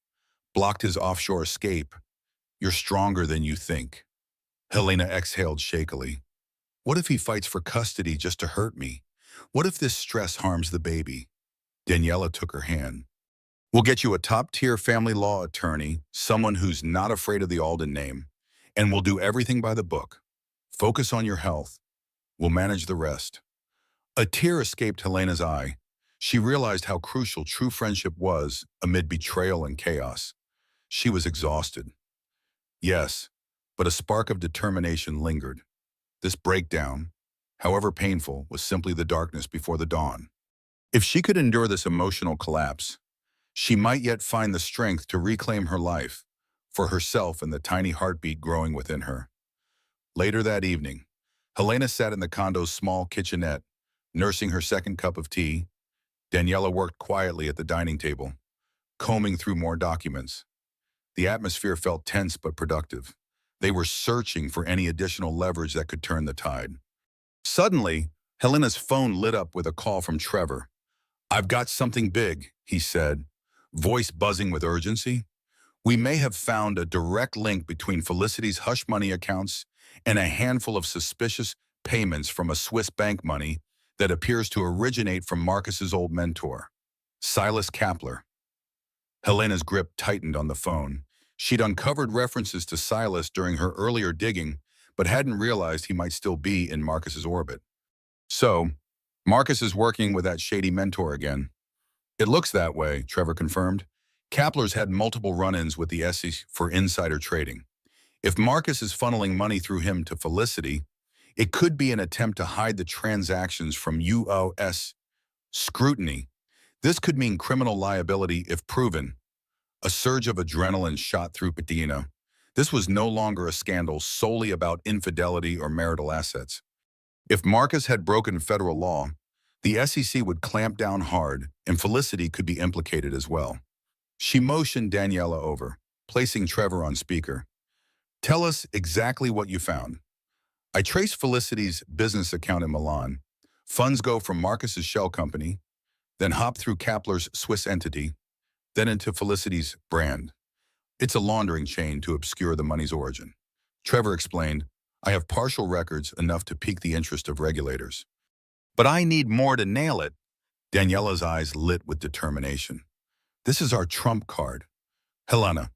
blocked his offshore escape. You're stronger than you think." Helena exhaled shakily. "What if he fights for custody just to hurt me? What if this stress harms the baby?" Daniela took her hand. "We'll get you a top-tier family law attorney, someone who's not afraid of the Alden name, and we'll do everything by the book. Focus on your health. We'll manage the rest." A tear escaped Helena's eye. She realized how crucial true friendship was amid betrayal and chaos. She was exhausted. Yes, but a spark of determination lingered. This breakdown, however painful, was simply the darkness before the dawn. If she could endure this emotional collapse, she might yet find the strength to reclaim her life, for herself and the tiny heartbeat growing within her. Later that evening, Helena sat in the condo's small kitchenette, nursing her second cup of tea. Daniela worked quietly at the dining table, combing through more documents. The atmosphere felt tense but productive. They were searching for any additional leverage that could turn the tide. Suddenly, Helena's phone lit up with a call from Trevor. "I've got something big," he said, voice buzzing with urgency. "We may have found a direct link between Felicity's hush money accounts and a handful of suspicious payments from a Swiss bank money that appears to originate from Marcus's old mentor, Silas Kapler." Helena's grip tightened on the phone. She'd uncovered references to Silas during her earlier digging, but hadn't realized he might still be in Marcus's orbit. "So, Marcus is working with that shady mentor again." "It looks that way," Trevor confirmed. "Kapler's had multiple run-ins with the SEC for insider trading. If Marcus is funneling money through him to Felicity, it could be an attempt to hide the transactions from U.S. scrutiny. This could mean criminal liability if proven." A surge of adrenaline shot through Patina. This was no longer a scandal solely about infidelity or marital assets. If Marcus had broken federal law, The SEC would clamp down hard, and Felicity could be implicated as well. She motioned Daniela over, placing Trevor on speaker. Tell us exactly what you found. I traced Felicity's business account in Milan. Funds go from Marcus's shell company, then hop through Kapler's Swiss entity, then into Felicity's brand. It's a laundering chain to obscure the money's origin. Trevor explained, I have partial records enough to pique the interest of regulators. But I need more to nail it. Daniela's eyes lit with determination. This is our trump card. Helena,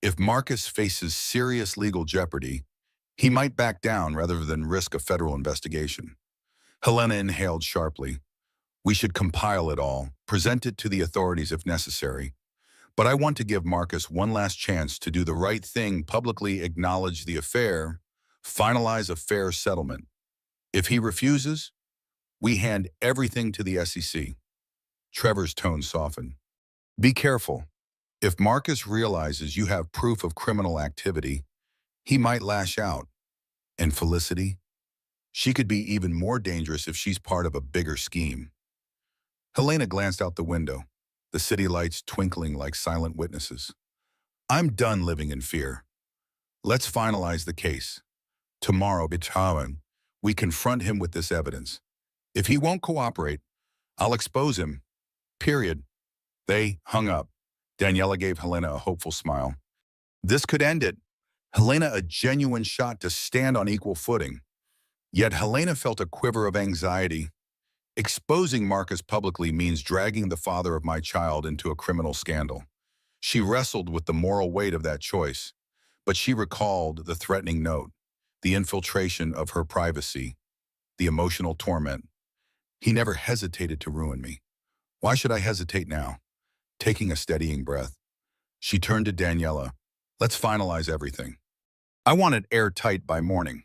if Marcus faces serious legal jeopardy, he might back down rather than risk a federal investigation. Helena inhaled sharply. We should compile it all, present it to the authorities if necessary. But I want to give Marcus one last chance to do the right thing, publicly acknowledge the affair, finalize a fair settlement. If he refuses, we hand everything to the SEC. Trevor's tone softened. Be careful. If Marcus realizes you have proof of criminal activity, he might lash out. And Felicity? She could be even more dangerous if she's part of a bigger scheme. Helena glanced out the window, the city lights twinkling like silent witnesses. I'm done living in fear. Let's finalize the case. Tomorrow, we confront him with this evidence. If he won't cooperate, I'll expose him. Period. They hung up. Daniela gave Helena a hopeful smile. This could end it. Helena a genuine shot to stand on equal footing. Yet Helena felt a quiver of anxiety. Exposing Marcus publicly means dragging the father of my child into a criminal scandal. She wrestled with the moral weight of that choice, but she recalled the threatening note, the infiltration of her privacy, the emotional torment. He never hesitated to ruin me. Why should I hesitate now? Taking a steadying breath, she turned to Daniela. Let's finalize everything. I want it airtight by morning.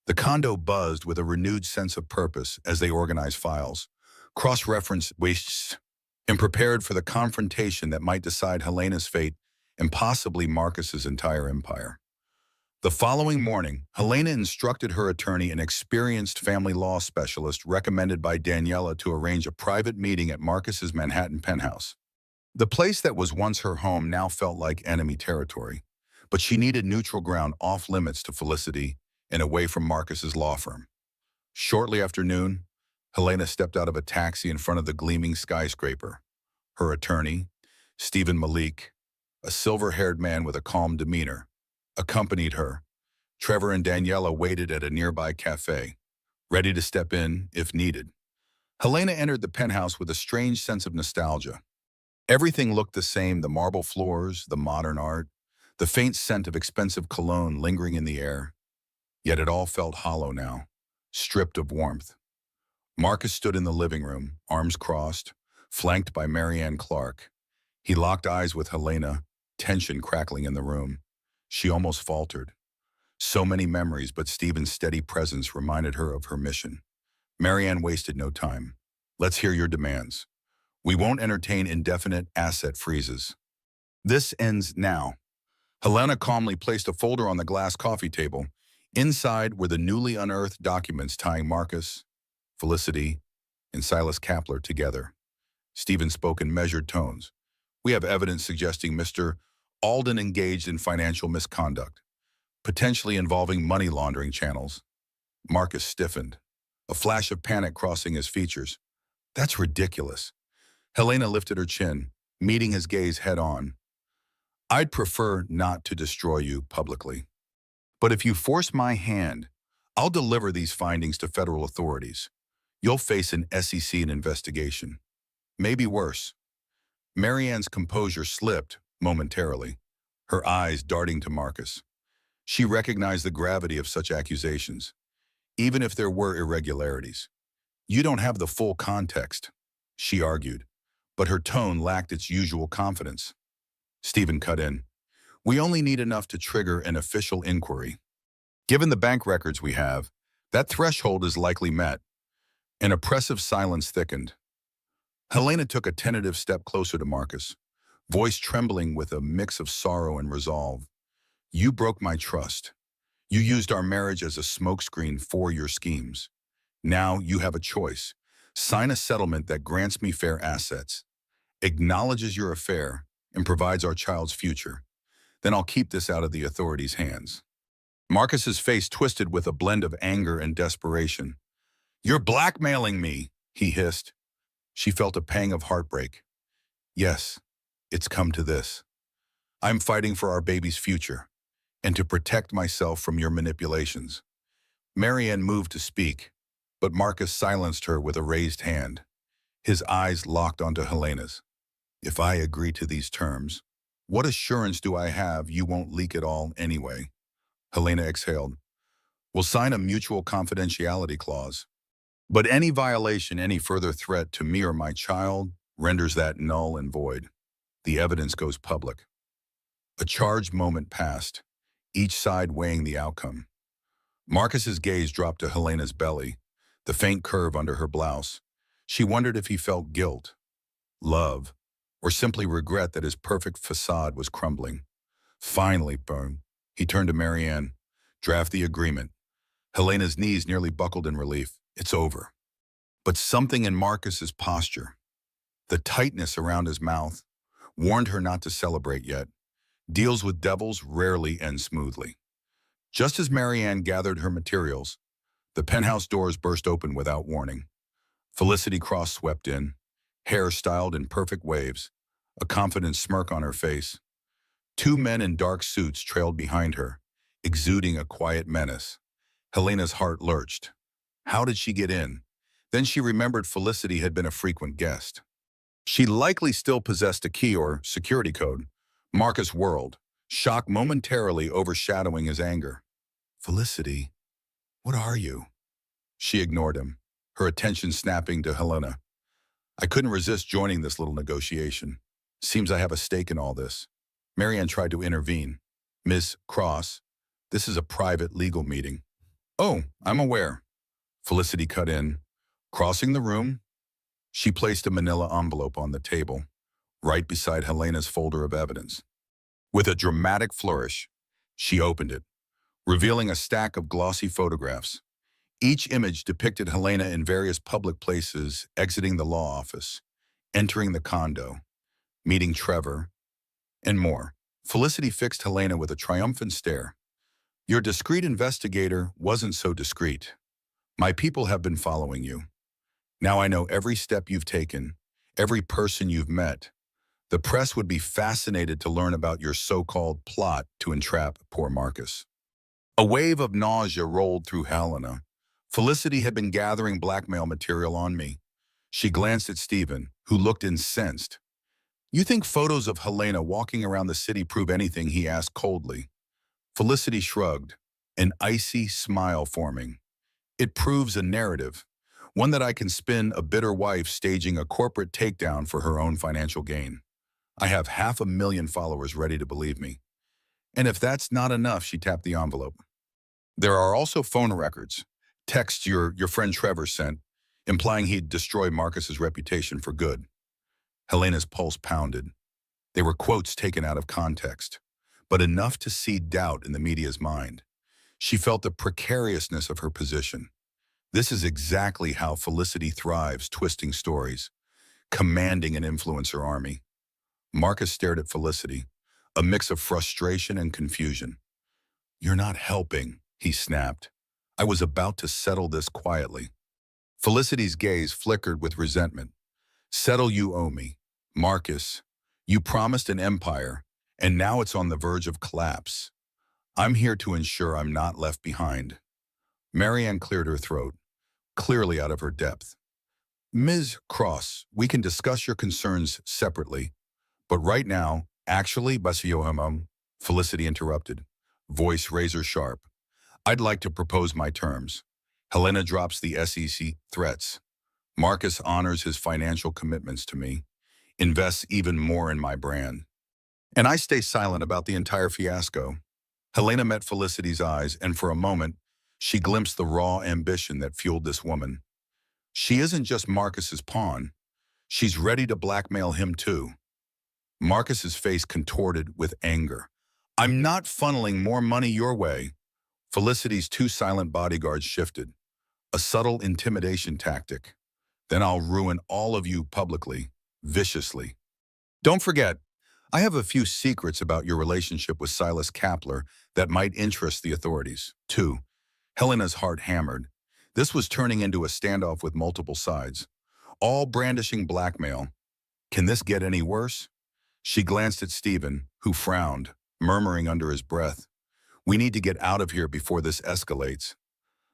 The condo buzzed with a renewed sense of purpose as they organized files, cross-referenced wastes, and prepared for the confrontation that might decide Helena's fate and possibly Marcus's entire empire. The following morning, Helena instructed her attorney, an experienced family law specialist recommended by Daniela, to arrange a private meeting at Marcus's Manhattan penthouse. The place that was once her home now felt like enemy territory, but she needed neutral ground off-limits to Felicity and away from Marcus's law firm. Shortly after noon, Helena stepped out of a taxi in front of the gleaming skyscraper. Her attorney, Stephen Malik, a silver-haired man with a calm demeanor, accompanied her. Trevor and Daniela waited at a nearby cafe, ready to step in if needed. Helena entered the penthouse with a strange sense of nostalgia. Everything looked the same, the marble floors, the modern art, the faint scent of expensive cologne lingering in the air. Yet it all felt hollow now, stripped of warmth. Marcus stood in the living room, arms crossed, flanked by Marianne Clark. He locked eyes with Helena, tension crackling in the room. She almost faltered. So many memories, but Stephen's steady presence reminded her of her mission. Marianne wasted no time. Let's hear your demands. We won't entertain indefinite asset freezes. This ends now. Helena calmly placed a folder on the glass coffee table. Inside were the newly unearthed documents tying Marcus, Felicity, and Silas Kapler together. Stephen spoke in measured tones. We have evidence suggesting Mr. Alden engaged in financial misconduct, potentially involving money laundering channels. Marcus stiffened, a flash of panic crossing his features. That's ridiculous. Helena lifted her chin, meeting his gaze head-on. I'd prefer not to destroy you publicly. But if you force my hand, I'll deliver these findings to federal authorities. You'll face an SEC investigation. Maybe worse. Marianne's composure slipped momentarily, her eyes darting to Marcus. She recognized the gravity of such accusations, even if there were irregularities. You don't have the full context, she argued, but her tone lacked its usual confidence. Stephen cut in. We only need enough to trigger an official inquiry. Given the bank records we have, that threshold is likely met. An oppressive silence thickened. Helena took a tentative step closer to Marcus, voice trembling with a mix of sorrow and resolve. You broke my trust. You used our marriage as a smokescreen for your schemes. Now you have a choice. Sign a settlement that grants me fair assets, acknowledges your affair, and provides our child's future. Then I'll keep this out of the authorities' hands. Marcus's face twisted with a blend of anger and desperation. You're blackmailing me, he hissed. She felt a pang of heartbreak. Yes, it's come to this. I'm fighting for our baby's future and to protect myself from your manipulations. Marianne moved to speak, but Marcus silenced her with a raised hand. His eyes locked onto Helena's. If I agree to these terms, what assurance do I have you won't leak it all anyway? Helena exhaled. We'll sign a mutual confidentiality clause. But any violation, any further threat to me or my child renders that null and void. The evidence goes public. A charged moment passed, each side weighing the outcome. Marcus's gaze dropped to Helena's belly, the faint curve under her blouse. She wondered if he felt guilt, love, or simply regret that his perfect facade was crumbling. Finally, he turned to Marianne. Draft the agreement. Helena's knees nearly buckled in relief. It's over. But something in Marcus's posture, the tightness around his mouth, warned her not to celebrate yet. Deals with devils rarely end smoothly. Just as Marianne gathered her materials, the penthouse doors burst open without warning. Felicity Cross swept in, hair styled in perfect waves, a confident smirk on her face. Two men in dark suits trailed behind her, exuding a quiet menace. Helena's heart lurched. How did she get in? Then she remembered Felicity had been a frequent guest. She likely still possessed a key or security code. Marcus whirled, shock momentarily overshadowing his anger. Felicity, what are you? She ignored him, her attention snapping to Helena. I couldn't resist joining this little negotiation. Seems I have a stake in all this. Marianne tried to intervene. Miss Cross, this is a private legal meeting. Oh, I'm aware. Felicity cut in. Crossing the room, she placed a manila envelope on the table, right beside Helena's folder of evidence. With a dramatic flourish, she opened it, revealing a stack of glossy photographs. Each image depicted Helena in various public places, exiting the law office, entering the condo, meeting Trevor, and more. Felicity fixed Helena with a triumphant stare. Your discreet investigator wasn't so discreet. My people have been following you. Now I know every step you've taken, every person you've met. The press would be fascinated to learn about your so-called plot to entrap poor Marcus. A wave of nausea rolled through Helena. Felicity had been gathering blackmail material on me. She glanced at Stephen, who looked incensed. You think photos of Helena walking around the city prove anything? He asked coldly. Felicity shrugged, an icy smile forming. It proves a narrative, one that I can spin a bitter wife staging a corporate takedown for her own financial gain. I have 500,000 followers ready to believe me. And if that's not enough, she tapped the envelope. There are also phone records, texts your friend Trevor sent, implying he'd destroy Marcus's reputation for good. Helena's pulse pounded. They were quotes taken out of context, but enough to seed doubt in the media's mind. She felt the precariousness of her position. This is exactly how Felicity thrives, twisting stories, commanding an influencer army. Marcus stared at Felicity, a mix of frustration and confusion. You're not helping, he snapped. I was about to settle this quietly. Felicity's gaze flickered with resentment. Settle you owe me. Marcus, you promised an empire, and now it's on the verge of collapse. I'm here to ensure I'm not left behind. Marianne cleared her throat, clearly out of her depth. Ms. Cross, we can discuss your concerns separately, but right now, actually, Basiohamam, Felicity interrupted, voice razor sharp. I'd like to propose my terms. Helena drops the SEC threats. Marcus honors his financial commitments to me, invests even more in my brand. And I stay silent about the entire fiasco. Helena met Felicity's eyes, and for a moment, she glimpsed the raw ambition that fueled this woman. She isn't just Marcus's pawn. She's ready to blackmail him too. Marcus's face contorted with anger. I'm not funneling more money your way. Felicity's two silent bodyguards shifted, a subtle intimidation tactic. Then I'll ruin all of you publicly, viciously. Don't forget, I have a few secrets about your relationship with Silas Kapler that might interest the authorities. 2. Helena's heart hammered. This was turning into a standoff with multiple sides, all brandishing blackmail. Can this get any worse? She glanced at Stephen, who frowned, murmuring under his breath, "We need to get out of here before this escalates."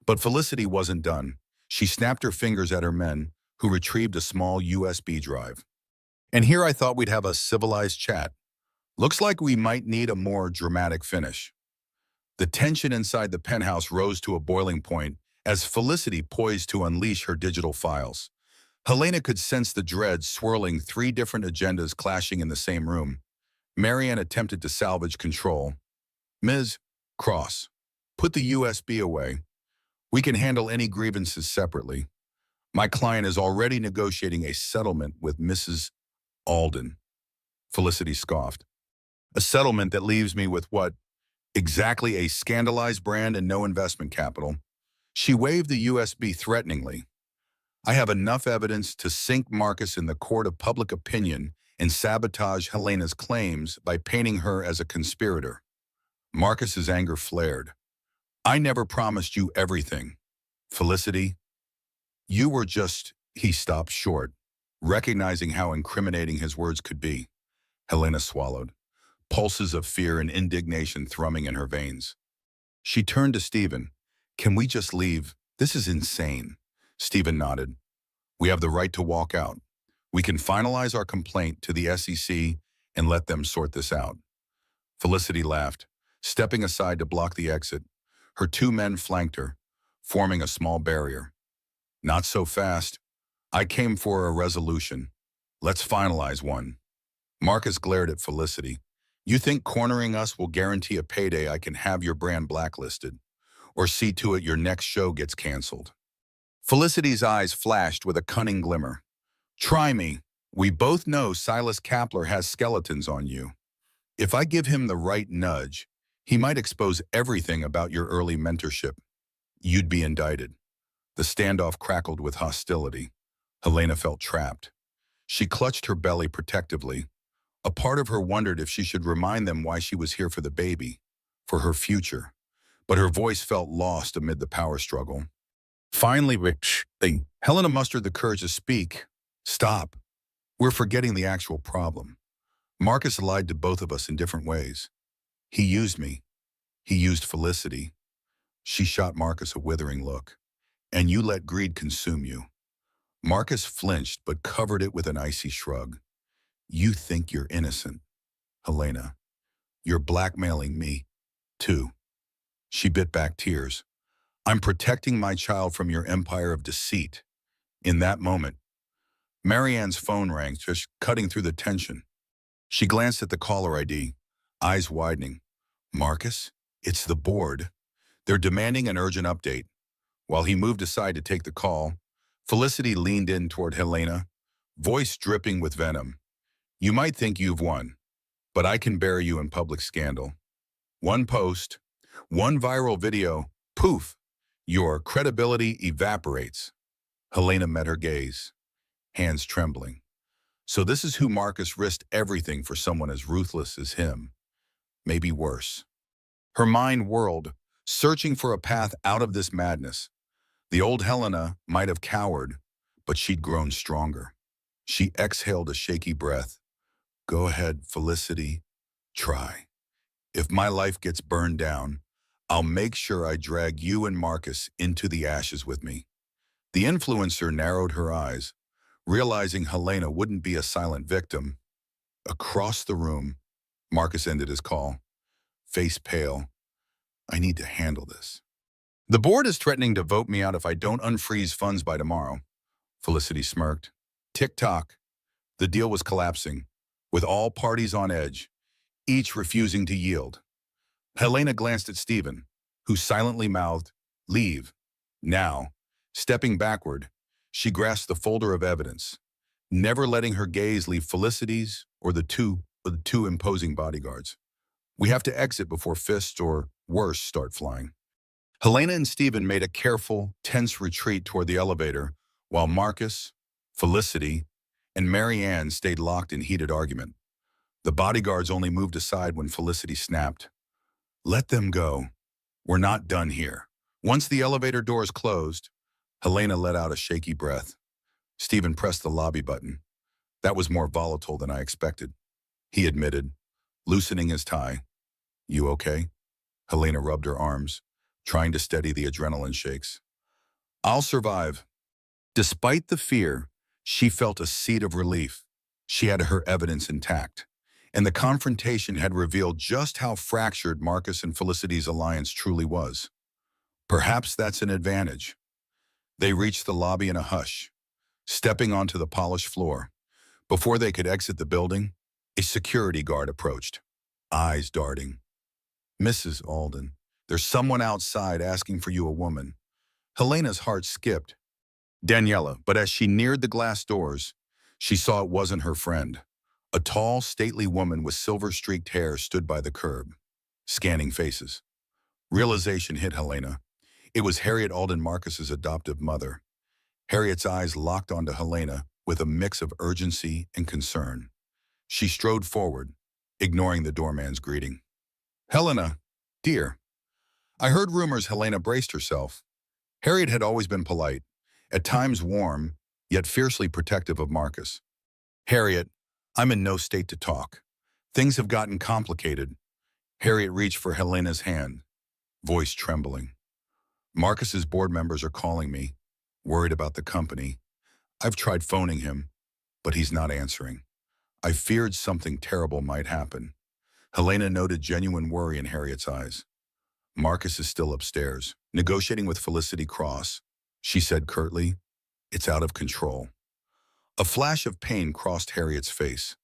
But Felicity wasn't done. She snapped her fingers at her men, who retrieved a small USB drive. And here I thought we'd have a civilized chat. Looks like we might need a more dramatic finish. The tension inside the penthouse rose to a boiling point as Felicity poised to unleash her digital files. Helena could sense the dread swirling, 3 different agendas clashing in the same room. Marianne attempted to salvage control. "Ms. Cross, put the USB away. We can handle any grievances separately. My client is already negotiating a settlement with Mrs. Alden." Felicity scoffed. "A settlement that leaves me with what? Exactly a scandalized brand and no investment capital." She waved the USB threateningly. "I have enough evidence to sink Marcus in the court of public opinion and sabotage Helena's claims by painting her as a conspirator." Marcus's anger flared. "I never promised you everything. Felicity, you were just—" He stopped short, recognizing how incriminating his words could be. Helena swallowed, pulses of fear and indignation thrumming in her veins. She turned to Stephen. "Can we just leave? This is insane." Stephen nodded. "We have the right to walk out. We can finalize our complaint to the SEC and let them sort this out." Felicity laughed, stepping aside to block the exit. Her 2 men flanked her, forming a small barrier. "Not so fast. I came for a resolution. Let's finalize one." Marcus glared at Felicity. "You think cornering us will guarantee a payday I can have your brand blacklisted, or see to it your next show gets canceled?" Felicity's eyes flashed with a cunning glimmer. "Try me. We both know Silas Kapler has skeletons on you. If I give him the right nudge, he might expose everything about your early mentorship. You'd be indicted." The standoff crackled with hostility. Helena felt trapped. She clutched her belly protectively. A part of her wondered if she should remind them why she was here for the baby, for her future. But her voice felt lost amid the power struggle. Finally, Helena mustered the courage to speak. "Stop. We're forgetting the actual problem. Marcus lied to both of us in different ways. He used me. He used Felicity." She shot Marcus a withering look. "And you let greed consume you." Marcus flinched but covered it with an icy shrug. "You think you're innocent, Helena. You're blackmailing me, too." She bit back tears. "I'm protecting my child from your empire of deceit." In that moment, Marianne's phone rang, just cutting through the tension. She glanced at the caller ID, eyes widening. "Marcus, it's the board. They're demanding an urgent update." While he moved aside to take the call, Felicity leaned in toward Helena, voice dripping with venom. "You might think you've won, but I can bury you in public scandal. One post, one viral video, poof, your credibility evaporates." Helena met her gaze, hands trembling. So this is who Marcus risked everything for, someone as ruthless as him. Maybe worse. Her mind whirled, searching for a path out of this madness. The old Helena might have cowered, but she'd grown stronger. She exhaled a shaky breath. "Go ahead, Felicity. Try. If my life gets burned down, I'll make sure I drag you and Marcus into the ashes with me." The influencer narrowed her eyes, realizing Helena wouldn't be a silent victim. Across the room, Marcus ended his call, face pale. "I need to handle this." "The board is threatening to vote me out if I don't unfreeze funds by tomorrow." Felicity smirked. Tick-tock. The deal was collapsing, with all parties on edge, each refusing to yield. Helena glanced at Stephen, who silently mouthed, "Leave. Now." Stepping backward, she grasped the folder of evidence, never letting her gaze leave Felicity's or the two imposing bodyguards. "We have to exit before fists or, worse, start flying." Helena and Stephen made a careful, tense retreat toward the elevator, while Marcus, Felicity and Mary Ann stayed locked in heated argument. The bodyguards only moved aside when Felicity snapped. Let them go. We're not done here. Once the elevator doors closed, Helena let out a shaky breath. Stephen pressed the lobby button. That was more volatile than I expected, he admitted, loosening his tie. You okay? Helena rubbed her arms, trying to steady the adrenaline shakes. I'll survive. Despite the fear, she felt a seed of relief. She had her evidence intact, and the confrontation had revealed just how fractured Marcus and Felicity's alliance truly was. Perhaps that's an advantage. They reached the lobby in a hush, stepping onto the polished floor. Before they could exit the building, a security guard approached, eyes darting. Mrs. Alden, there's someone outside asking for you, a woman. Helena's heart skipped. Daniela, but as she neared the glass doors, she saw it wasn't her friend. A tall, stately woman with silver-streaked hair stood by the curb, scanning faces. Realization hit Helena. It was Harriet Alden, Marcus's adoptive mother. Harriet's eyes locked onto Helena with a mix of urgency and concern. She strode forward, ignoring the doorman's greeting. Helena, dear. I heard rumors. Helena braced herself. Harriet had always been polite, at times warm, yet fiercely protective of Marcus. Harriet, I'm in no state to talk. Things have gotten complicated. Harriet reached for Helena's hand, voice trembling. Marcus's board members are calling me, worried about the company. I've tried phoning him, but he's not answering. I feared something terrible might happen. Helena noted genuine worry in Harriet's eyes. Marcus is still upstairs, negotiating with Felicity Cross. She said curtly, it's out of control. A flash of pain crossed Harriet's face.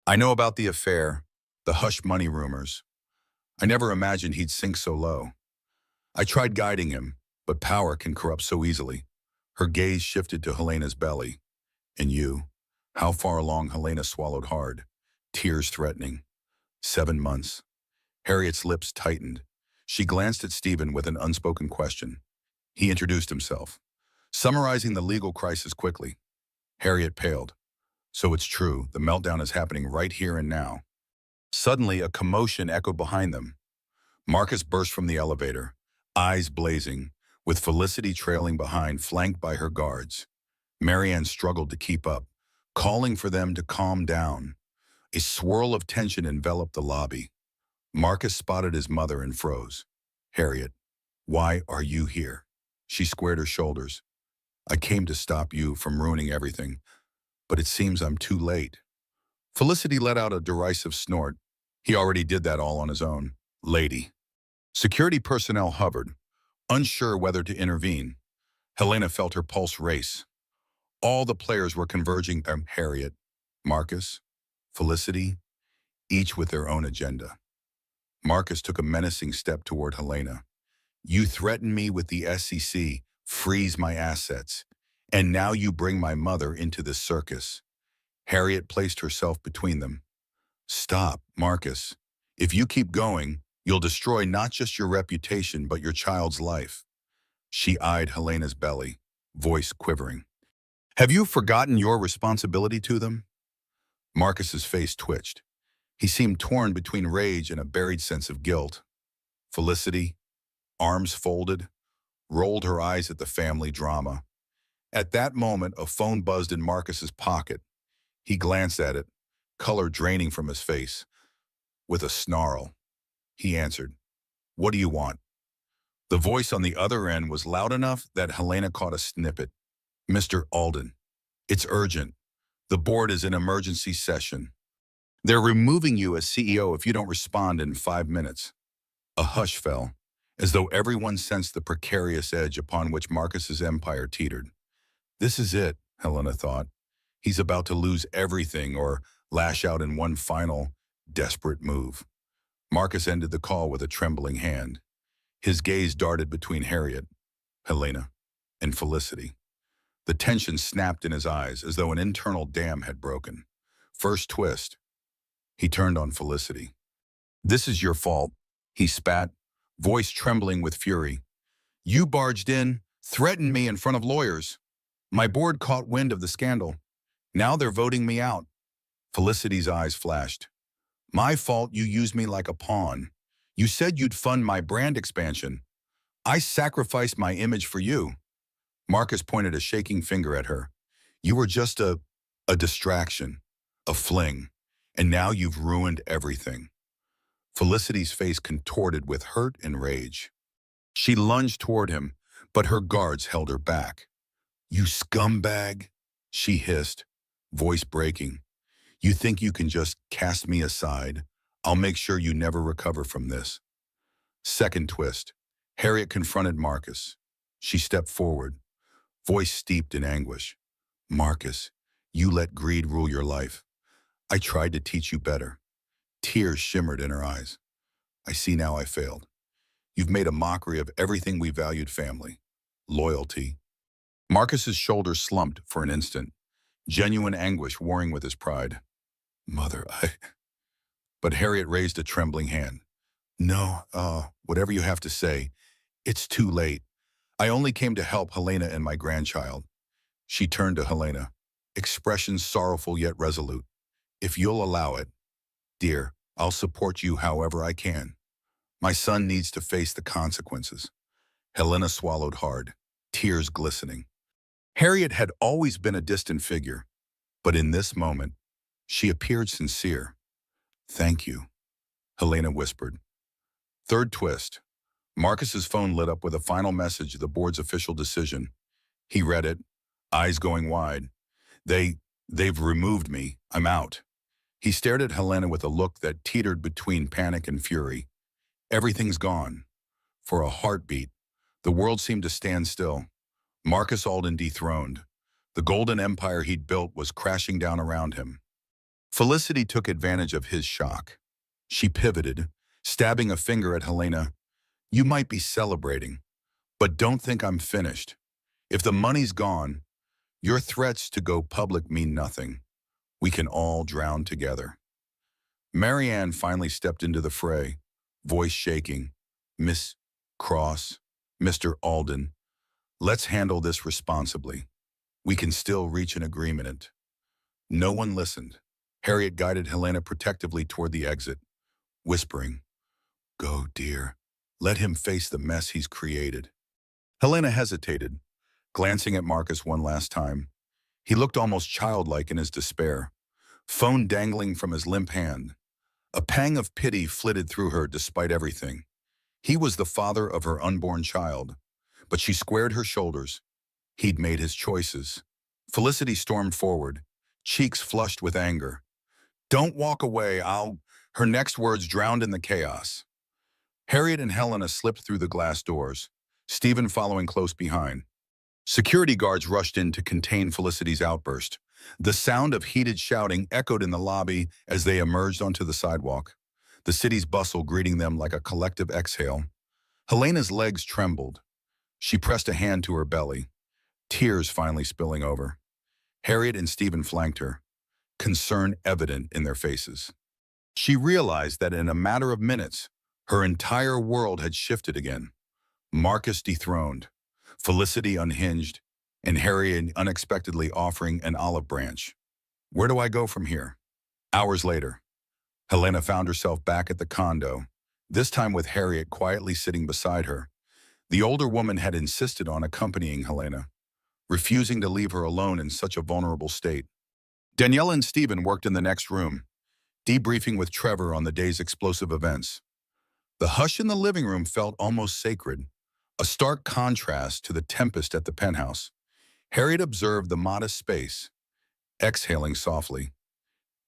I know about the affair, the hush money rumors. I never imagined he'd sink so low. I tried guiding him, but power can corrupt so easily. Her gaze shifted to Helena's belly. And you? How far along? Helena swallowed hard, tears threatening. 7 months. Harriet's lips tightened. She glanced at Stephen with an unspoken question. He introduced himself, summarizing the legal crisis quickly. Harriet paled. So it's true, the meltdown is happening right here and now. Suddenly, a commotion echoed behind them. Marcus burst from the elevator, eyes blazing, with Felicity trailing behind, flanked by her guards. Marianne struggled to keep up, calling for them to calm down. A swirl of tension enveloped the lobby. Marcus spotted his mother and froze. Harriet, why are you here? She squared her shoulders. I came to stop you from ruining everything, but it seems I'm too late. Felicity let out a derisive snort. He already did that all on his own. Lady. Security personnel hovered, unsure whether to intervene. Helena felt her pulse race. All the players were converging on Harriet, Marcus, Felicity, each with their own agenda. Marcus took a menacing step toward Helena. You threatened me with the SEC, freeze my assets, and now you bring my mother into this circus. Harriet placed herself between them. Stop, Marcus. If you keep going, you'll destroy not just your reputation, but your child's life. She eyed Helena's belly, voice quivering. Have you forgotten your responsibility to them? Marcus's face twitched. He seemed torn between rage and a buried sense of guilt. Felicity, arms folded, rolled her eyes at the family drama. At that moment, a phone buzzed in Marcus's pocket. He glanced at it, color draining from his face. With a snarl, he answered, What do you want? The voice on the other end was loud enough that Helena caught a snippet. Mr. Alden, it's urgent. The board is in emergency session. They're removing you as CEO if you don't respond in 5 minutes. A hush fell, as though everyone sensed the precarious edge upon which Marcus's empire teetered. This is it, Helena thought. He's about to lose everything or lash out in one final, desperate move. Marcus ended the call with a trembling hand. His gaze darted between Harriet, Helena, and Felicity. The tension snapped in his eyes as though an internal dam had broken. First twist. He turned on Felicity. This is your fault, he spat, voice trembling with fury. You barged in, threatened me in front of lawyers. My board caught wind of the scandal. Now they're voting me out. Felicity's eyes flashed. My fault you used me like a pawn. You said you'd fund my brand expansion. I sacrificed my image for you. Marcus pointed a shaking finger at her. You were just a distraction, a fling, and now you've ruined everything. Felicity's face contorted with hurt and rage. She lunged toward him, but her guards held her back. You scumbag, she hissed, voice breaking. You think you can just cast me aside? I'll make sure you never recover from this. Second twist. Harriet confronted Marcus. She stepped forward, voice steeped in anguish. Marcus, you let greed rule your life. I tried to teach you better. Tears shimmered in her eyes. I see now I failed. You've made a mockery of everything we valued: family, loyalty. Marcus's shoulders slumped for an instant, genuine anguish warring with his pride. Mother, But Harriet raised a trembling hand. No, whatever you have to say, it's too late. I only came to help Helena and my grandchild. She turned to Helena, expression sorrowful yet resolute. If you'll allow it, dear, I'll support you however I can. My son needs to face the consequences. Helena swallowed hard, tears glistening. Harriet had always been a distant figure, but in this moment, she appeared sincere. Thank you, Helena whispered. Third twist. Marcus's phone lit up with a final message, the board's official decision. He read it, eyes going wide. They've removed me. I'm out. He stared at Helena with a look that teetered between panic and fury. Everything's gone. For a heartbeat, the world seemed to stand still. Marcus Alden dethroned. The golden empire he'd built was crashing down around him. Felicity took advantage of his shock. She pivoted, stabbing a finger at Helena. You might be celebrating, but don't think I'm finished. If the money's gone, your threats to go public mean nothing. We can all drown together. Marianne finally stepped into the fray, voice shaking. Miss Cross, Mr. Alden, let's handle this responsibly. We can still reach an agreement. No one listened. Harriet guided Helena protectively toward the exit, whispering, Go, dear. Let him face the mess he's created. Helena hesitated, glancing at Marcus one last time. He looked almost childlike in his despair, phone dangling from his limp hand. A pang of pity flitted through her despite everything. He was the father of her unborn child, but she squared her shoulders. He'd made his choices. Felicity stormed forward, cheeks flushed with anger. Don't walk away, Her next words drowned in the chaos. Harriet and Helena slipped through the glass doors, Stephen following close behind. Security guards rushed in to contain Felicity's outburst. The sound of heated shouting echoed in the lobby as they emerged onto the sidewalk, the city's bustle greeting them like a collective exhale. Helena's legs trembled. She pressed a hand to her belly, tears finally spilling over. Harriet and Stephen flanked her, concern evident in their faces. She realized that in a matter of minutes, her entire world had shifted again. Marcus dethroned, Felicity unhinged, and Harriet unexpectedly offering an olive branch. Where do I go from here? Hours later, Helena found herself back at the condo, this time with Harriet quietly sitting beside her. The older woman had insisted on accompanying Helena, refusing to leave her alone in such a vulnerable state. Danielle and Stephen worked in the next room, debriefing with Trevor on the day's explosive events. The hush in the living room felt almost sacred, a stark contrast to the tempest at the penthouse. Harriet observed the modest space, exhaling softly.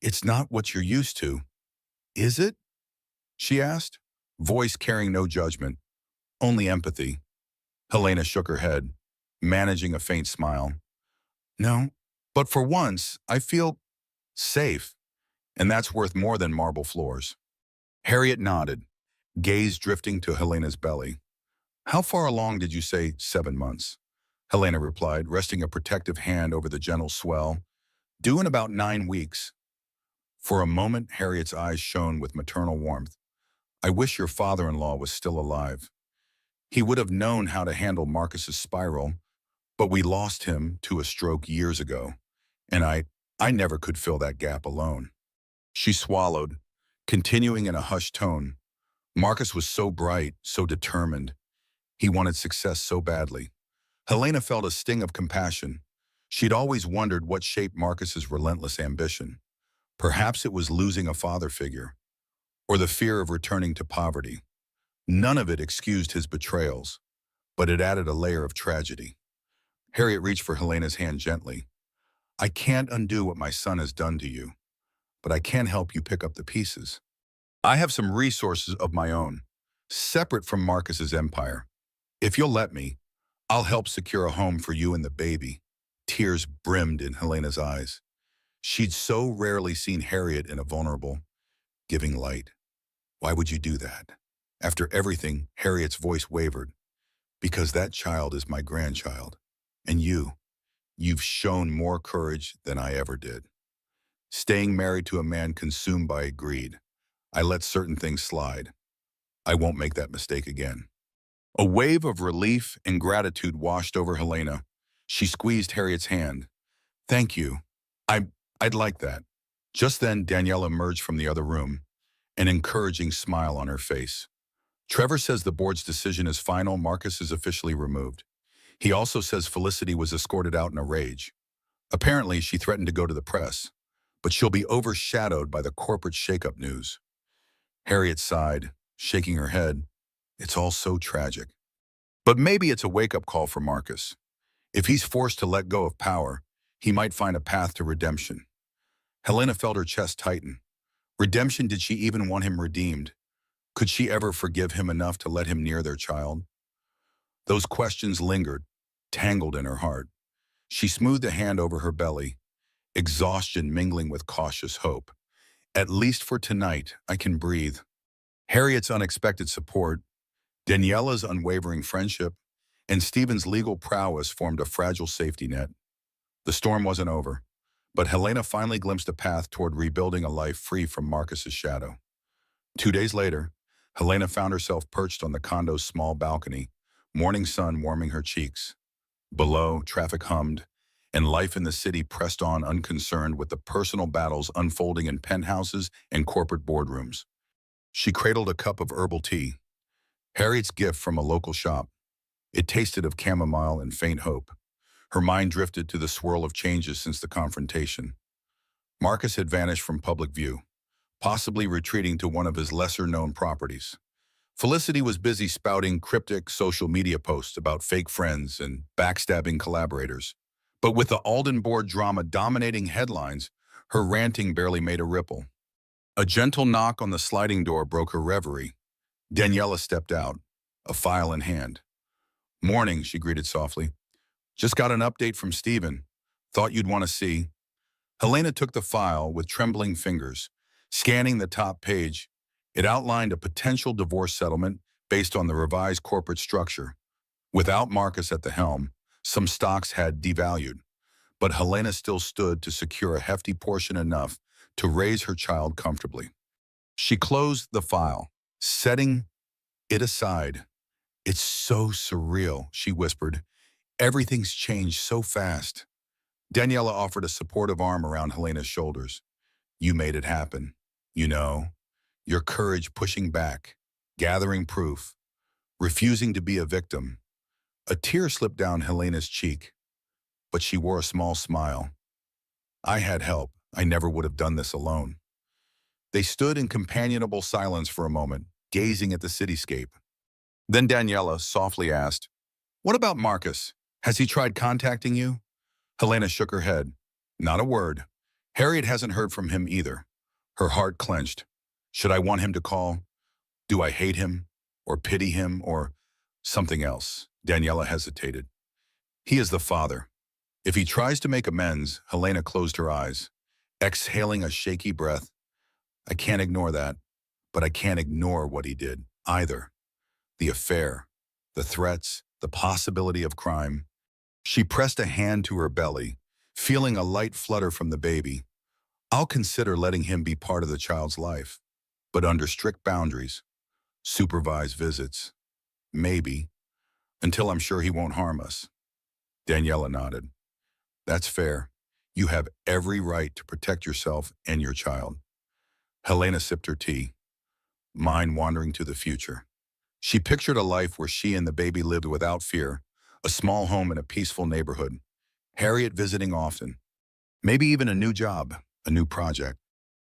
It's not what you're used to, is it? She asked, voice carrying no judgment, only empathy. Helena shook her head, managing a faint smile. No, but for once, I feel safe, and that's worth more than marble floors. Harriet nodded, gaze drifting to Helena's belly. How far along did you say 7 months? Helena replied, resting a protective hand over the gentle swell. Due in about 9 weeks. For a moment, Harriet's eyes shone with maternal warmth. I wish your father-in-law was still alive. He would have known how to handle Marcus's spiral, But we lost him to a stroke years ago, and I never could fill that gap alone. She swallowed, continuing in a hushed tone. Marcus was so bright, so determined. He wanted success so badly. Helena felt a sting of compassion. She'd always wondered what shaped Marcus's relentless ambition. Perhaps it was losing a father figure, or the fear of returning to poverty. None of it excused his betrayals, but it added a layer of tragedy. Harriet reached for Helena's hand gently. I can't undo what my son has done to you, but I can help you pick up the pieces. I have some resources of my own, separate from Marcus's empire. If you'll let me, I'll help secure a home for you and the baby. Tears brimmed in Helena's eyes. She'd so rarely seen Harriet in a vulnerable, giving light. Why would you do that? After everything, Harriet's voice wavered. Because that child is my grandchild. And you've shown more courage than I ever did. Staying married to a man consumed by greed. I let certain things slide. I won't make that mistake again. A wave of relief and gratitude washed over Helena. She squeezed Harriet's hand. Thank you. I'd like that. Just then, Danielle emerged from the other room, an encouraging smile on her face. Trevor says the board's decision is final. Marcus is officially removed. He also says Felicity was escorted out in a rage. Apparently, she threatened to go to the press, but she'll be overshadowed by the corporate shakeup news. Harriet sighed, shaking her head. It's all so tragic. But maybe it's a wake-up call for Marcus. If he's forced to let go of power, he might find a path to redemption. Helena felt her chest tighten. Redemption? Did she even want him redeemed? Could she ever forgive him enough to let him near their child? Those questions lingered, tangled in her heart. She smoothed a hand over her belly, exhaustion mingling with cautious hope. At least for tonight, I can breathe. Harriet's unexpected support, Daniela's unwavering friendship, and Stephen's legal prowess formed a fragile safety net. The storm wasn't over, but Helena finally glimpsed a path toward rebuilding a life free from Marcus's shadow. 2 days later, Helena found herself perched on the condo's small balcony, morning sun warming her cheeks. Below, traffic hummed, and life in the city pressed on unconcerned with the personal battles unfolding in penthouses and corporate boardrooms. She cradled a cup of herbal tea, Harriet's gift from a local shop. It tasted of chamomile and faint hope. Her mind drifted to the swirl of changes since the confrontation. Marcus had vanished from public view, possibly retreating to one of his lesser-known properties. Felicity was busy spouting cryptic social media posts about fake friends and backstabbing collaborators. But with the Alden board drama dominating headlines, her ranting barely made a ripple. A gentle knock on the sliding door broke her reverie. Daniela stepped out, a file in hand. Morning, she greeted softly. Just got an update from Stephen. Thought you'd want to see. Helena took the file with trembling fingers, scanning the top page. It outlined a potential divorce settlement based on the revised corporate structure. Without Marcus at the helm, some stocks had devalued, but Helena still stood to secure a hefty portion enough to raise her child comfortably. She closed the file, setting it aside. It's so surreal, she whispered. Everything's changed so fast. Daniela offered a supportive arm around Helena's shoulders. You made it happen. You know, your courage pushing back, gathering proof, refusing to be a victim. A tear slipped down Helena's cheek, but she wore a small smile. I had help. I never would have done this alone. They stood in companionable silence for a moment, gazing at the cityscape. Then Daniela softly asked, What about Marcus? Has he tried contacting you? Helena shook her head. Not a word. Harriet hasn't heard from him either. Her heart clenched. Should I want him to call? Do I hate him? Or pity him? Or something else? Daniela hesitated. He is the father. If he tries to make amends, Helena closed her eyes, exhaling a shaky breath. I can't ignore that, but I can't ignore what he did either. The affair, the threats, the possibility of crime. She pressed a hand to her belly, feeling a light flutter from the baby. I'll consider letting him be part of the child's life, but under strict boundaries. Supervised visits. Maybe. Until I'm sure he won't harm us. Daniela nodded. That's fair. You have every right to protect yourself and your child. Helena sipped her tea, mind wandering to the future. She pictured a life where she and the baby lived without fear, a small home in a peaceful neighborhood, Harriet visiting often, maybe even a new job, a new project.